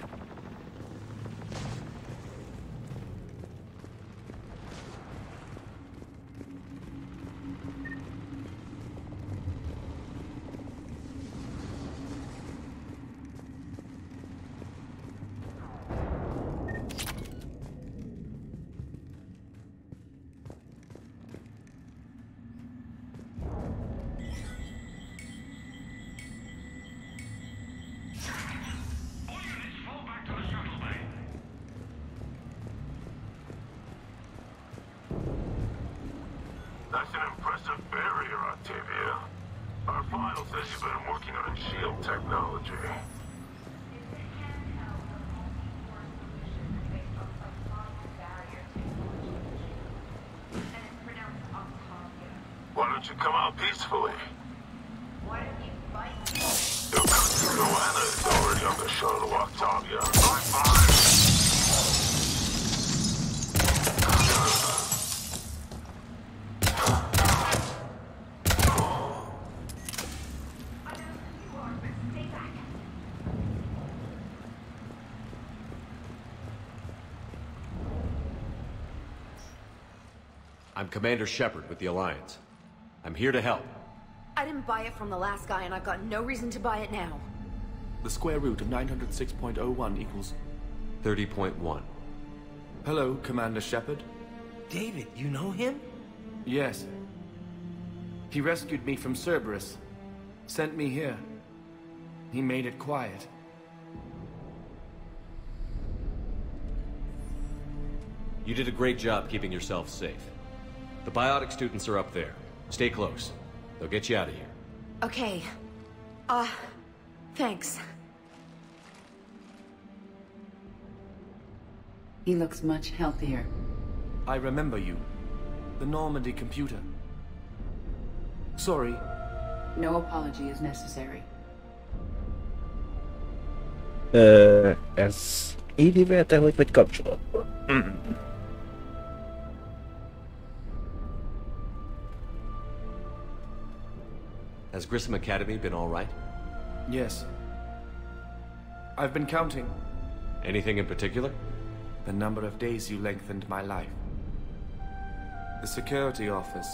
That's an impressive barrier, Octavia. Our file says you've been working on shield technology. Why don't you come out peacefully? Joanna is already on the shuttle to Octavia. Bye-bye. I'm Commander Shepard with the Alliance. I'm here to help. I didn't buy it from the last guy, and I've got no reason to buy it now. The square root of 906.01 equals... 30.1. Hello, Commander Shepard. David, you know him? Yes. He rescued me from Cerberus. Sent me here. He made it quiet. You did a great job keeping yourself safe. The biotic students are up there. Stay close. They'll get you out of here. Okay. Thanks. He looks much healthier. I remember you. The Normandy computer. Sorry. No apology is necessary. Ez így vélte, hogy vagy kapcsolatban? Has Grissom Academy been all right? Yes. I've been counting. Anything in particular? The number of days you lengthened my life. The security office.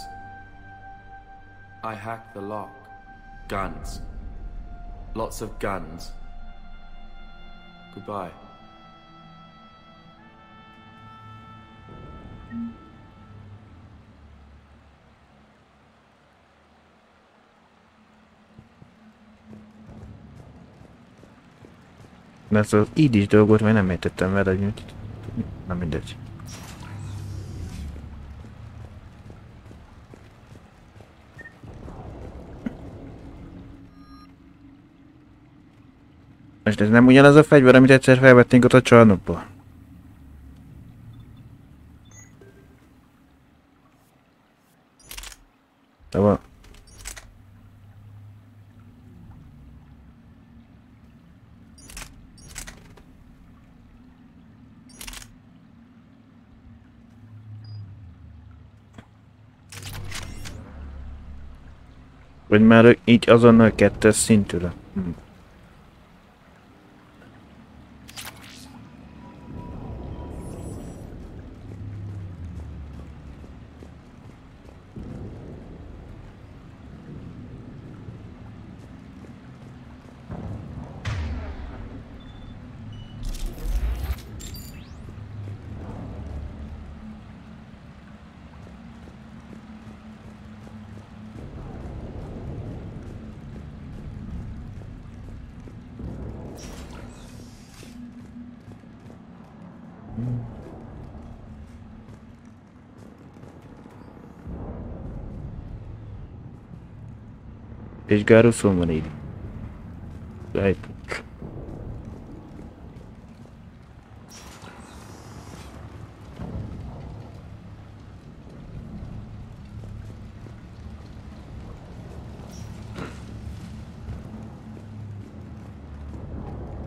I hacked the lock. Guns. Lots of guns. Goodbye. De ez az így is dolgot, mert nem értettem vele, hogy mit. Nem mindegy. Most ez nem ugyanaz a fegyver, amit egyszer felvettünk ott a csarnokba? Szóval... Vagy már így azonnal kettes szintűre. És Gáruszon van így. Right.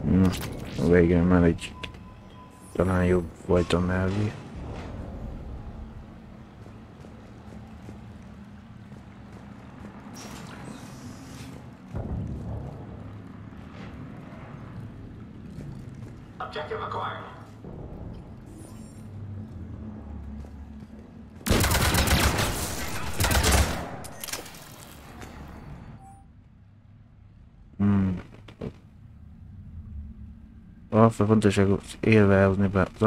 Na, a végén már egy talán jobb volt a mellé. Objective acquired. Alfa fontosságú élve elhozni be az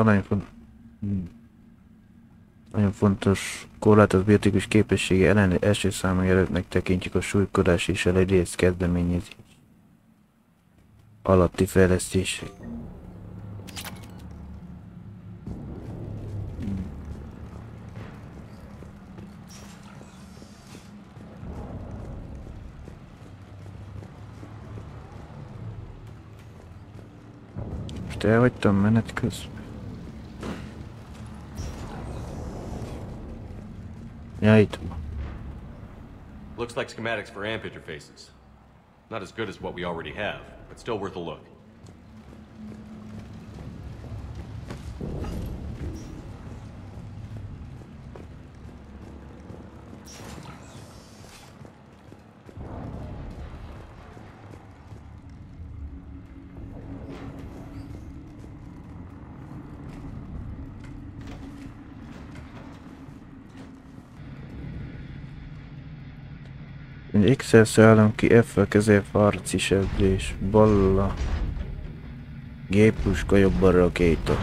nagyon fontos korlátozott biotikus képessége ellen első számú jelöltnek tekintjük a súlykodás és a egész kezdeményezés alatti fejlesztések. Most elhagytam menet közben. Ja, itt. Looks like schematics for amp interfaces. Not as good as what we already have, but still worth a look. X-el szállom ki, F-fel kezel harci sebzés, balla, géppuska, jobbra rakéta.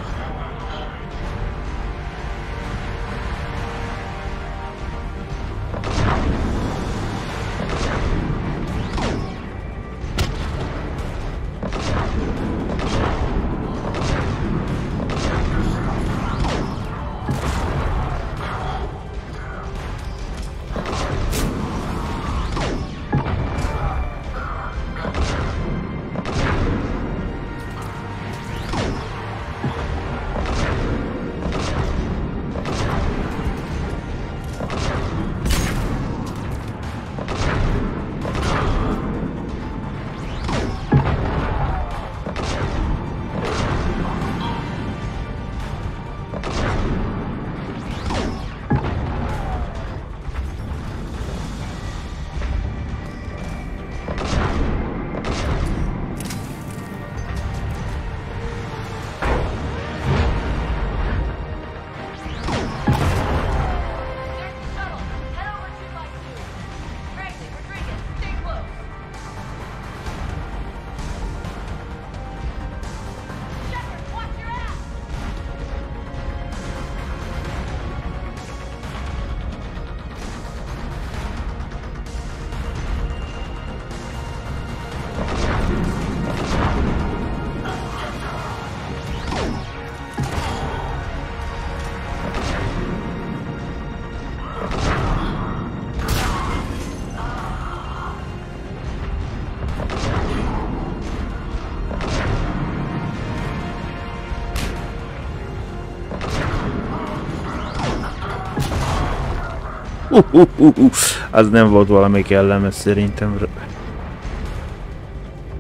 Az nem volt valami kellemes szerintem.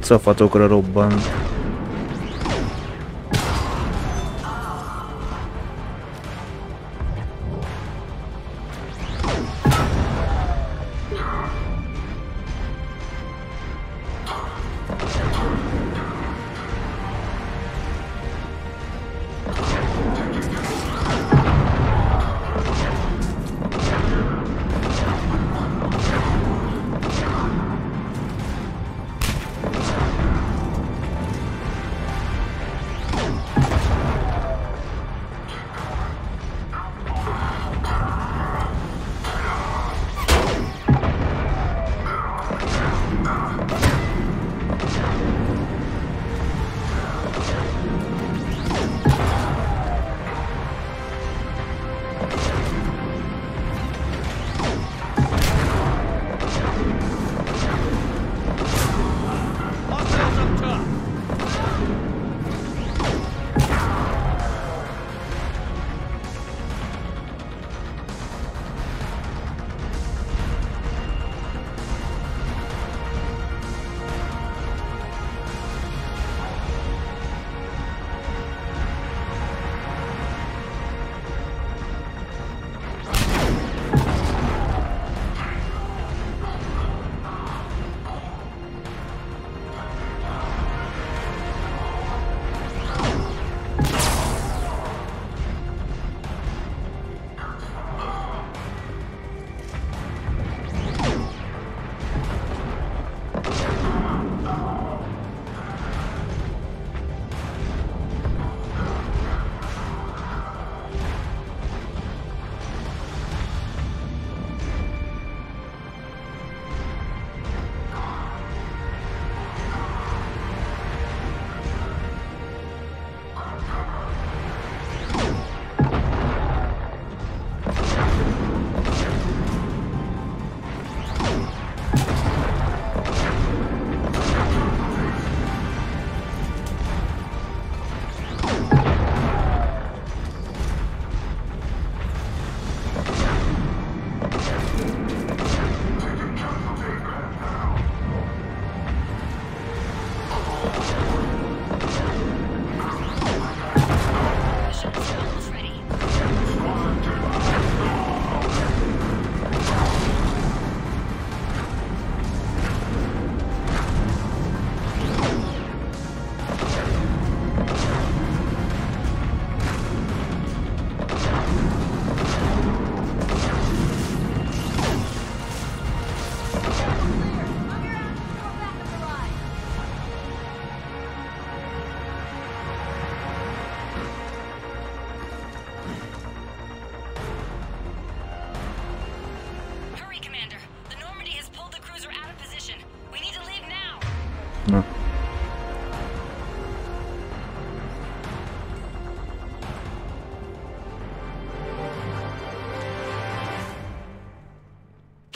Szafatokra robban.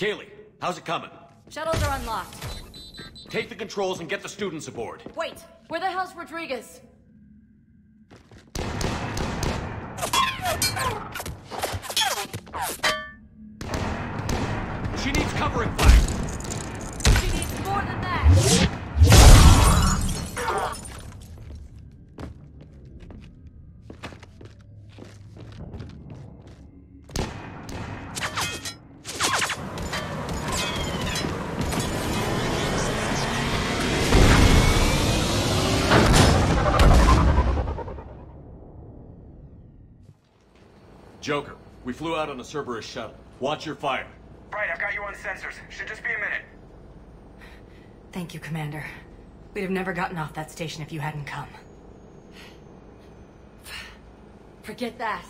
Kaylee, how's it coming? Shuttles are unlocked. Take the controls and get the students aboard. Wait, where the hell's Rodriguez? She needs covering fire. She needs more than that. Joker, we flew out on a Cerberus shuttle. Watch your fire. Right, I've got you on sensors. Should just be a minute. Thank you, Commander. We'd have never gotten off that station if you hadn't come. Forget that.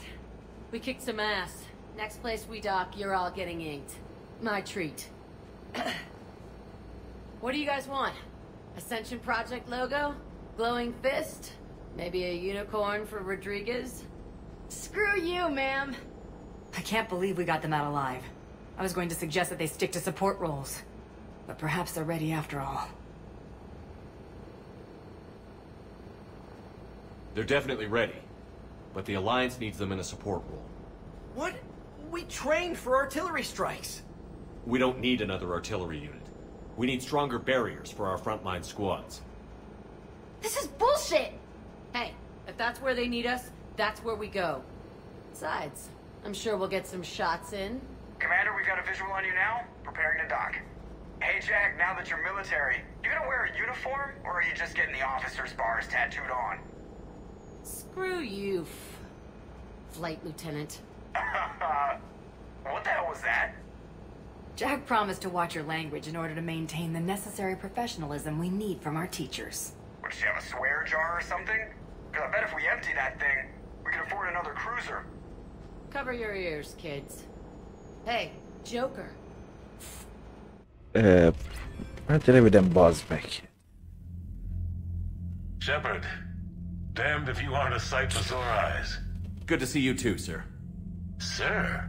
We kicked some ass. Next place we dock, you're all getting inked. My treat. What do you guys want? Ascension Project logo? Glowing fist? Maybe a unicorn for Rodriguez? Screw you, ma'am! I can't believe we got them out alive. I was going to suggest that they stick to support roles. But perhaps they're ready after all. They're definitely ready. But the Alliance needs them in a support role. What? We trained for artillery strikes. We don't need another artillery unit. We need stronger barriers for our frontline squads. This is bullshit! Hey, if that's where they need us, that's where we go. Besides, I'm sure we'll get some shots in. Commander, we've got a visual on you now. Preparing to dock. Hey, Jack, now that you're military, you gonna wear a uniform, or are you just getting the officer's bars tattooed on? Screw you, Flight Lieutenant. What the hell was that? Jack promised to watch your language in order to maintain the necessary professionalism we need from our teachers. What, does she have a swear jar or something? Because I bet if we empty that thing, we can afford another cruiser. Cover your ears, kids. Hey, Joker. Hát röviden bazd meg. Shepard, damned if you aren't a sight for sore eyes. Good to see you too, sir. Sir?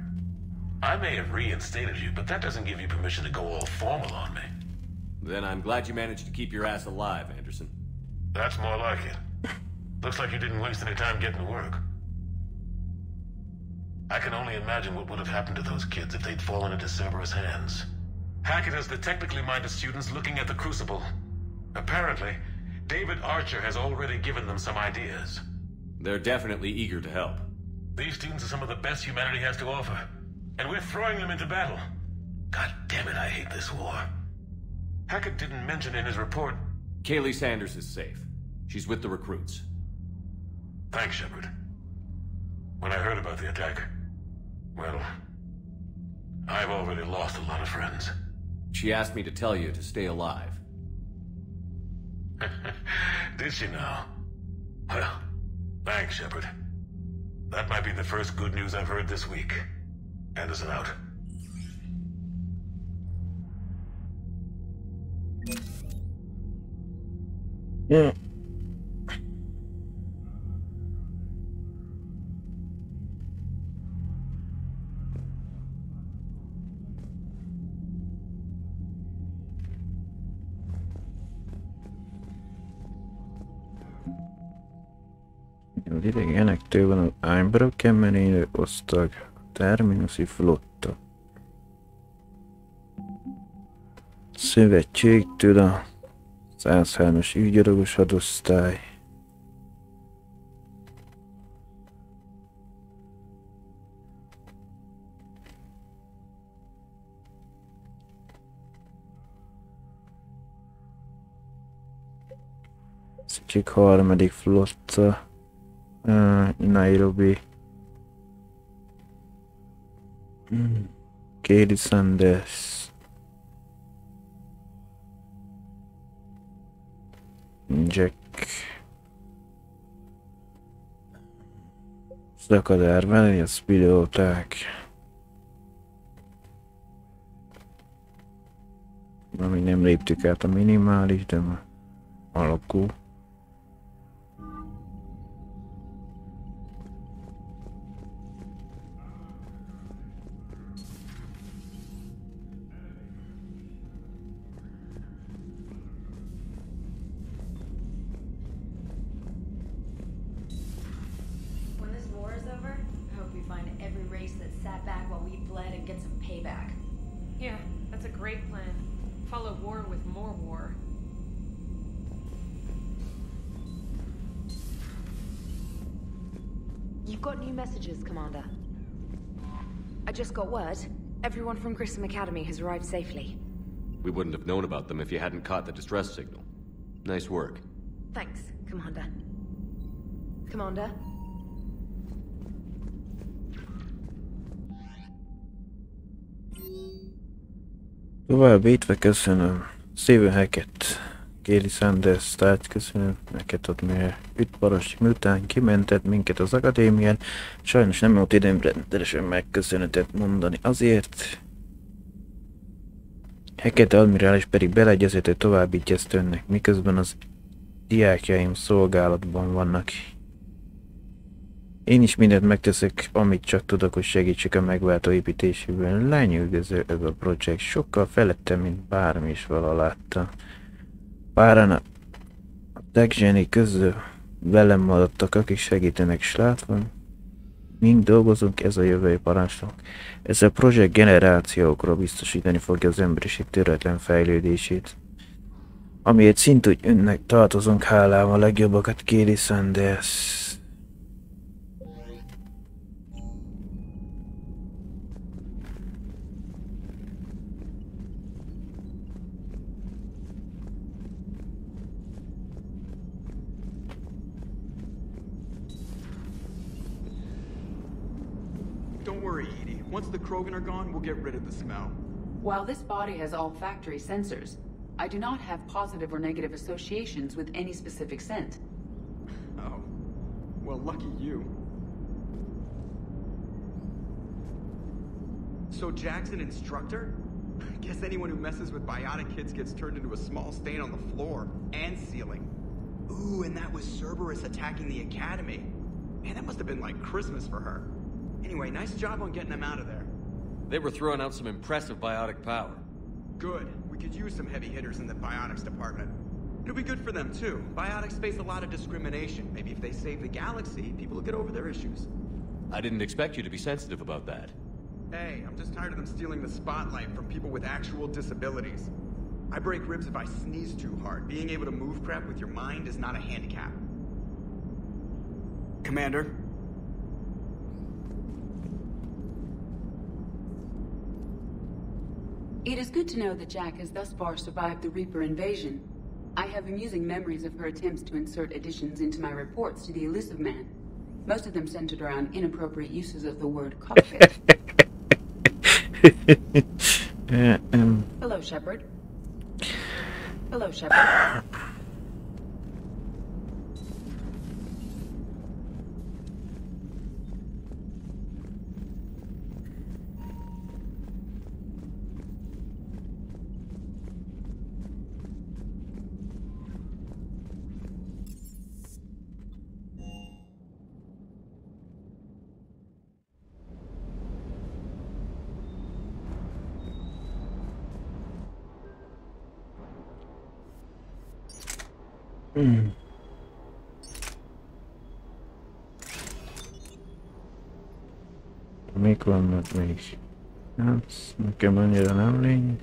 I may have reinstated you, but that doesn't give you permission to go all formal on me. Then I'm glad you managed to keep your ass alive, Anderson. That's more like it. Looks like you didn't waste any time getting to work. I can only imagine what would have happened to those kids if they'd fallen into Cerberus' hands. Hackett has the technically minded students looking at the Crucible. Apparently, David Archer has already given them some ideas. They're definitely eager to help. These students are some of the best humanity has to offer. And we're throwing them into battle. God damn it, I hate this war. Hackett didn't mention in his report... Kaylee Sanders is safe. She's with the recruits. Thanks, Shepard. When I heard about the attack, well, I've already lost a lot of friends. She asked me to tell you to stay alive. Did she now? Well, thanks, Shepard. That might be the first good news I've heard this week. Anderson out. Yeah. Az idegenektől van az Unbroken élő osztag, a Terminusi flotta. Szövetségtől a 103-as ügygyalogos hadosztály. Csak harmadik flotta. Nairobi. Katie Sanders. Jack. Szakadárban, ez pilóták. Még nem léptük át a minimális, de már alakul. we find every race that sat back while we bled and get some payback. Yeah, that's a great plan. Follow war with more war. You've got new messages, Commander. I just got word. Everyone from Grissom Academy has arrived safely. We wouldn't have known about them if you hadn't caught the distress signal. Nice work. Thanks, Commander. Commander? Továbbítve köszönöm. Steven Hackett, Kéli Sanders, tehát köszönöm neked ott, mert ütparos miután kimentett minket az akadémián. Sajnos nem volt időm rendszeresen megköszönetet mondani azért. Hackett admirális pedig beleegyezett, hogy továbbítja ezt önnek, miközben az diákjaim szolgálatban vannak. Én is mindent megteszek, amit csak tudok, hogy segítsek a megváltó építésében. Lenyűgöző ez a projekt, sokkal felettem, mint bármi is vala látta. Páran a tech-zseni közül velem maradtak, akik segítenek, s látva, mind dolgozunk, ez a jövői parancsnok. Ez a projekt generációkra biztosítani fogja az emberiség töretlen fejlődését. Amiért szintúgy önnek tartozunk hálával, legjobbakat, Kéli Sanders. Once the Krogan are gone, we'll get rid of the smell. While this body has all factory sensors, I do not have positive or negative associations with any specific scent. Oh. Well, lucky you. So Jack's an instructor? I guess anyone who messes with biotic kids gets turned into a small stain on the floor and ceiling. Ooh, and that was Cerberus attacking the academy. Man, that must have been like Christmas for her. Anyway, nice job on getting them out of there. They were throwing out some impressive biotic power. Good. We could use some heavy hitters in the biotics department. It'll be good for them, too. Biotics face a lot of discrimination. Maybe if they save the galaxy, people will get over their issues. I didn't expect you to be sensitive about that. Hey, I'm just tired of them stealing the spotlight from people with actual disabilities. I break ribs if I sneeze too hard. Being able to move crap with your mind is not a handicap. Commander? It is good to know that Jack has thus far survived the Reaper invasion. I have amusing memories of her attempts to insert additions into my reports to the Elusive Man. Most of them centered around inappropriate uses of the word cockpit. Hello, Shepard. Hello, Shepard. Mik vannak még? Hát, nekem annyira nem lényeg.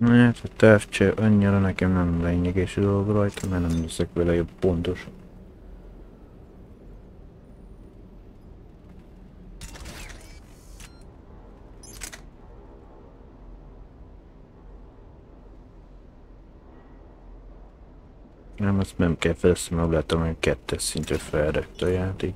Hát a távcső annyira nekem nem lényeges dolog rajta, mert nem leszek vele jobb pontos. Nem, azt nem kell felszem, meg látom, hogy 2-es szintre felrögt a játék.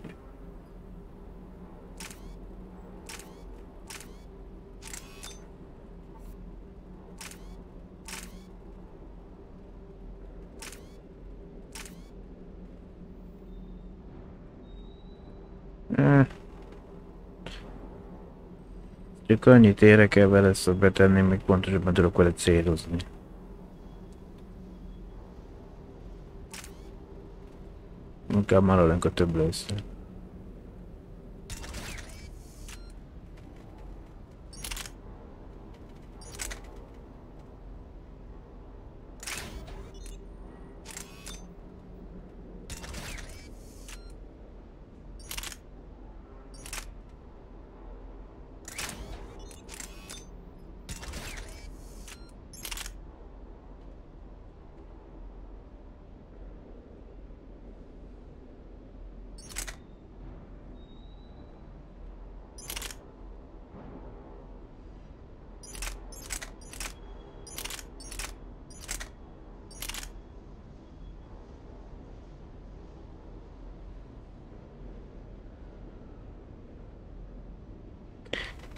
Csak annyit érek el vele, szok betenni, még pontosabban tudok vele célozni. Inkább maradunk a több lesz.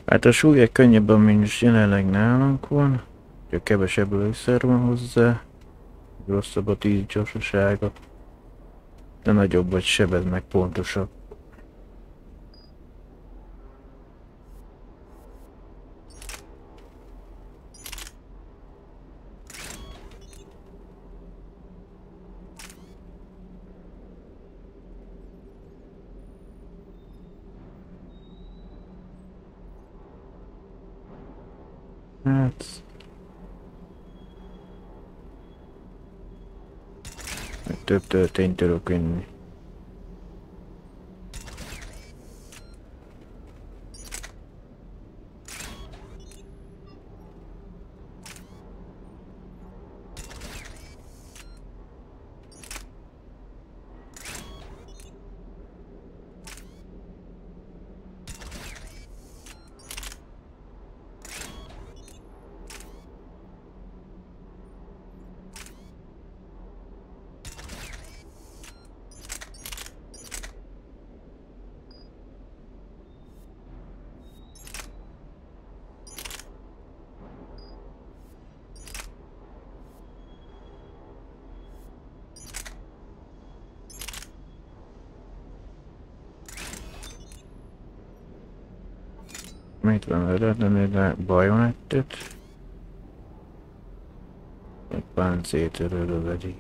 Hát a súlya könnyebben, mint most jelenleg nálunk van, csak kevesebb lőszer van hozzá, rosszabb a tűz gyorsasága, de nagyobb vagy sebed meg pontosabb. Hát... több töltényt tudok inni. Mit van eredetlenül bajonettet? Egy páncéltörő lövedi.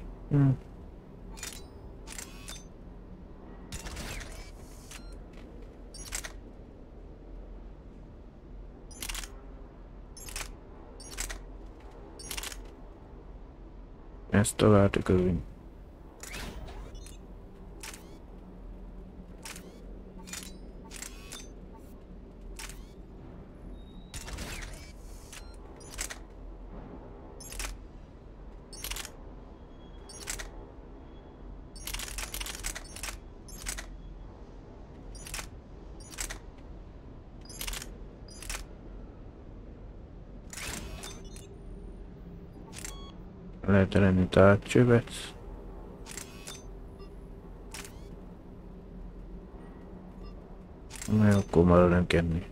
Ezt találtuk övünk. Lehet lenni tárgycsövet. Na jó, akkor maradunk enni.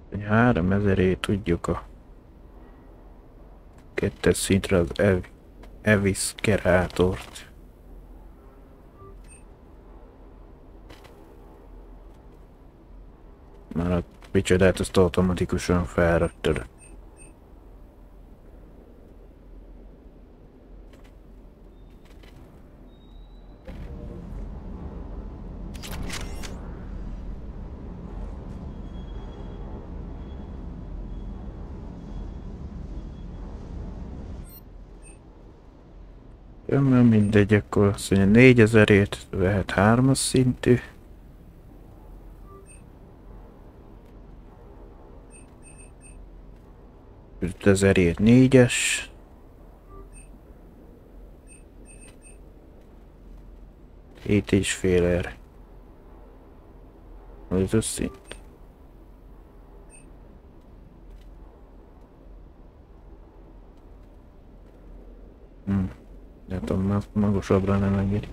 Egy 3000-ét tudjuk a kettes szintre az eviszkerátort. Már a picsodát azt automatikusan felraktad. Ömmel mindegy, akkor azt mondja 4000-ért vehet 3-as szintű. 5000-ért 4-es. 7,5R. Az összint. De tudom, magasabbra nem engedi.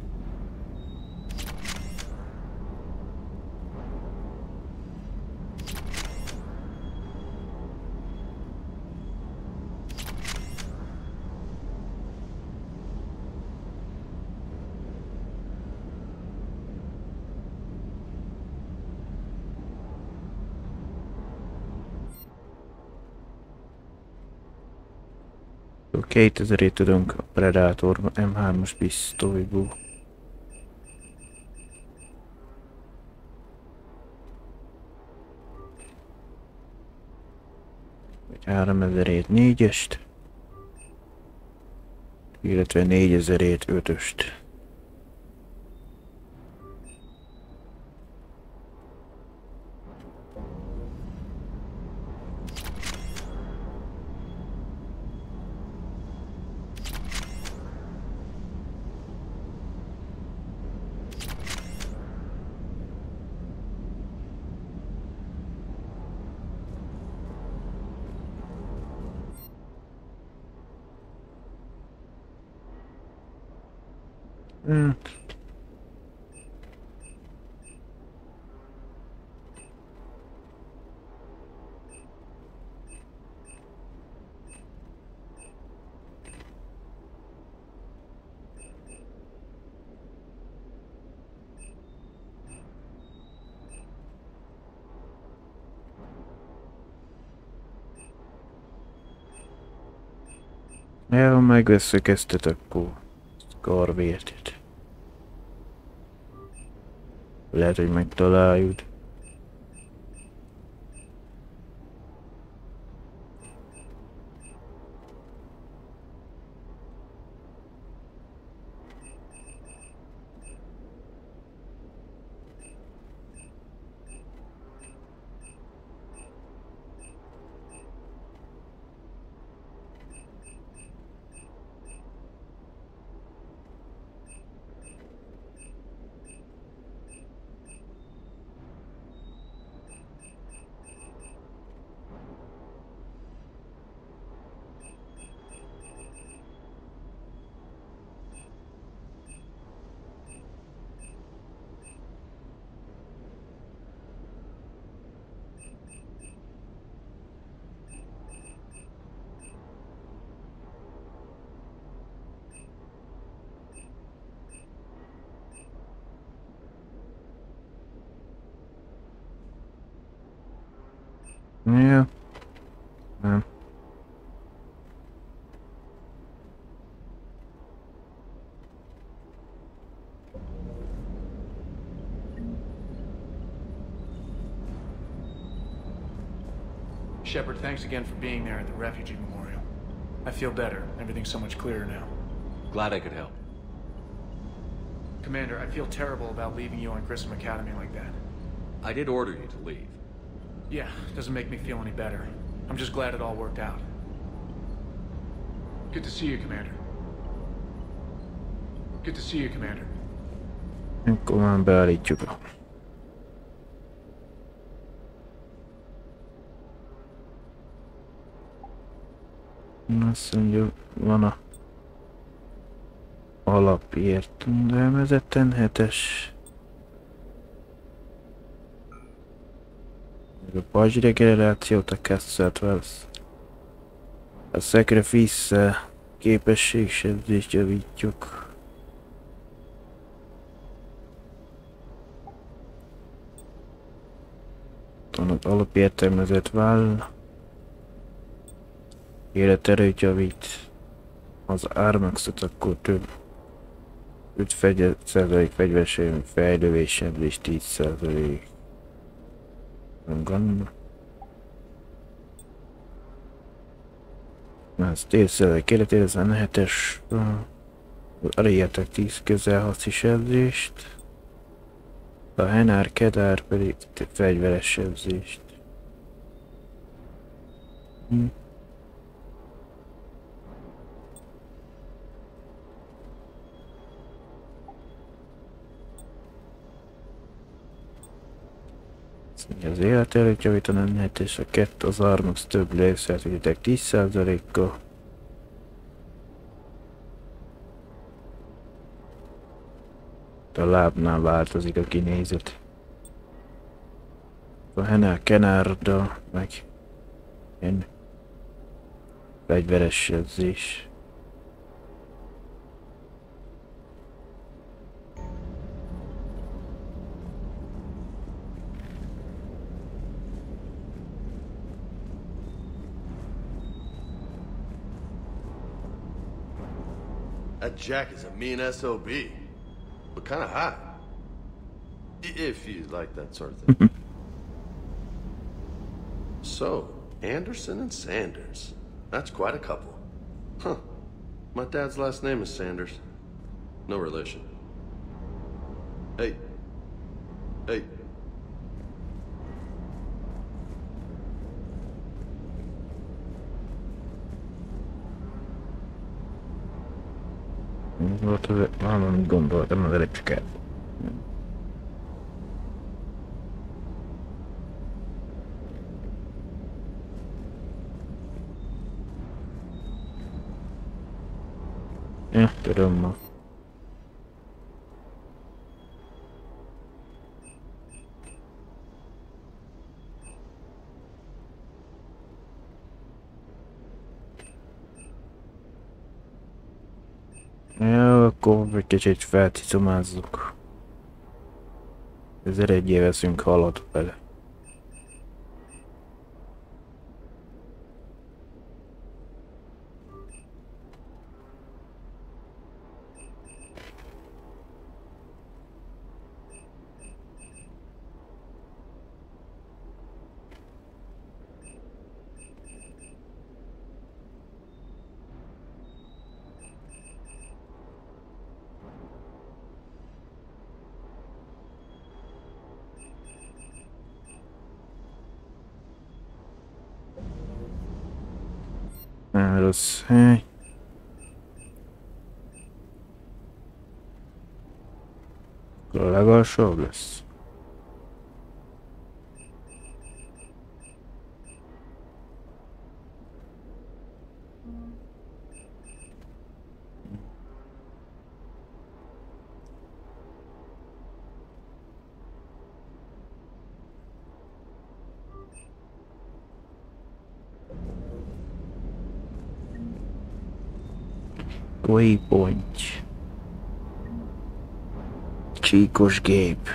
A 2000-ét tudunk a Predator M3-as pisztolyból. Vagy 3000-ét 4-est. Illetve 4000-ét 5-öst. Ja, megveszek ezt akkor karvértet. Lehet, hogy megtaláljuk. Ja. Nem. Shepard, thanks again for being there at the refugee memorial. I feel better. Everything's so much clearer now. Glad I could help. Commander, I feel terrible about leaving you on Grissom Academy like that. I did order you to leave. Yeah, doesn't make me feel any better. I'm just glad it all worked out. Good to see you, Commander. Good to see you, Commander. Akkor már beállítjuk. Azt mondja, van a alapértelmezetten 7-es. A pajzs regenerációt a Cassett Wells. A Sacrifice képességsebzést javítjuk. Az alapértelmezett váll. Életerőt javít. Az Armaxot akkor több. 5% fegyverség, fejlődéssebzés 10%. Gun. Ez 10% életérzen 7-es. Aréjátok 10 közelharci sebzést. A Henár Kedár pedig fegyveres sebzést. Az életerőt javítani nem lehet, és a 2 az Arnox több légszerűtek 10%-kal. A lábnál változik a kinézet. A Henel Kenárda, meg ilyen fegyveres edzés. That Jack is a mean SOB, but kind of hot. If you like that sort of thing. So, Anderson and Sanders. That's quite a couple. Huh. My dad's last name is Sanders. No relation. Hey. Hey. Volt az, valamit gondoltam, az electriket. Ja, tudom ma. Ja, akkor egy kicsit felcicomázzuk. Ezzel egy veszünk halat bele. Nem rossz hely. Akkor a legalsóbb lesz. Waypoint. Csíkos gép.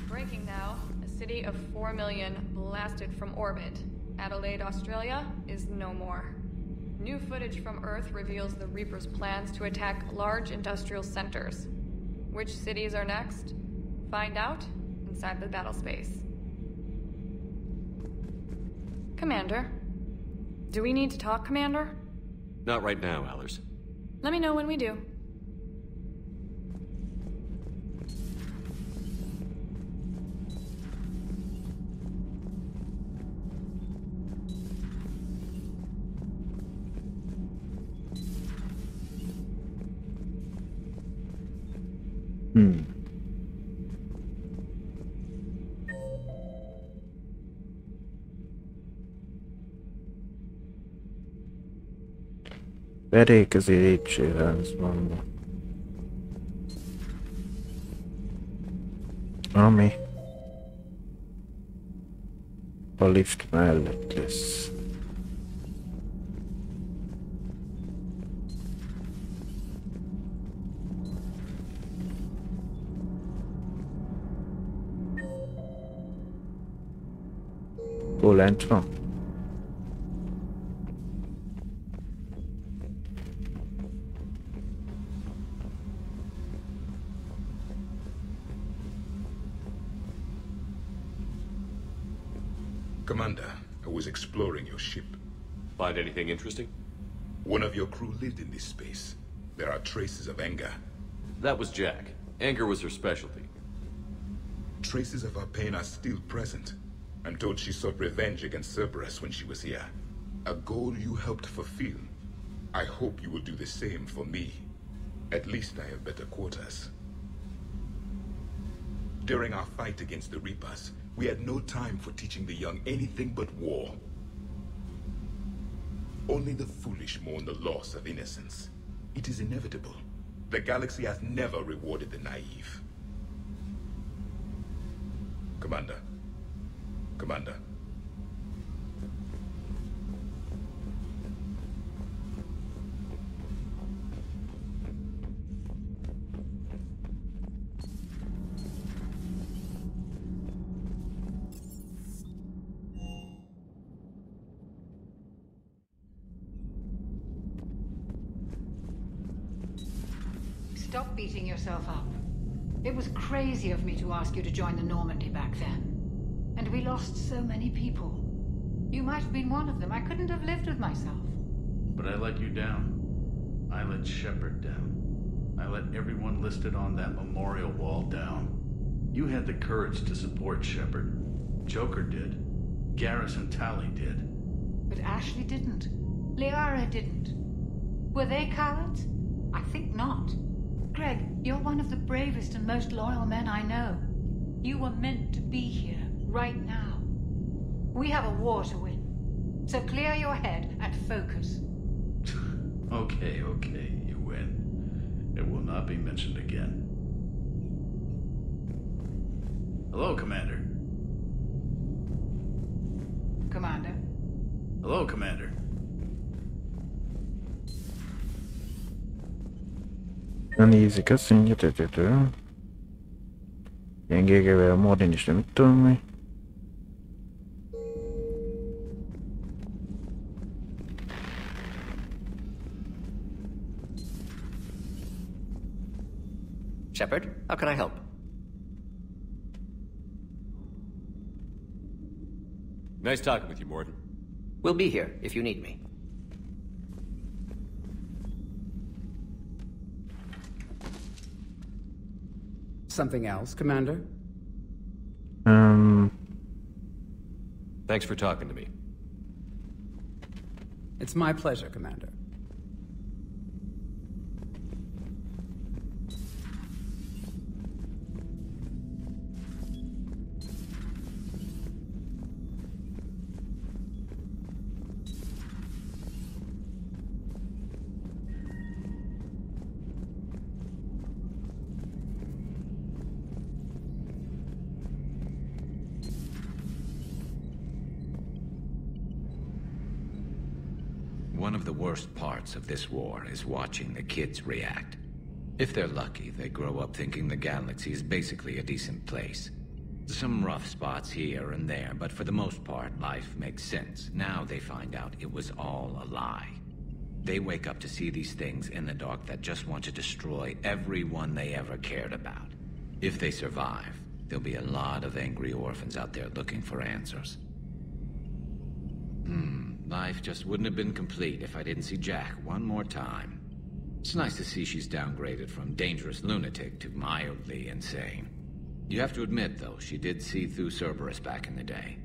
Breaking now. A city of 4 million blasted from orbit. Adelaide, Australia, is no more. New footage from Earth reveals the Reaper's plans to attack large industrial centers. Which cities are next? Find out inside the battle space. Commander? Do we need to talk, Commander? Not right now, Allers. Let me know when we do. Berékezi lépcsőházban. Ami a lift mellett lesz. Hol lent van? Commander, I was exploring your ship. Find anything interesting? One of your crew lived in this space. There are traces of anger. That was Jack. Anger was her specialty. Traces of her pain are still present. I'm told she sought revenge against Cerberus when she was here. A goal you helped fulfill. I hope you will do the same for me. At least I have better quarters. During our fight against the Reapers, we had no time for teaching the young anything but war. Only the foolish mourn the loss of innocence. It is inevitable. The galaxy has never rewarded the naive. Commander. Commander. Stop beating yourself up. It was crazy of me to ask you to join the Normandy back then. And we lost so many people. You might have been one of them. I couldn't have lived with myself. But I let you down. I let Shepard down. I let everyone listed on that memorial wall down. You had the courage to support Shepard. Joker did. Garrus and Tali did. But Ashley didn't. Liara didn't. Were they cowards? I think not. Greg, you're one of the bravest and most loyal men I know. You were meant to be here, right now. We have a war to win. So clear your head and focus. Okay, you win. It will not be mentioned again. Hello, Commander. Commander? Hello, Commander. Nézik azt mondja, gyengégevel a modern is nem mit tudom mi. Shepard, how can I help? Nice talking with you, Morton. We'll be here if you need me. Something else, Commander? Thanks for talking to me. It's my pleasure, Commander. One of the worst parts of this war is watching the kids react. If they're lucky, they grow up thinking the galaxy is basically a decent place. Some rough spots here and there, but for the most part, life makes sense. Now they find out it was all a lie. They wake up to see these things in the dark that just want to destroy everyone they ever cared about. If they survive, there'll be a lot of angry orphans out there looking for answers. Life just wouldn't have been complete if I didn't see Jack one more time. It's nice to see she's downgraded from dangerous lunatic to mildly insane. You have to admit, though, she did see through Cerberus back in the day.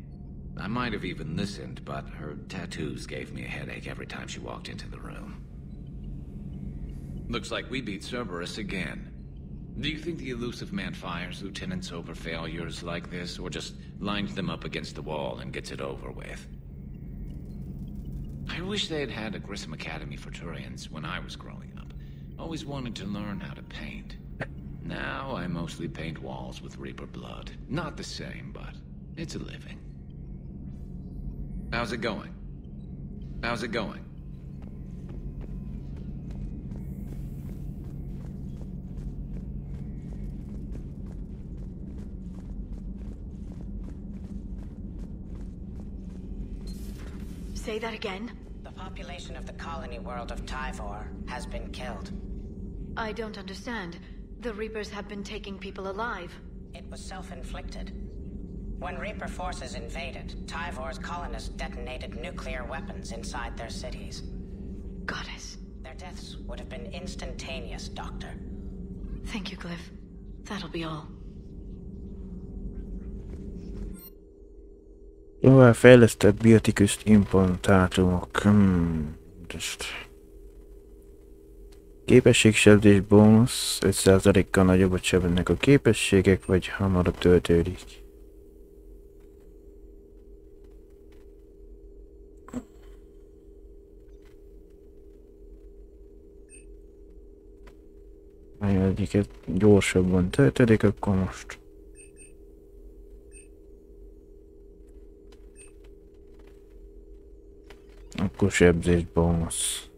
I might have even listened, but her tattoos gave me a headache every time she walked into the room. Looks like we beat Cerberus again. Do you think the elusive man fires lieutenants over failures like this, or just lines them up against the wall and gets it over with? I wish they had had a Grissom Academy for Turians when I was growing up. Always wanted to learn how to paint. Now I mostly paint walls with Reaper blood. Not the same, but it's a living. How's it going? How's it going? Say that again? The population of the colony world of Tyvor has been killed. I don't understand. The Reapers have been taking people alive. It was self-inflicted. When Reaper forces invaded, Tyvor's colonists detonated nuclear weapons inside their cities. Goddess. Their deaths would have been instantaneous, Doctor. Thank you, Glyph. That'll be all. Tovább fejlesztett biotikus implantátumok. Képességsebzés bónusz 5%-kal nagyobbat sebeznek a képességek, vagy hamarabb töltődik. Ha egyiket gyorsabban töltődik, akkor most. Akkor sebzés bónusz.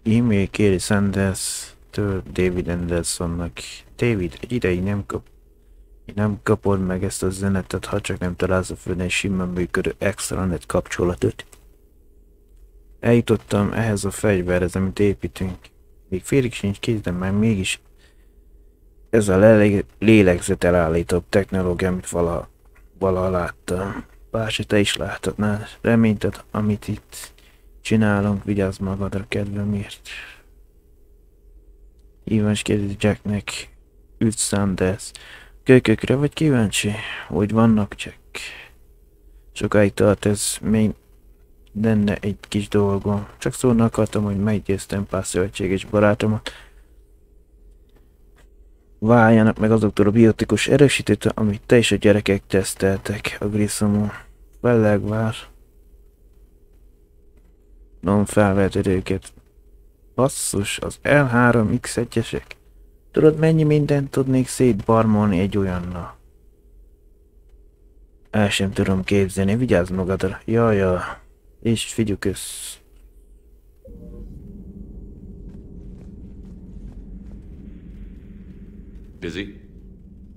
E-mail kéri Sanders-től David Andersonnak. David, egy ideig nem kapod meg ezt a üzenetet, ha csak nem találsz a földön egy simán működő extranet kapcsolatot. Eljutottam ehhez a fegyverhez, amit építünk. Még félig sincs kész, de már mégis ez a lélegzet elállítóbb technológia, amit valaha láttam. Bárse te is láthatnád. Reményted, amit itt csinálunk, vigyázz magadra, kedvemért. Ivans kérdezi Jacknek. Üdv Sanders. Kölykökre vagy kíváncsi? Hogy vannak, Jack? Sokáig tart ez, még lenne egy kis dolgom. Csak szólni akartam, hogy meggyőztem pár szövetséges barátomat. Váljanak meg azoktól a biotikus erősítőtől, amit te és a gyerekek teszteltek a Grissomon. Fellegvár. Non felvetted őket. Basszus, az L3X1-esek. Tudod, mennyi mindent tudnék szétbarmolni egy olyannal? El sem tudom képzelni, vigyázz magadra. Jaj, és figyelj össz. Busy?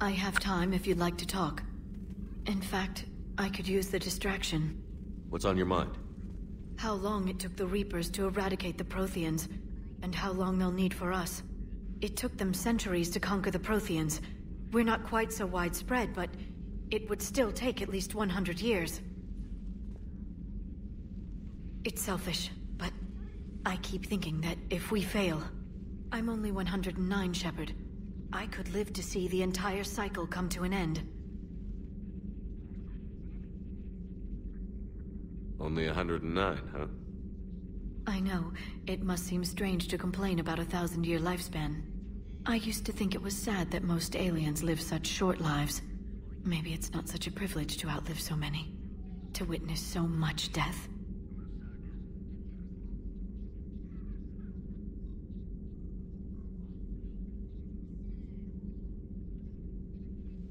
I have time if you'd like to talk. In fact, I could use the distraction. What's on your mind? How long it took the Reapers to eradicate the Protheans, and how long they'll need for us. It took them centuries to conquer the Protheans. We're not quite so widespread, but it would still take at least 100 years. It's selfish, but I keep thinking that if we fail... I'm only 109, Shepard. I could live to see the entire cycle come to an end. Only 109, huh? I know. It must seem strange to complain about a 1,000-year lifespan. I used to think it was sad that most aliens live such short lives. Maybe it's not such a privilege to outlive so many. To witness so much death.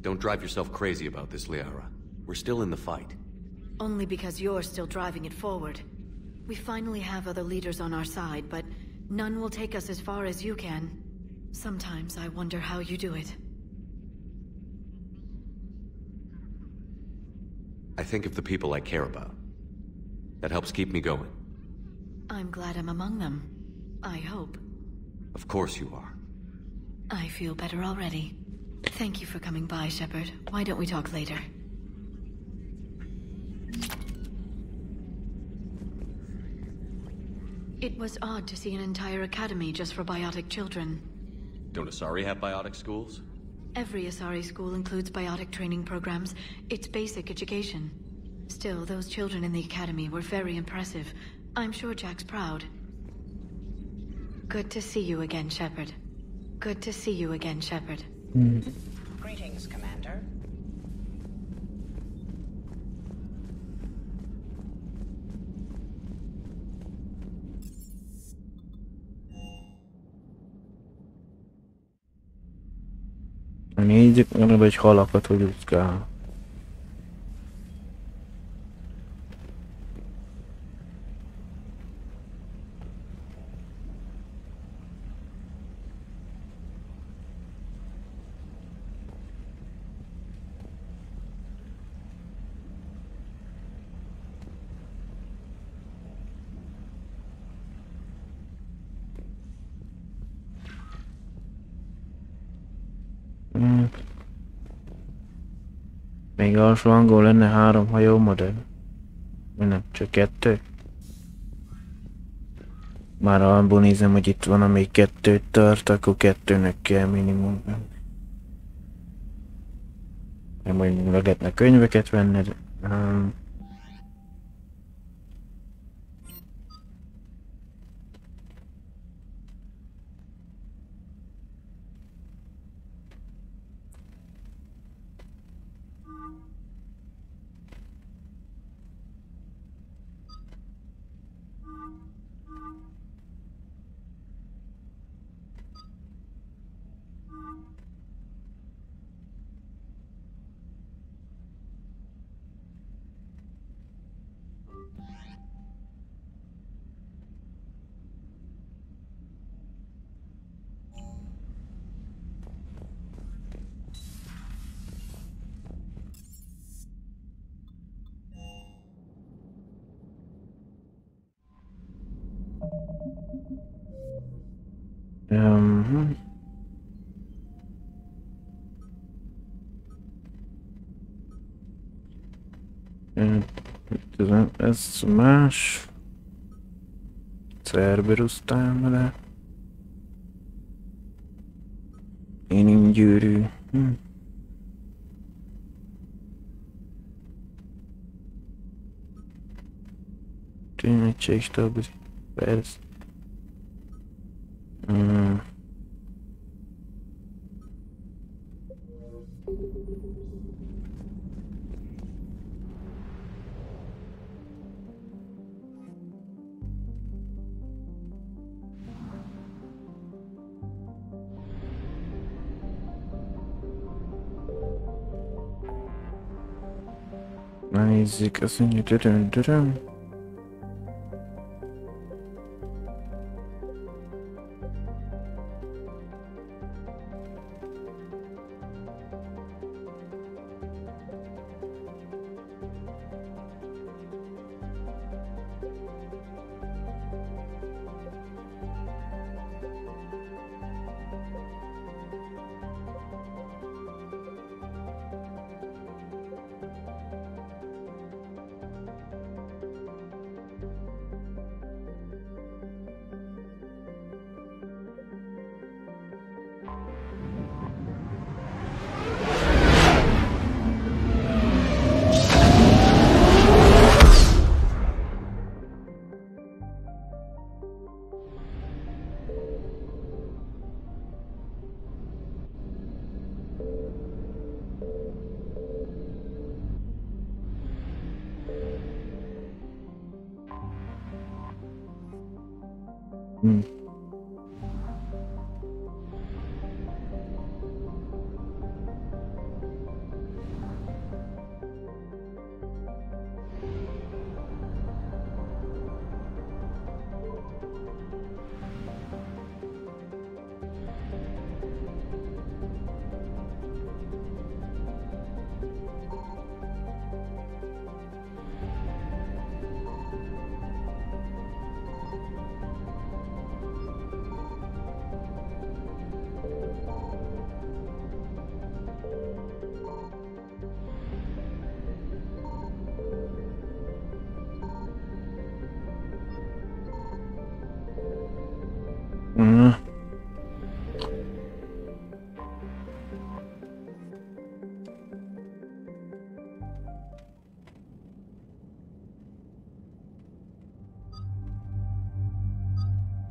Don't drive yourself crazy about this, Liara. We're still in the fight. Only because you're still driving it forward. We finally have other leaders on our side, but none will take us as far as you can. Sometimes I wonder how you do it. I think of the people I care about. That helps keep me going. I'm glad I'm among them. I hope. Of course you are. I feel better already. Thank you for coming by, Shepard. Why don't we talk later? It was odd to see an entire academy just for biotic children. Don't Asari have biotic schools? Every Asari school includes biotic training programs. It's basic education. Still, those children in the academy were very impressive. I'm sure Jack's proud. Good to see you again, Shepard. Good to see you again, Shepard. Greetings, Commander. Nézzük meg egy halakat, hogy úszkál. Még alsó angol lenne 3 hajó modell. Vagy nem, csak 2. Már abból nézem, hogy itt van, amíg 2 tart, akkor 2-nek kell minimum. Nem, hogy lehetne könyveket venned. Ez más. Cerberus támadás. Én gyűrű. Tényleg stabilis. Persze. Nézzük, azt mondja, döröm.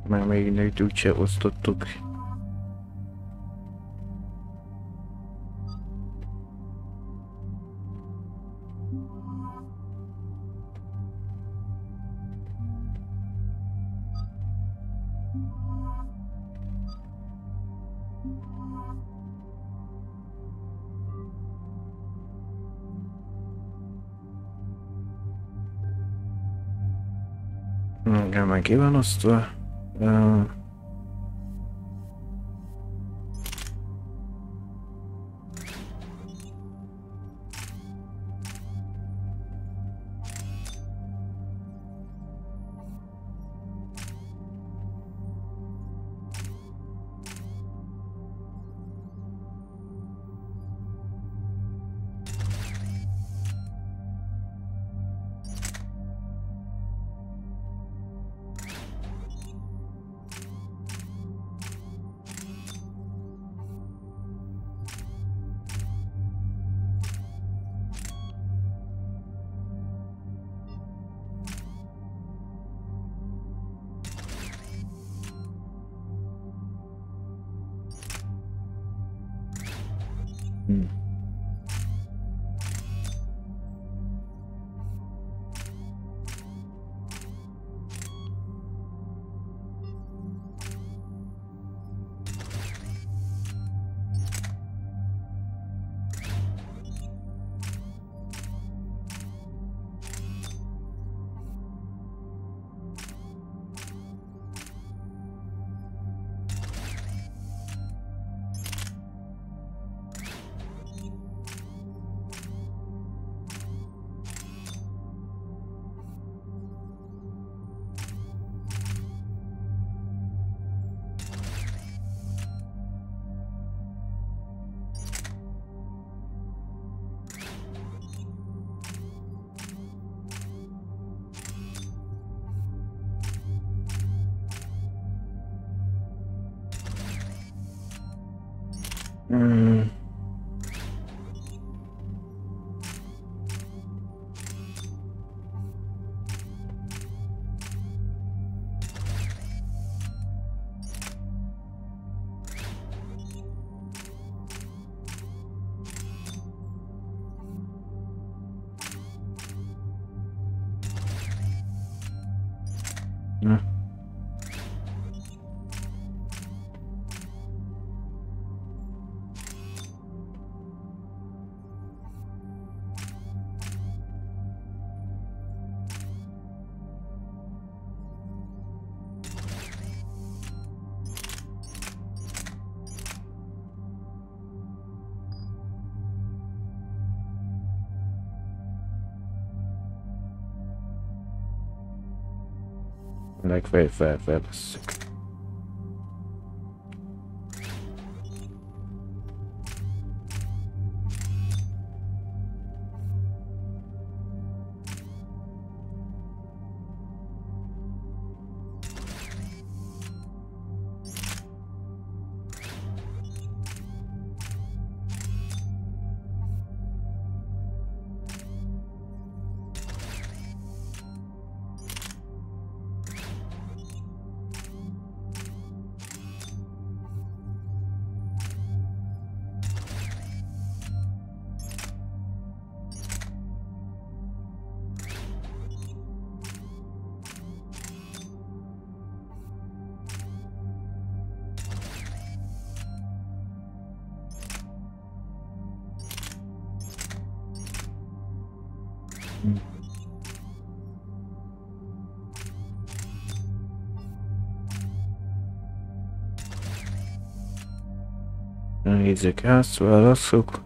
Már még nőt úgyse osztottuk. Igen, meg ki van osztva. Legfeljebb felfejlesszük. Nézzük ezt, válasszuk.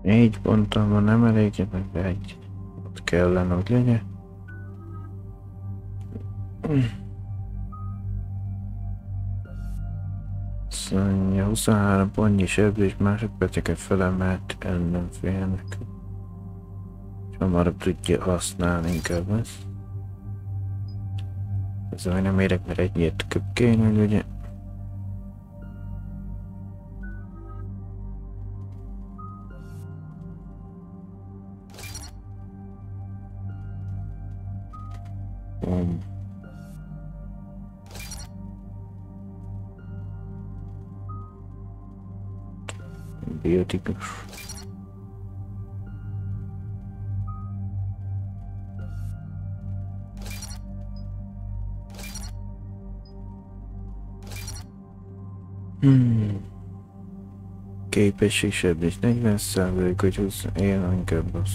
4 ponttal van, nem elég, de egy ott kellene, hogy legyen. Szóval 23 pontnyi sebzés másodperceket felemelt ellenfélnek. És hamarabb tudja használni inkább ezt. Ezzel nem érek, mert egyért több kéne, hogy ugye. Biotikus. Képesség sebzés 40%, hogy 20 él, inkább az.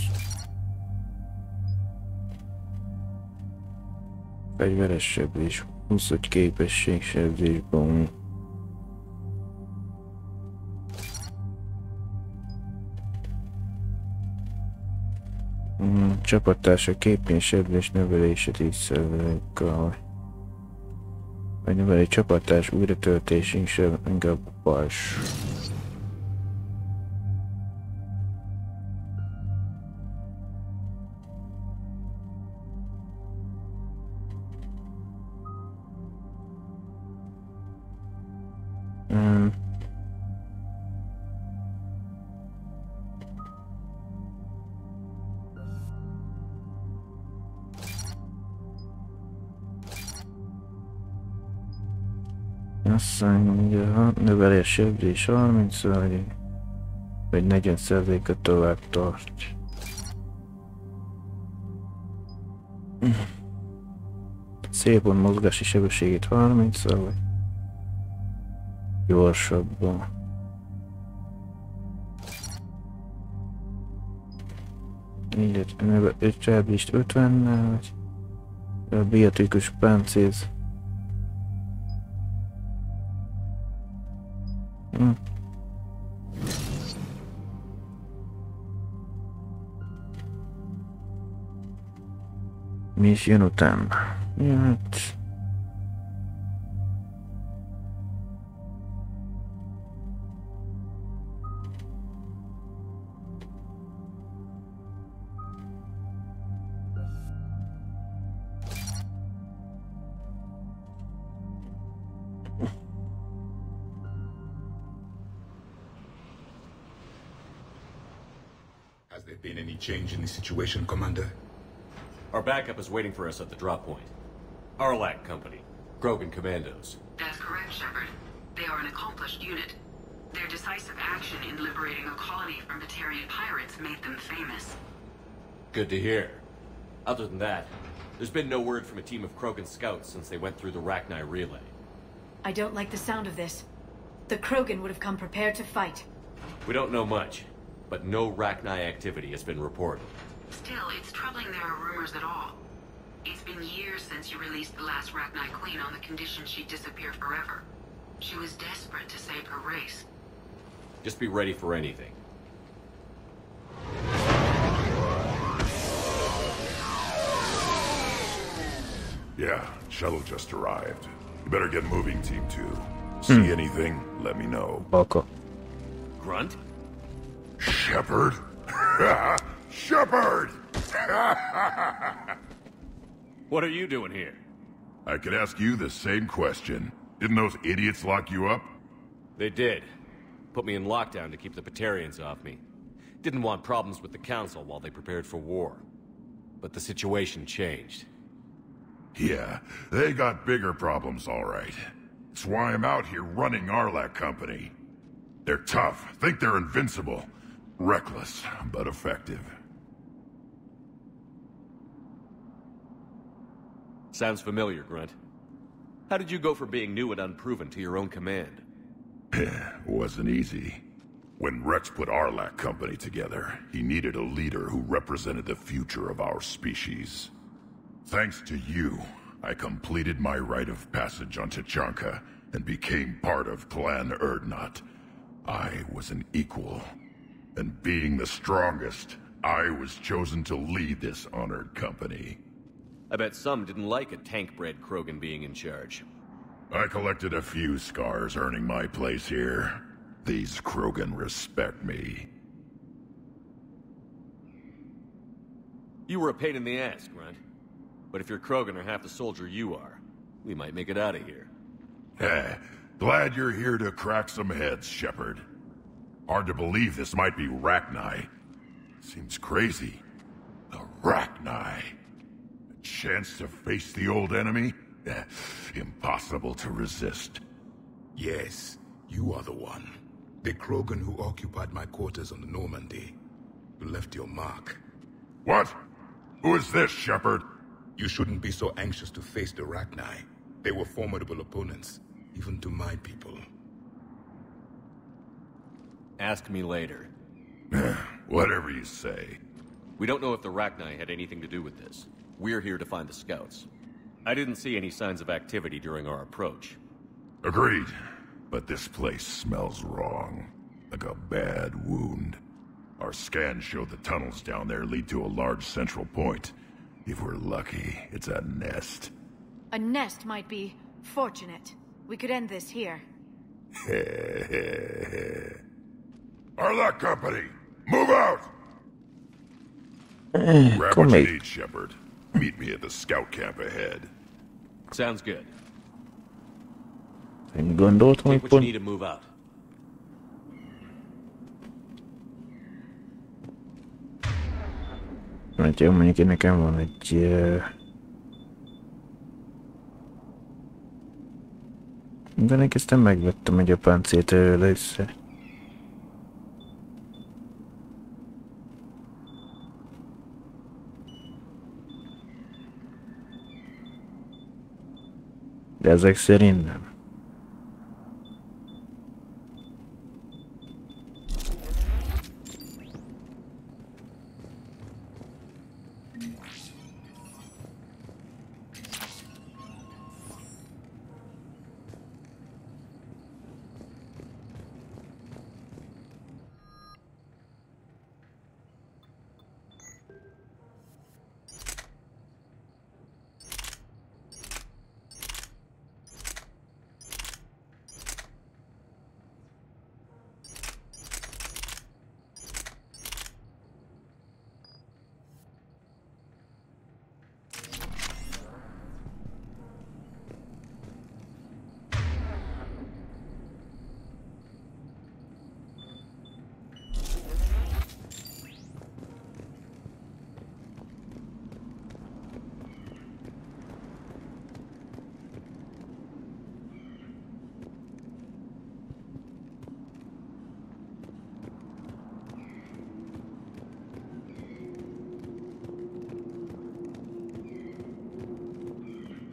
Fegyveres sebzés 20 képesség sebzés bomb. Csapattársa képényseblés növelése 10%-kal. Vagy növeli csapattárs újratöltés inkább bals. Azt mondja, növelés sebzés 30 vagy 40%-a tovább tart. Célpont mozgási sebességét 30 vagy gyorsabban. Így sebzést 50-nel vagy a biotikus páncéz. Mi is jön utána? Hát... Has there been any change in the situation, Commander? Our backup is waiting for us at the drop point. Arlac Company, Krogan Commandos. That's correct, Shepard. They are an accomplished unit. Their decisive action in liberating a colony from Batarian pirates made them famous. Good to hear. Other than that, there's been no word from a team of Krogan scouts since they went through the Rachni relay. I don't like the sound of this. The Krogan would have come prepared to fight. We don't know much, but no Rachni activity has been reported. Still, it's troubling there are rumors at all. It's been years since you released the last Rachni Queen on the condition she'd disappear forever. She was desperate to save her race. Just be ready for anything. Yeah, shuttle just arrived. You better get moving, Team 2. See anything, let me know. Okay. Grunt? Shepard? Shepard! What are you doing here? I could ask you the same question. Didn't those idiots lock you up? They did. Put me in lockdown to keep the Batarians off me. Didn't want problems with the Council while they prepared for war. But the situation changed. Yeah, they got bigger problems, all right. That's why I'm out here running Arlac Company. They're tough, think they're invincible. Reckless, but effective. Sounds familiar, Grunt. How did you go from being new and unproven to your own command? Wasn't easy. When Rex put Arlac Company together, he needed a leader who represented the future of our species. Thanks to you, I completed my rite of passage on Tachanka and became part of Clan Urdnot. I was an equal. And being the strongest, I was chosen to lead this honored company. I bet some didn't like a tank-bred Krogan being in charge. I collected a few scars earning my place here. These Krogan respect me. You were a pain in the ass, Grunt. But if your Krogan are half the soldier you are, we might make it out of here. Glad you're here to crack some heads, Shepard. Hard to believe this might be Rachni. Seems crazy. The Rachni. A chance to face the old enemy? Impossible to resist. Yes, you are the one. The Krogan who occupied my quarters on the Normandy. You left your mark. What? Who is this, Shepard? You shouldn't be so anxious to face the Rachni. They were formidable opponents, even to my people. Ask me later. Whatever you say. We don't know if the Rachni had anything to do with this. We're here to find the scouts. I didn't see any signs of activity during our approach. Agreed. But this place smells wrong. Like a bad wound. Our scans show the tunnels down there lead to a large central point. If we're lucky, it's a nest. A nest might be fortunate. We could end this here. Arlec Company, move out! Grab what you need, Shepard. Meet me at the scout camp ahead. Sounds good. Gondoltam, Take what you need to move out. Jó, mondjuk én nekem van egy... De elkezdtem megvettem egy a páncélt először. De ezek szerint nem.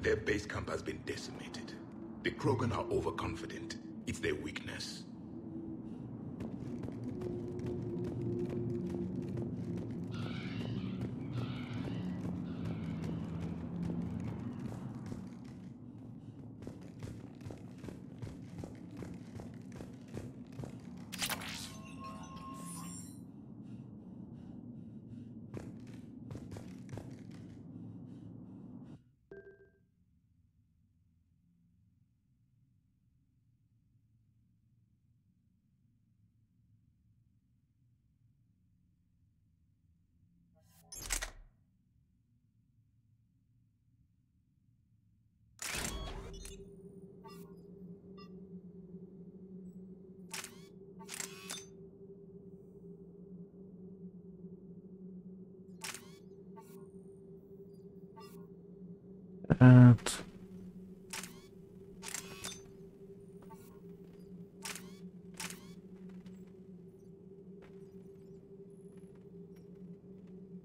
Their base camp has been decimated. The Krogan are overconfident. It's their weakness. Hát...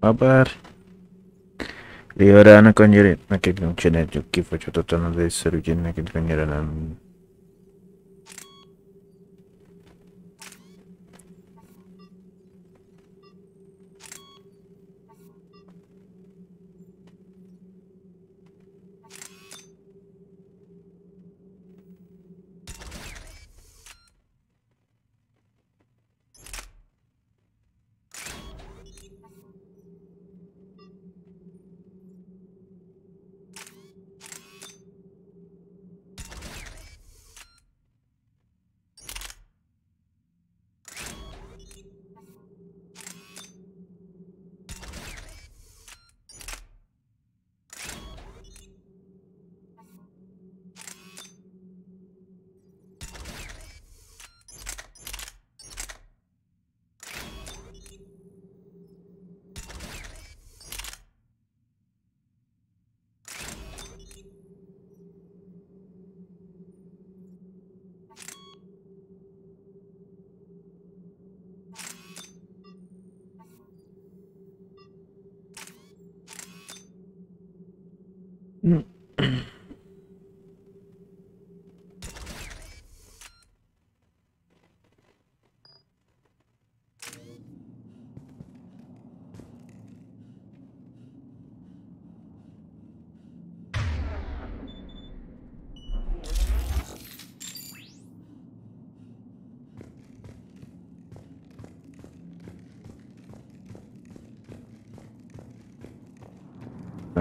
Habár... Liarának annyira... Neked nem csináljuk kifogyhatatlan az észszer, úgyhogy neked annyira nem...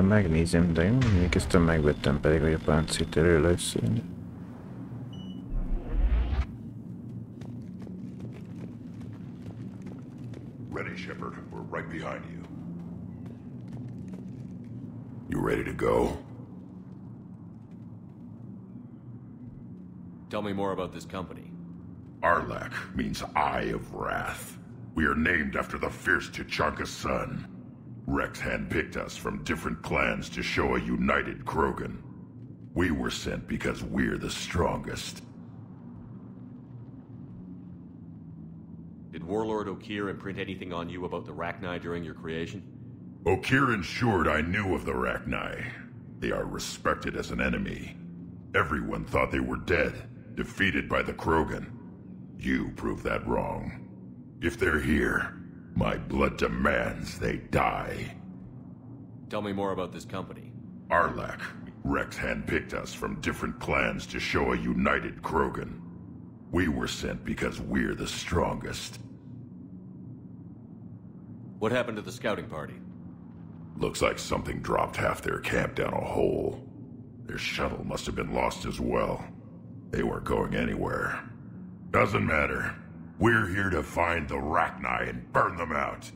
majd megnézem, de jó, még ezt megvettem pedig, hogy a páncét erről leszélni. Ready, Shepard. We're right behind you. You ready to go? Tell me more about this company. Arlak means Eye of Wrath. We are named after the fierce Tuchanka's son. Rex handpicked us from different clans to show a united Krogan. We were sent because we're the strongest. Did Warlord Okeer imprint anything on you about the Rachni during your creation? Okeer ensured I knew of the Rachni. They are respected as an enemy. Everyone thought they were dead, defeated by the Krogan. You proved that wrong. If they're here, my blood demands they die. Tell me more about this company. Arlak. Rex handpicked us from different clans to show a united Krogan. We were sent because we're the strongest. What happened to the scouting party? Looks like something dropped half their camp down a hole. Their shuttle must have been lost as well. They weren't going anywhere. Doesn't matter. We're here to find the Rachni and burn them out.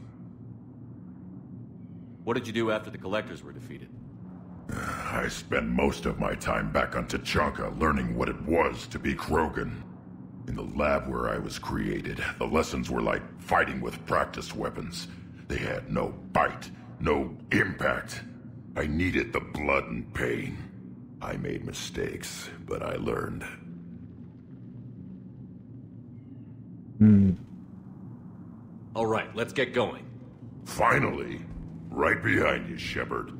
What did you do after the Collectors were defeated? I spent most of my time back on Tuchanka learning what it was to be Krogan. In the lab where I was created, the lessons were like fighting with practice weapons. They had no bite, no impact. I needed the blood and pain. I made mistakes, but I learned. All right, let's get going. Finally. Right behind you, Shepard.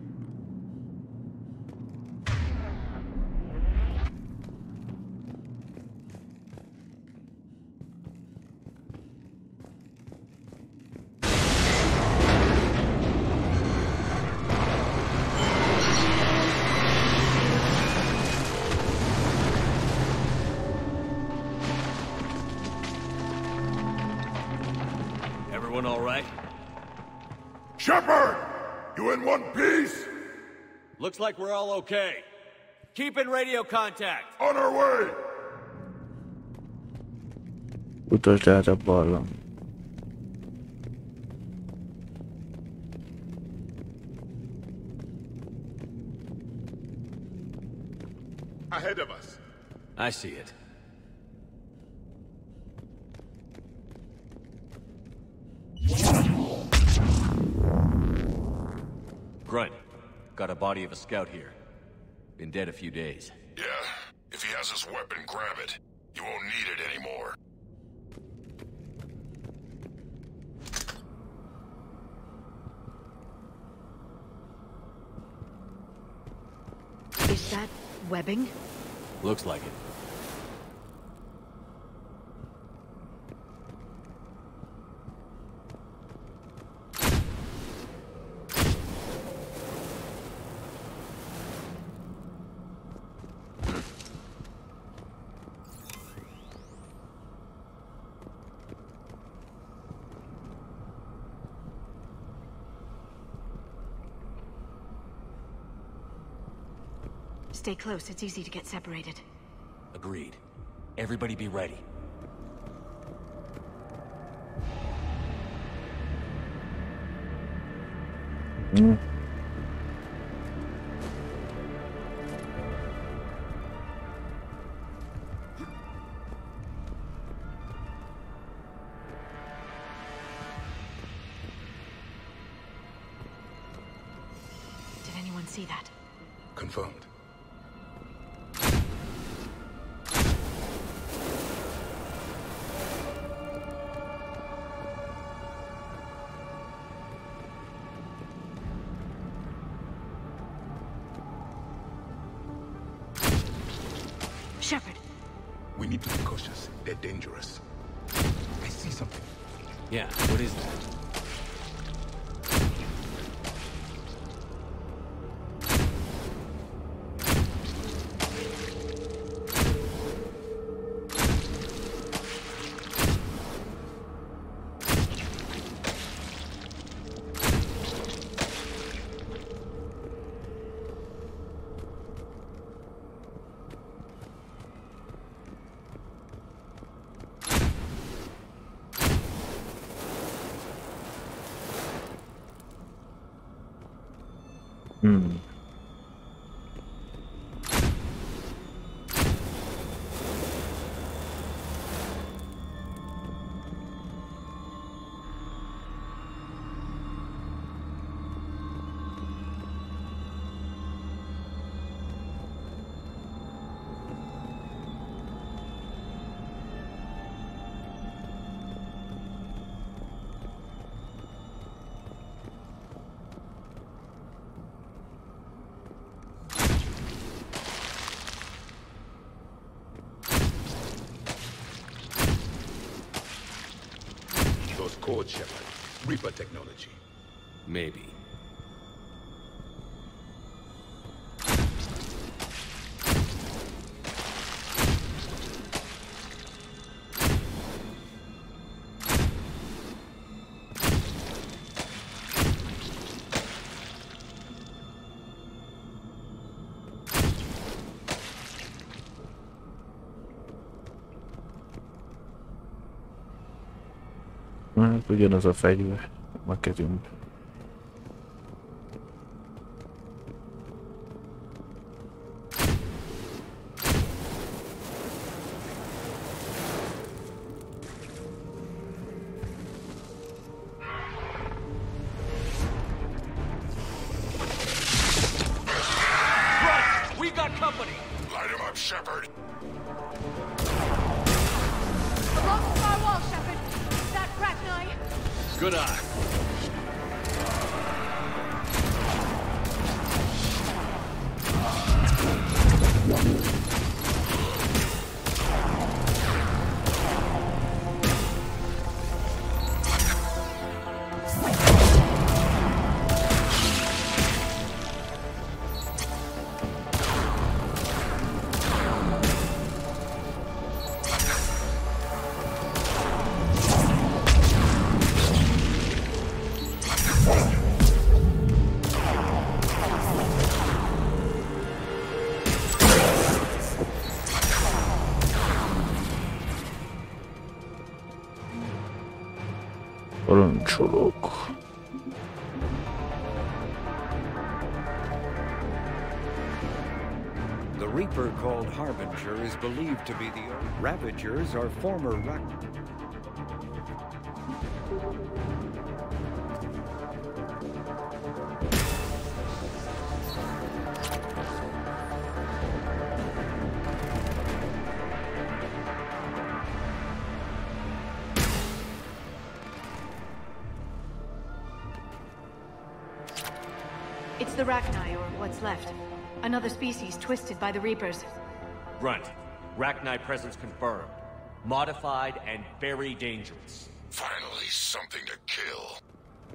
Everyone all right? Shepard! You in one piece? Looks like we're all okay. Keep in radio contact. On our way! Utasd át a barlang. Ahead of us. I see it. Grunt, got a body of a scout here. Been dead a few days. Yeah, if he has his weapon, grab it. You won't need it anymore. Is that webbing? Looks like it. Stay close, it's easy to get separated. Agreed. Everybody be ready. Did anyone see that? Confirmed. Shepard! We need to be cautious. They're dangerous. I see something. Yeah, what is that? Code Shepard. Reaper technology. Maybe. Hát ugyanaz a fegyver a kezünkben. We got company! Light him up, Shepard! Along the far wall, Shepard! That Rachni! Good eye. Parancsolok. The Reaper called Harbinger is believed to be the Ravagers are former It's the Rachni, or what's left. Another species twisted by the Reapers. Grunt. Rachni presence confirmed. Modified and very dangerous. Finally, something to kill.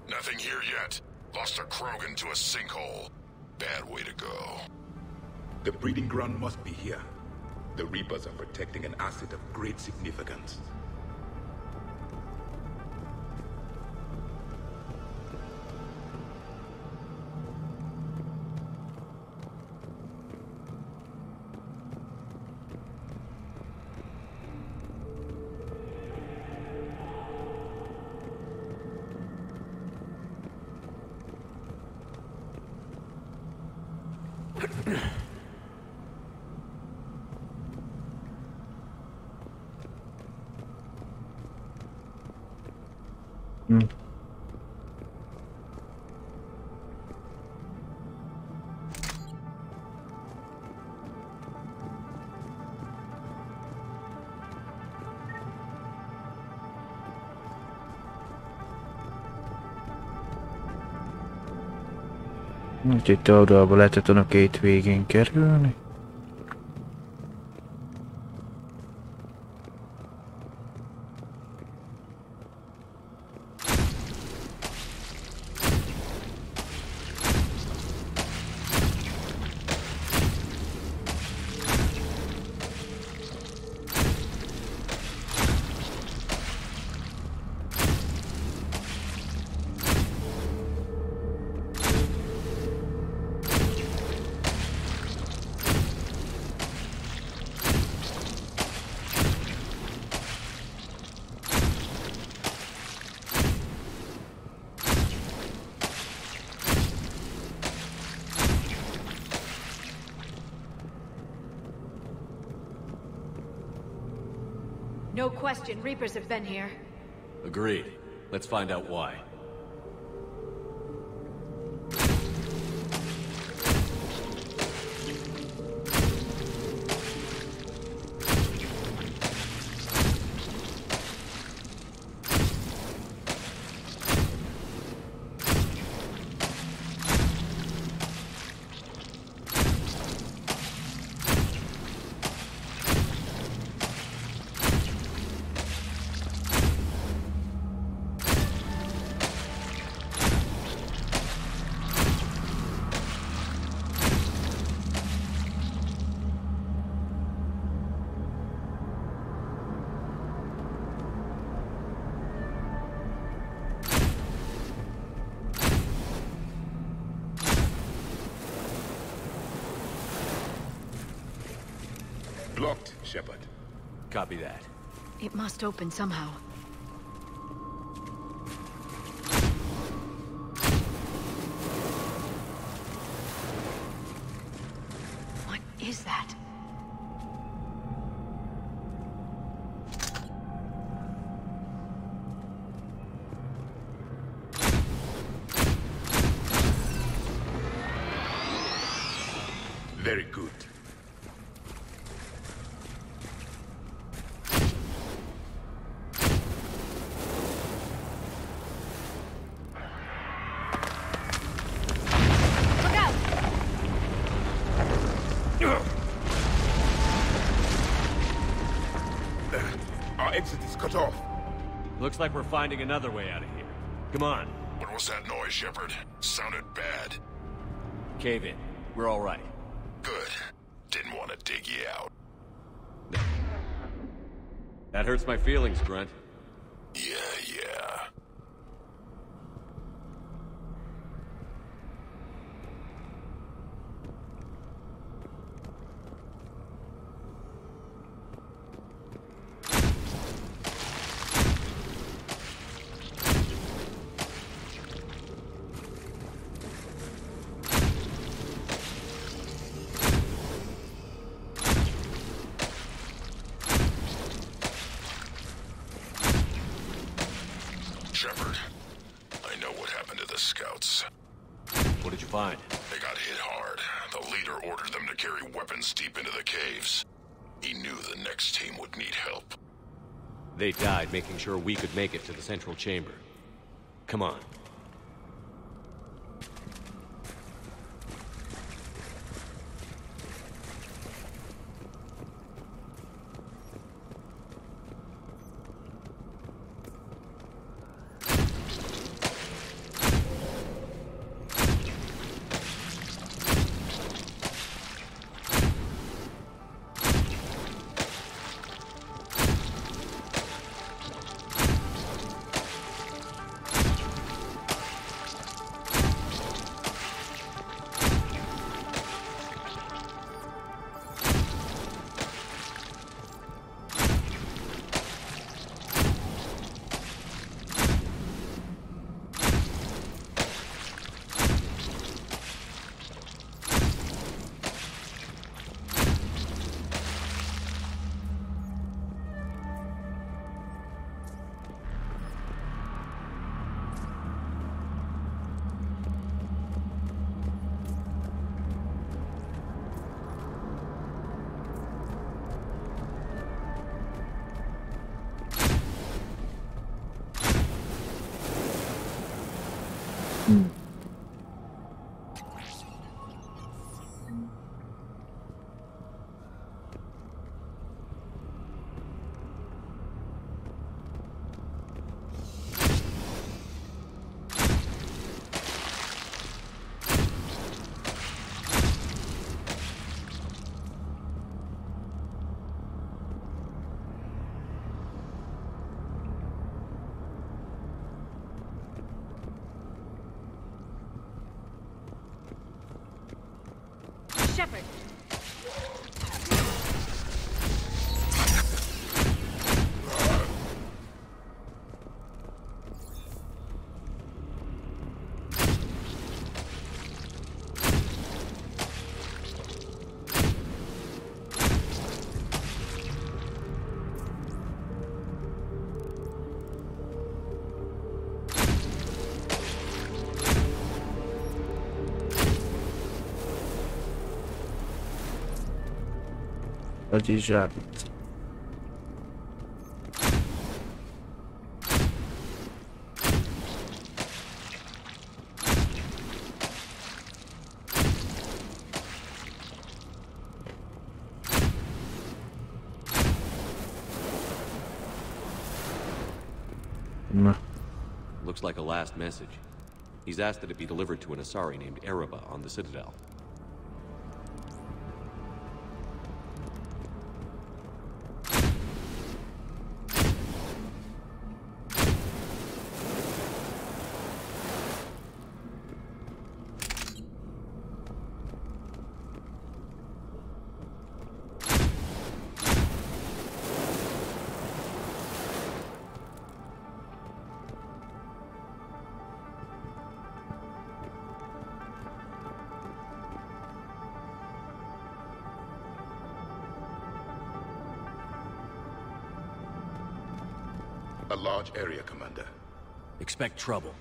Nothing here yet. Lost a Krogan to a sinkhole. Bad way to go. The breeding ground must be here. The Reapers are protecting an asset of great significance. Úgyhogy te oldalba lehetett a két végén kerülni. No question, Reapers have been here. Agreed. Let's find out why. Blocked, Shepard. Copy that. It must open somehow. What is that? Very good. Our exit is cut off. Looks like we're finding another way out of here. Come on. What was that noise, Shepard? Sounded bad. Cave in. We're all right. Good. Didn't want to dig you out. That hurts my feelings, Grunt. Yeah. Shepard, I know what happened to the scouts. What did you find? They got hit hard. The leader ordered them to carry weapons deep into the caves. He knew the next team would need help. They died making sure we could make it to the central chamber. Come on. Shepard! Vagyis zsákutca. Na. Looks like a last message. He's asked that it be delivered to an Asari named Ereba on the Citadel. A large area, Commander. Expect trouble.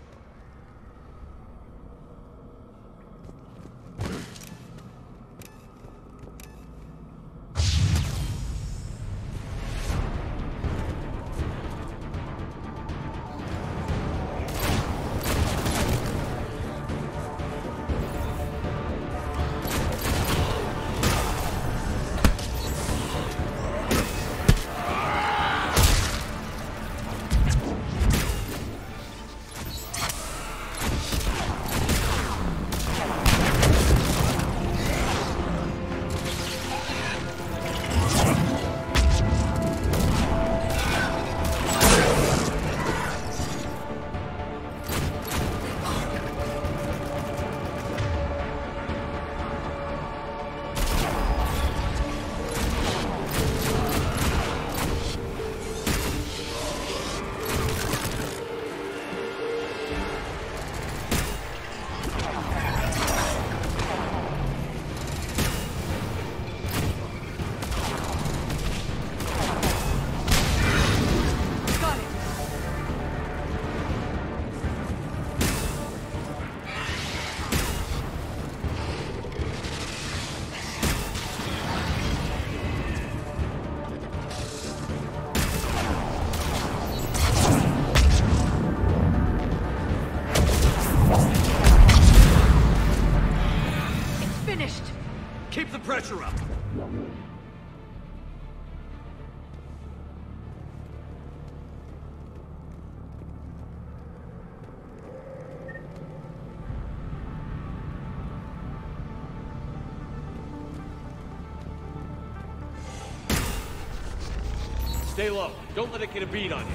Keep the pressure up! Stay low. Don't let it get a bead on you.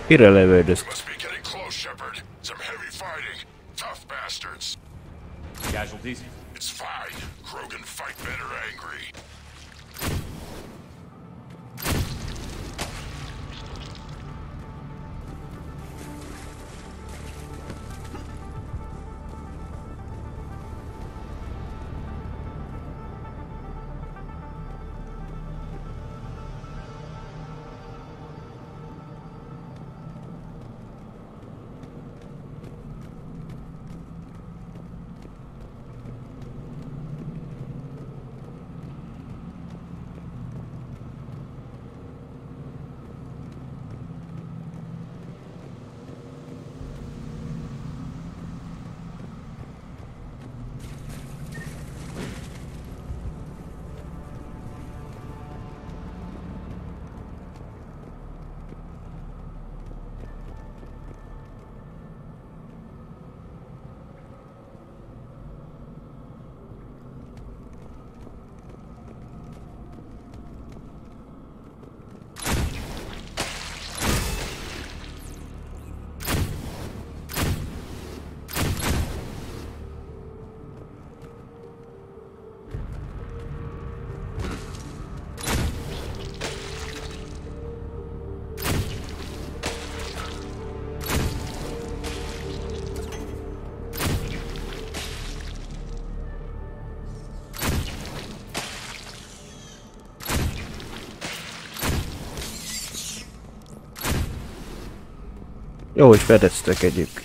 Mire lövöldözk? Must be getting close, Shepard. Some heavy fighting. Tough bastards. Casualties? It's fine. Krogan fight better angry. Jó, hogy fedeztek egyébként.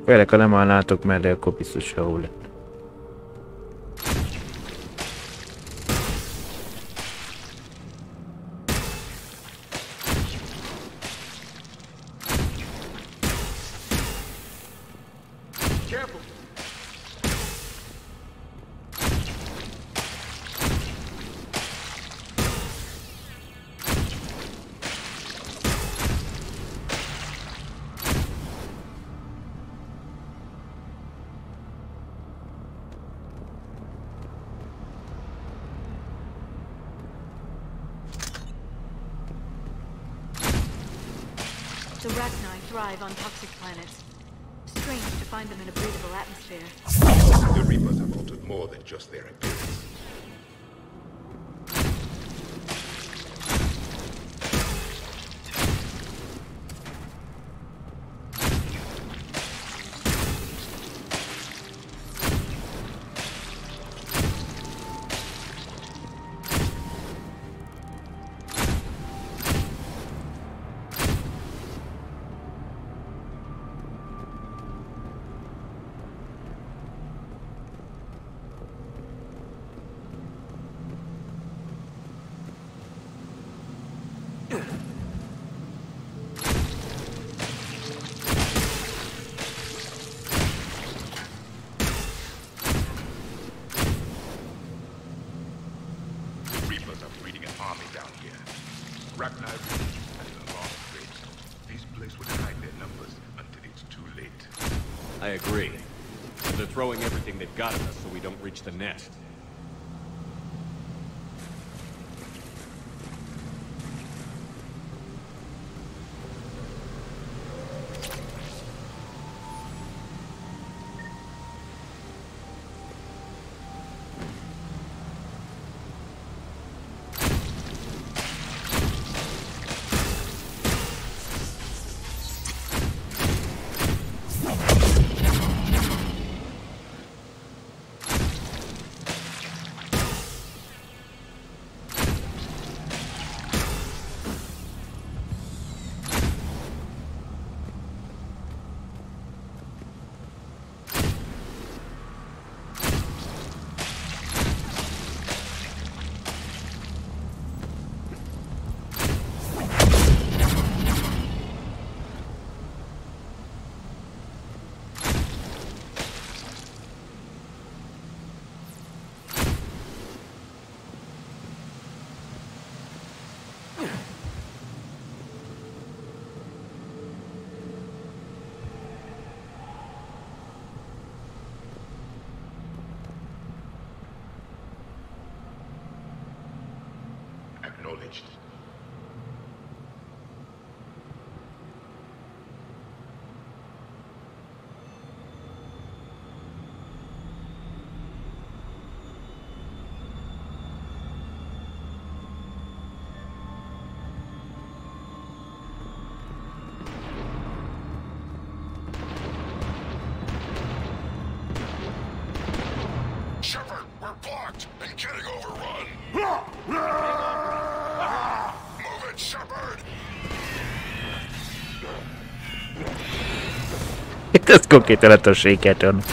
Félek, ha nem állnátok mellé, akkor biztos sehol lett. The Rachni thrive on toxic planets. Strange to find them in a breathable atmosphere. The Reapers have altered more than just their appearance. I agree. But they're throwing everything they've got at us so we don't reach the nest. Acknowledged. Shepard, we're blocked and getting overrun. Move it, Shepard! Ez konkrétan lett a séketön.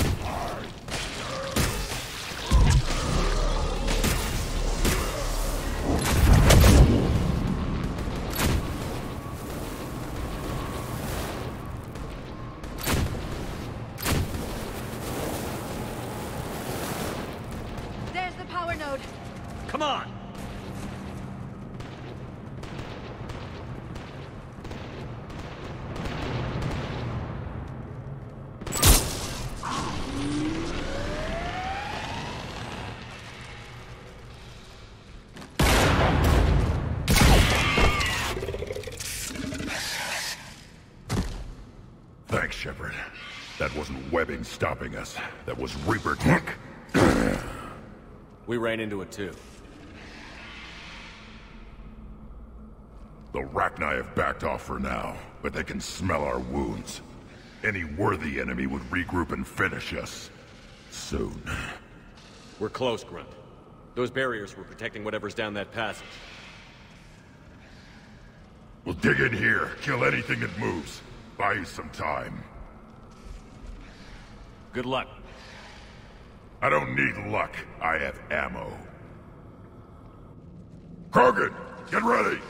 There's the power node. Come on! Thanks, Shepard. That wasn't webbing stopping us. That was Reaper tech. We ran into it too. The Rachni have backed off for now, but they can smell our wounds. Any worthy enemy would regroup and finish us. Soon. We're close, Grunt. Those barriers were protecting whatever's down that passage. We'll dig in here, kill anything that moves. Buy you some time. Good luck. I don't need luck. I have ammo. Krogan, get ready!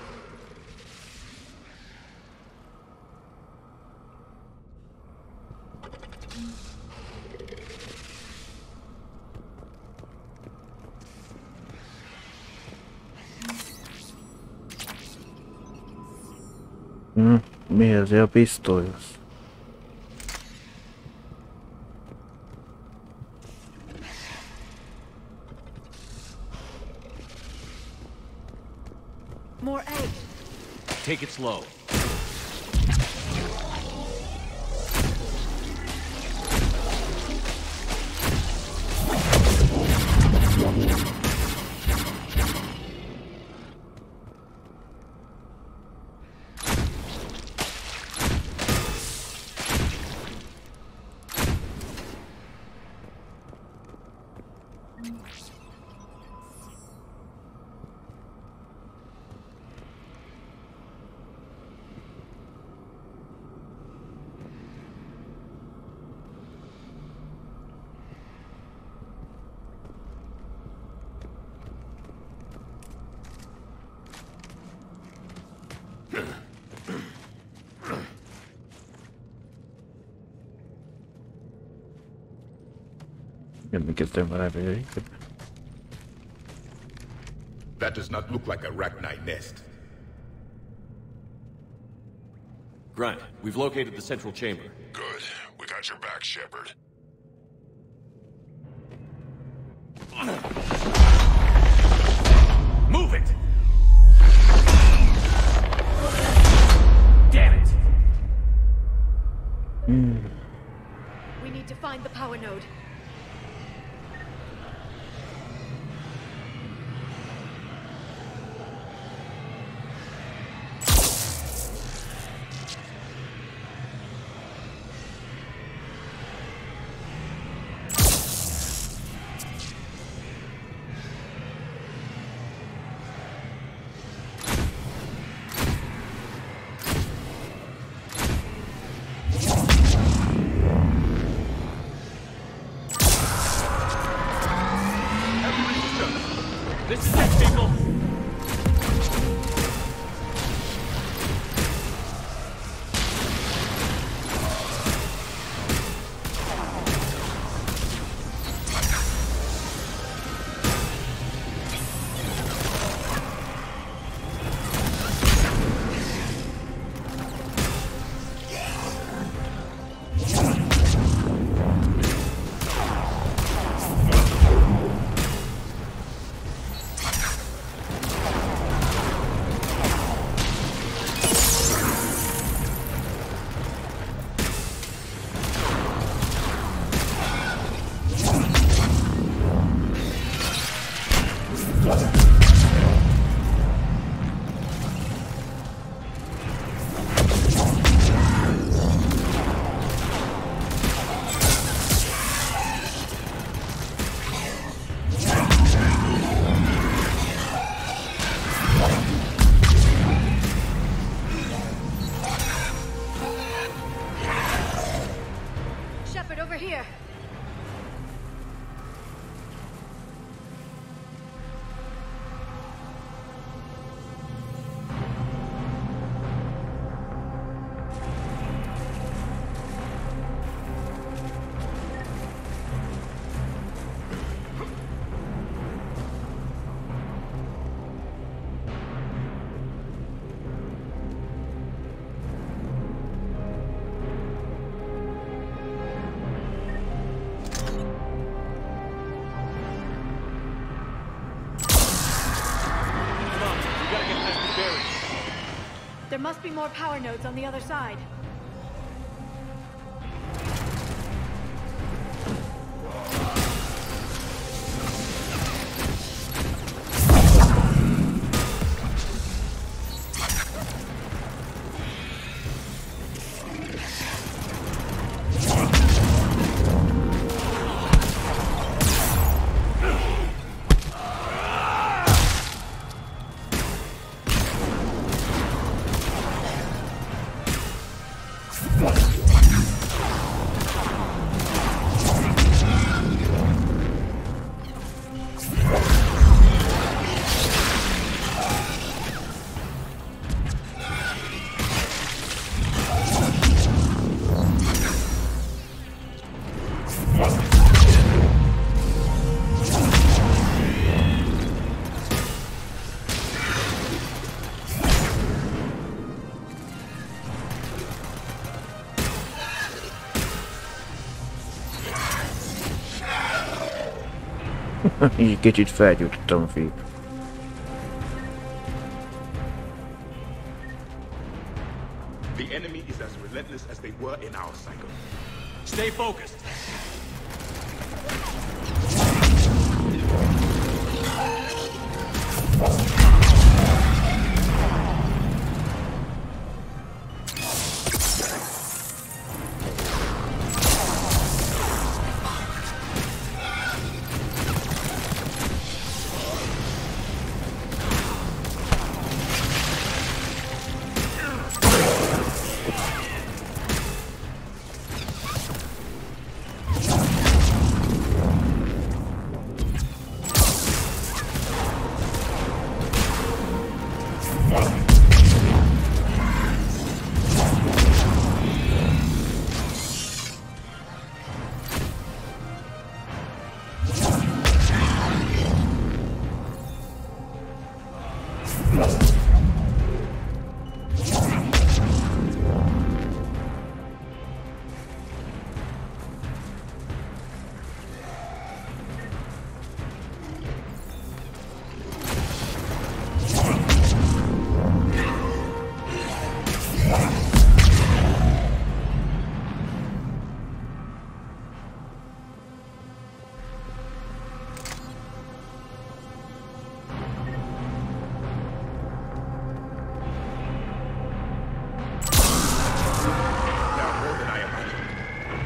Mihez a pisztolyhoz? More egg. Take it slow. That does not look like a Rachni nest. Grunt, we've located the central chamber. Good. We got your back, Shepard. Move it! Damn it! We need to find the power node. This is it, people! There must be more power nodes on the other side. Így kicsit felgyújtottam a fiút. The enemy is as relentless as they were in our cycle. Stay focused.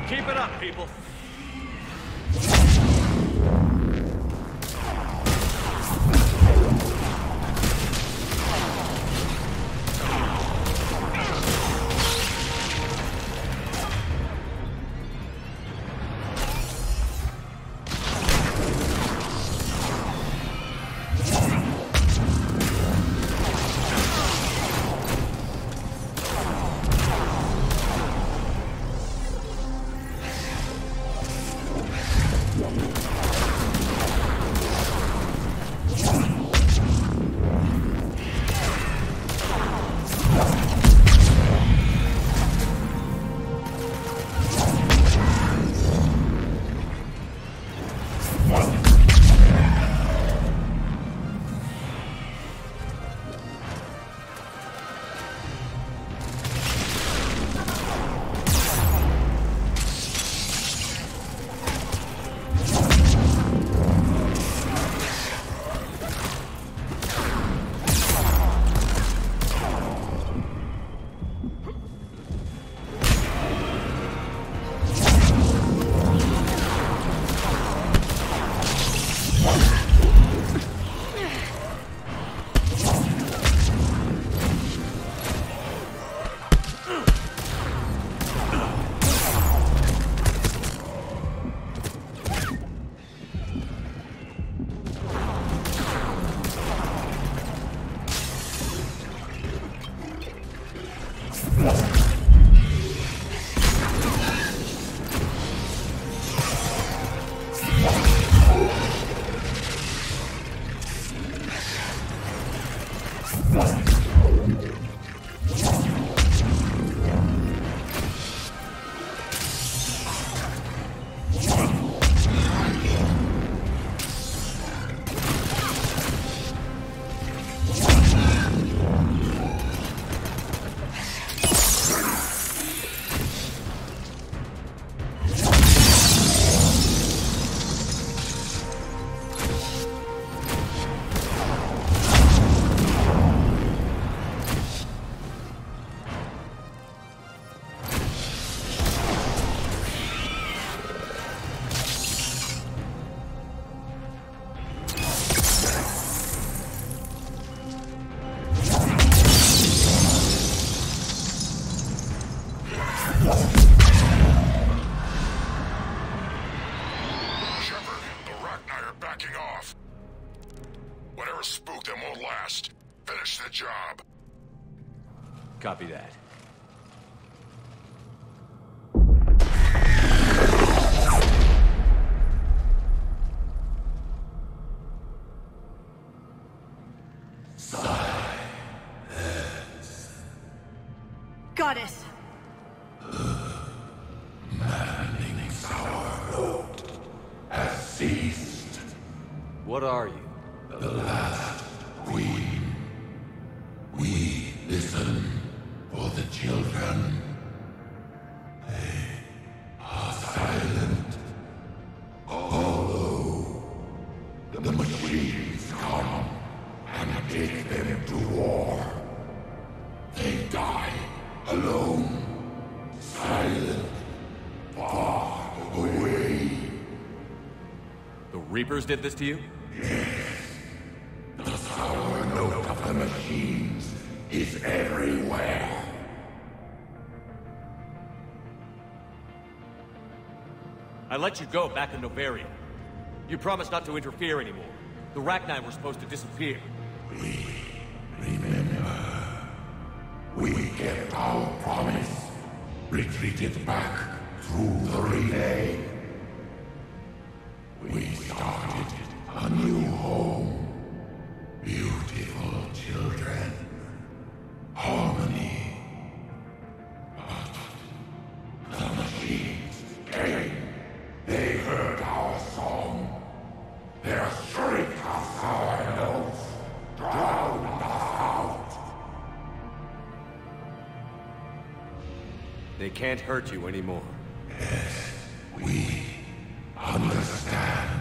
Keep it up, people. Shepard, the Rachni are backing off. Whatever spooked them won't last. Finish the job. Copy that. Goddess! Manning's our road has ceased. What are you? The last queen. We listen for the children. They are silent. Although the machines come and take them to war, they die alone, silent, far away. The Reapers did this to you? Yes. The sour note of the machines is everywhere. I let you go back in Novaria. You promised not to interfere anymore. The Rachni were supposed to disappear. Remember, we kept our promise. Retreated back through the relay. We started a new home. Beautiful children. Harmony. But the machines came. They heard our song. Their shriek of sour notes drowned us out. They can't hurt you anymore. Yes, we understand.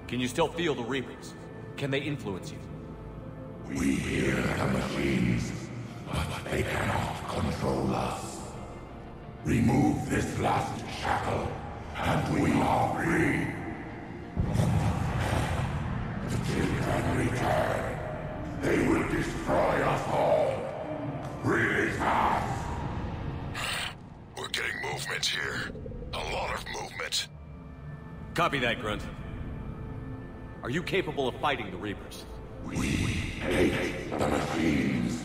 Can you still feel the Reapers? Can they influence you? We hear the machines, but they cannot control us. Remove this last shackle, and we are free. The children return. They will destroy us all. Really fast. We're getting movement here. A lot of movement. Copy that, Grunt. Are you capable of fighting the Reapers? We hate the machines.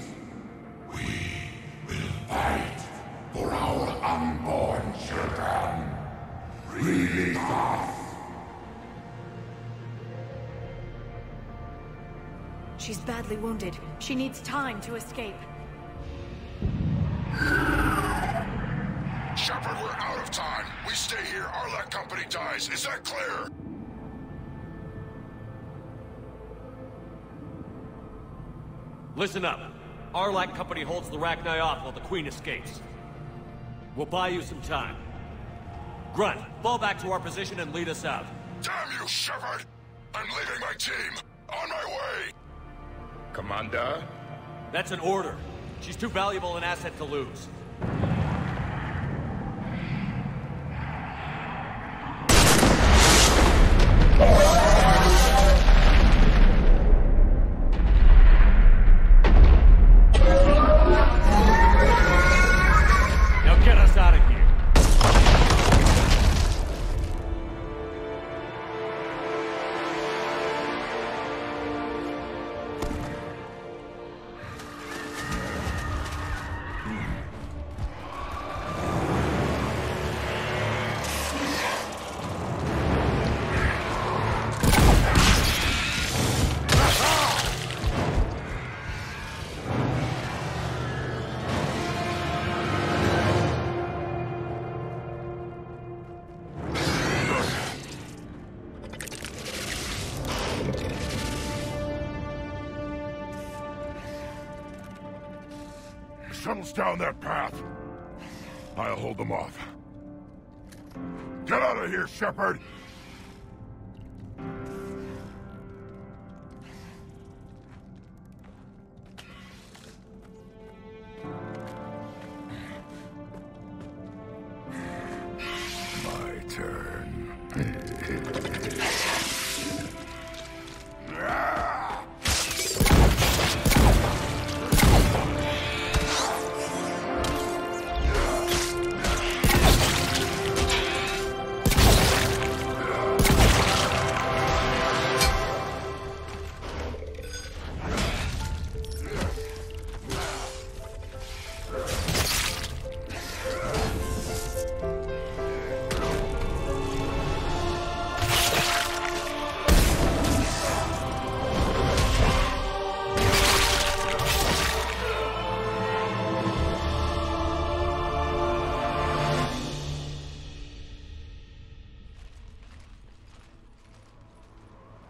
We will fight for our unborn children. Release us. She's badly wounded. She needs time to escape. Shepard, we're out of time. We stay here, Arlec Company dies. Is that clear? Listen up. Arlac Company holds the Rachni off while the Queen escapes. We'll buy you some time. Grunt, fall back to our position and lead us out. Damn you, Shepard! I'm leaving my team. On my way! Commander? That's an order. She's too valuable an asset to lose. Now get us out of here. Shuttle's down that path. I'll hold them off. Get out of here, Shepard! My turn.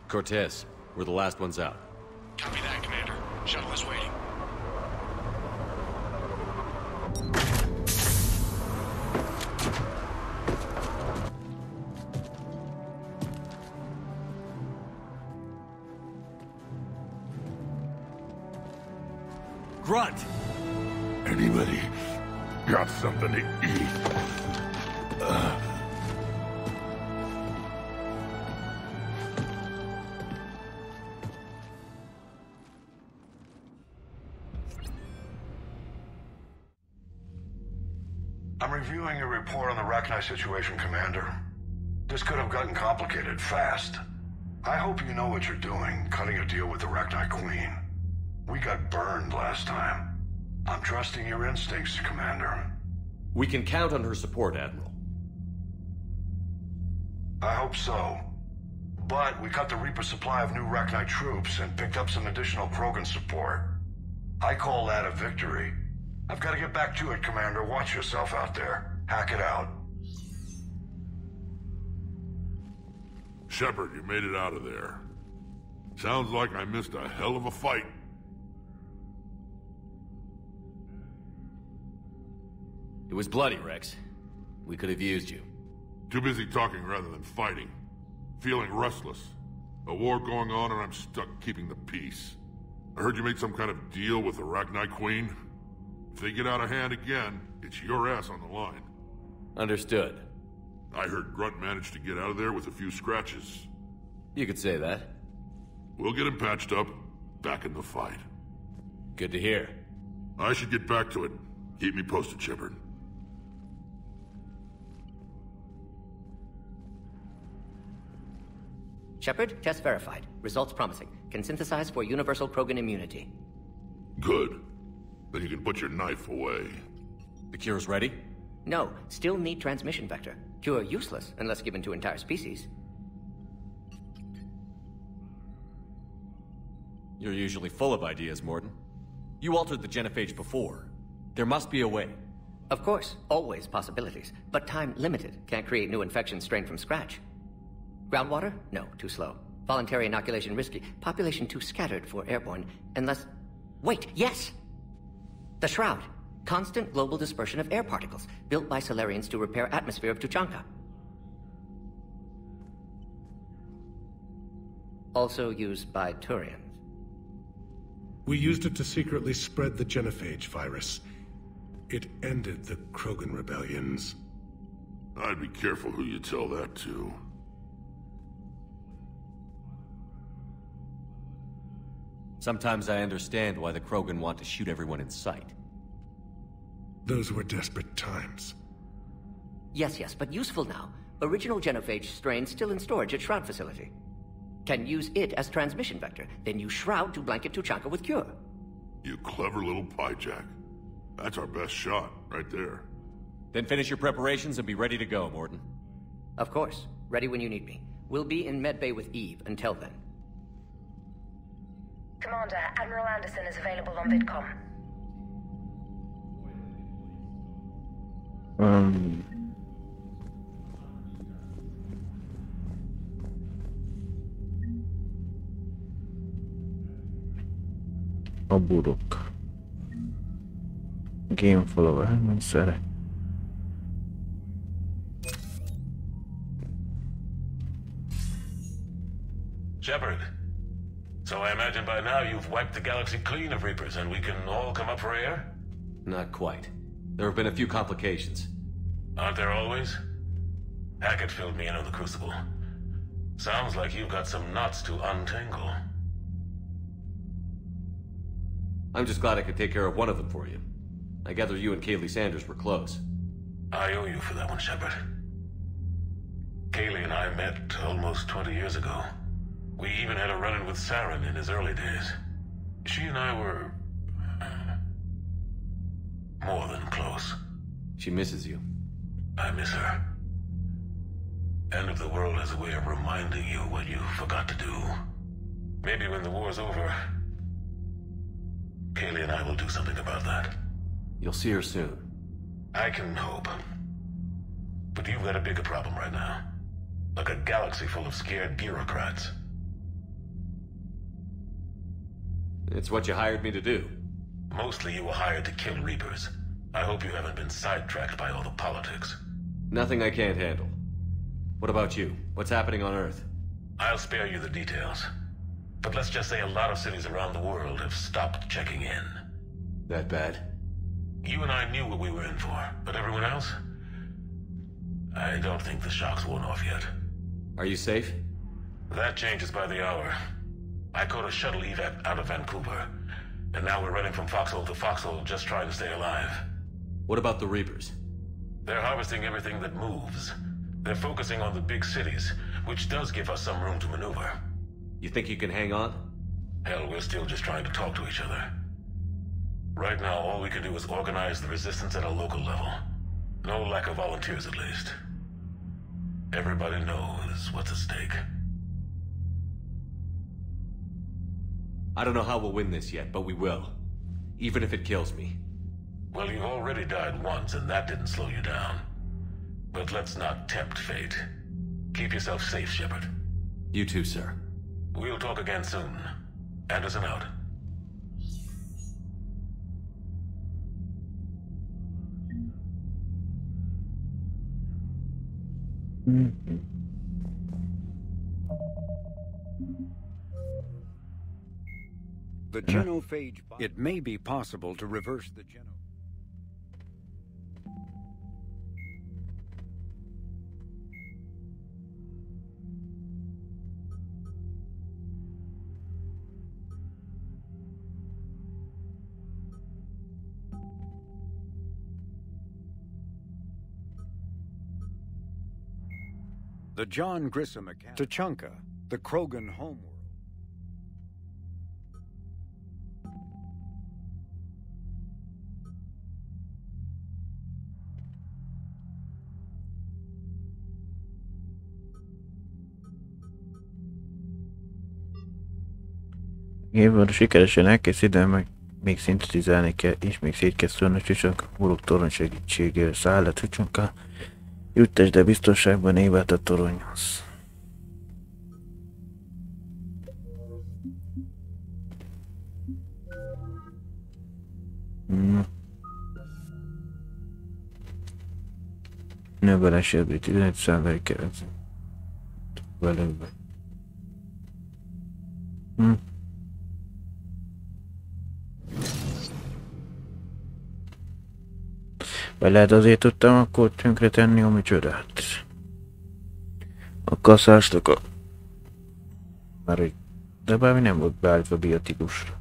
Cortez, we're the last ones out. Copy that, Commander. Shuttle is waiting. Grunt! Anybody got something to eat? I'm reviewing your report on the Rachni situation, Commander. This could have gotten complicated fast. I hope you know what you're doing, cutting a deal with the Rachni Queen. We got burned last time. I'm trusting your instincts, Commander. We can count on her support, Admiral. I hope so. But we cut the Reaper supply of new Rachni troops and picked up some additional Krogan support. I call that a victory. I've got to get back to it, Commander. Watch yourself out there. Hack it out. Shepard, you made it out of there. Sounds like I missed a hell of a fight. It was bloody, Rex. We could have used you. Too busy talking rather than fighting. Feeling restless. A war going on and I'm stuck keeping the peace. I heard you made some kind of deal with the Rachni Queen. If they get out of hand again, it's your ass on the line. Understood. I heard Grunt managed to get out of there with a few scratches. You could say that. We'll get him patched up, back in the fight. Good to hear. I should get back to it. Keep me posted, Shepard. Shepard, test verified. Results promising. Can synthesize for universal Krogan immunity. Good. Then you can put your knife away. The cure's ready? No, still need transmission vector. Cure useless unless given to entire species. You're usually full of ideas, Mordin. You altered the genophage before. There must be a way. Of course, always possibilities. But time limited. Can't create new infections strained from scratch. Groundwater? No, too slow. Voluntary inoculation risky. Population too scattered for airborne. Unless... Wait, yes! The Shroud. Constant global dispersion of air particles, built by Solarians to repair atmosphere of Tuchanka. Also used by Turians. We used it to secretly spread the genophage virus. It ended the Krogan rebellions. I'd be careful who you tell that to. Sometimes I understand why the Krogan want to shoot everyone in sight. Those were desperate times. Yes, but useful now. Original genophage strain still in storage at Shroud facility. Can use it as transmission vector, then use Shroud to blanket Tuchanka with cure. You clever little piejack. That's our best shot, right there. Then finish your preparations and be ready to go, Mordin. Of course. Ready when you need me. We'll be in medbay with Eve until then. Commander, Admiral Anderson is available on VidCom. A burok. Game follower, szere. Shepard. So I imagine by now you've wiped the galaxy clean of Reapers and we can all come up for air? Not quite. There have been a few complications. Aren't there always? Hackett filled me in on the Crucible. Sounds like you've got some knots to untangle. I'm just glad I could take care of one of them for you. I gather you and Kaylee Sanders were close. I owe you for that one, Shepard. Kaylee and I met almost 20 years ago. We even had a run-in with Saren in his early days. She and I were... more than close. She misses you. I miss her. End of the world has a way of reminding you what you forgot to do. Maybe when the war's over, Kaylee and I will do something about that. You'll see her soon. I can hope. But you've got a bigger problem right now. Like a galaxy full of scared bureaucrats. It's what you hired me to do. Mostly you were hired to kill Reapers. I hope you haven't been sidetracked by all the politics. Nothing I can't handle. What about you? What's happening on Earth? I'll spare you the details. But let's just say a lot of cities around the world have stopped checking in. That bad? You and I knew what we were in for, but everyone else? I don't think the shock's worn off yet. Are you safe? That changes by the hour. I caught a shuttle evac out of Vancouver, and now we're running from foxhole to foxhole just trying to stay alive. What about the Reapers? They're harvesting everything that moves. They're focusing on the big cities, which does give us some room to maneuver. You think you can hang on? Hell, we're still just trying to talk to each other. Right now, all we can do is organize the resistance at a local level. No lack of volunteers, at least. Everybody knows what's at stake. I don't know how we'll win this yet, but we will. Even if it kills me. Well, you've already died once, and that didn't slow you down. But let's not tempt fate. Keep yourself safe, Shepard. You too, sir. We'll talk again soon. Anderson out. The genophage... It may be possible to reverse the geno... The John Grissom Academy. Tachanka, the Krogan homeworld. Évvel sikeresen elkészít, de meg még szintetizálni kell, és még szét kell szólni, csak Uruk torony segítségével száll le Tachanka. Juttesd el biztonságban Évát a toronyhoz. Növelési 11%-kal velőben. Vagy lehet azért tudtam akkor tönkre tenni a micsodát. A kaszástok a... Már hogy... De bármi nem volt beállítva biotikusra.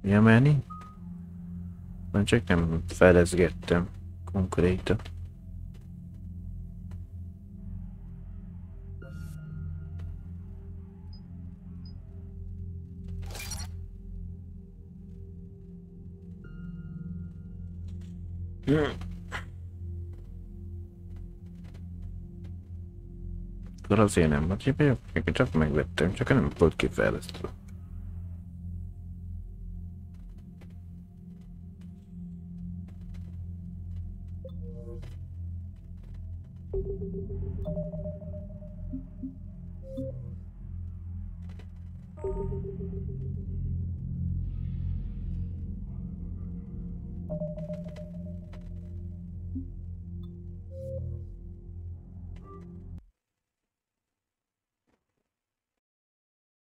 Ja, menni? Már csak nem felezgettem konkrétan. Akkor azért nem volt, csak megvettem, csak nem volt kifejlesztve.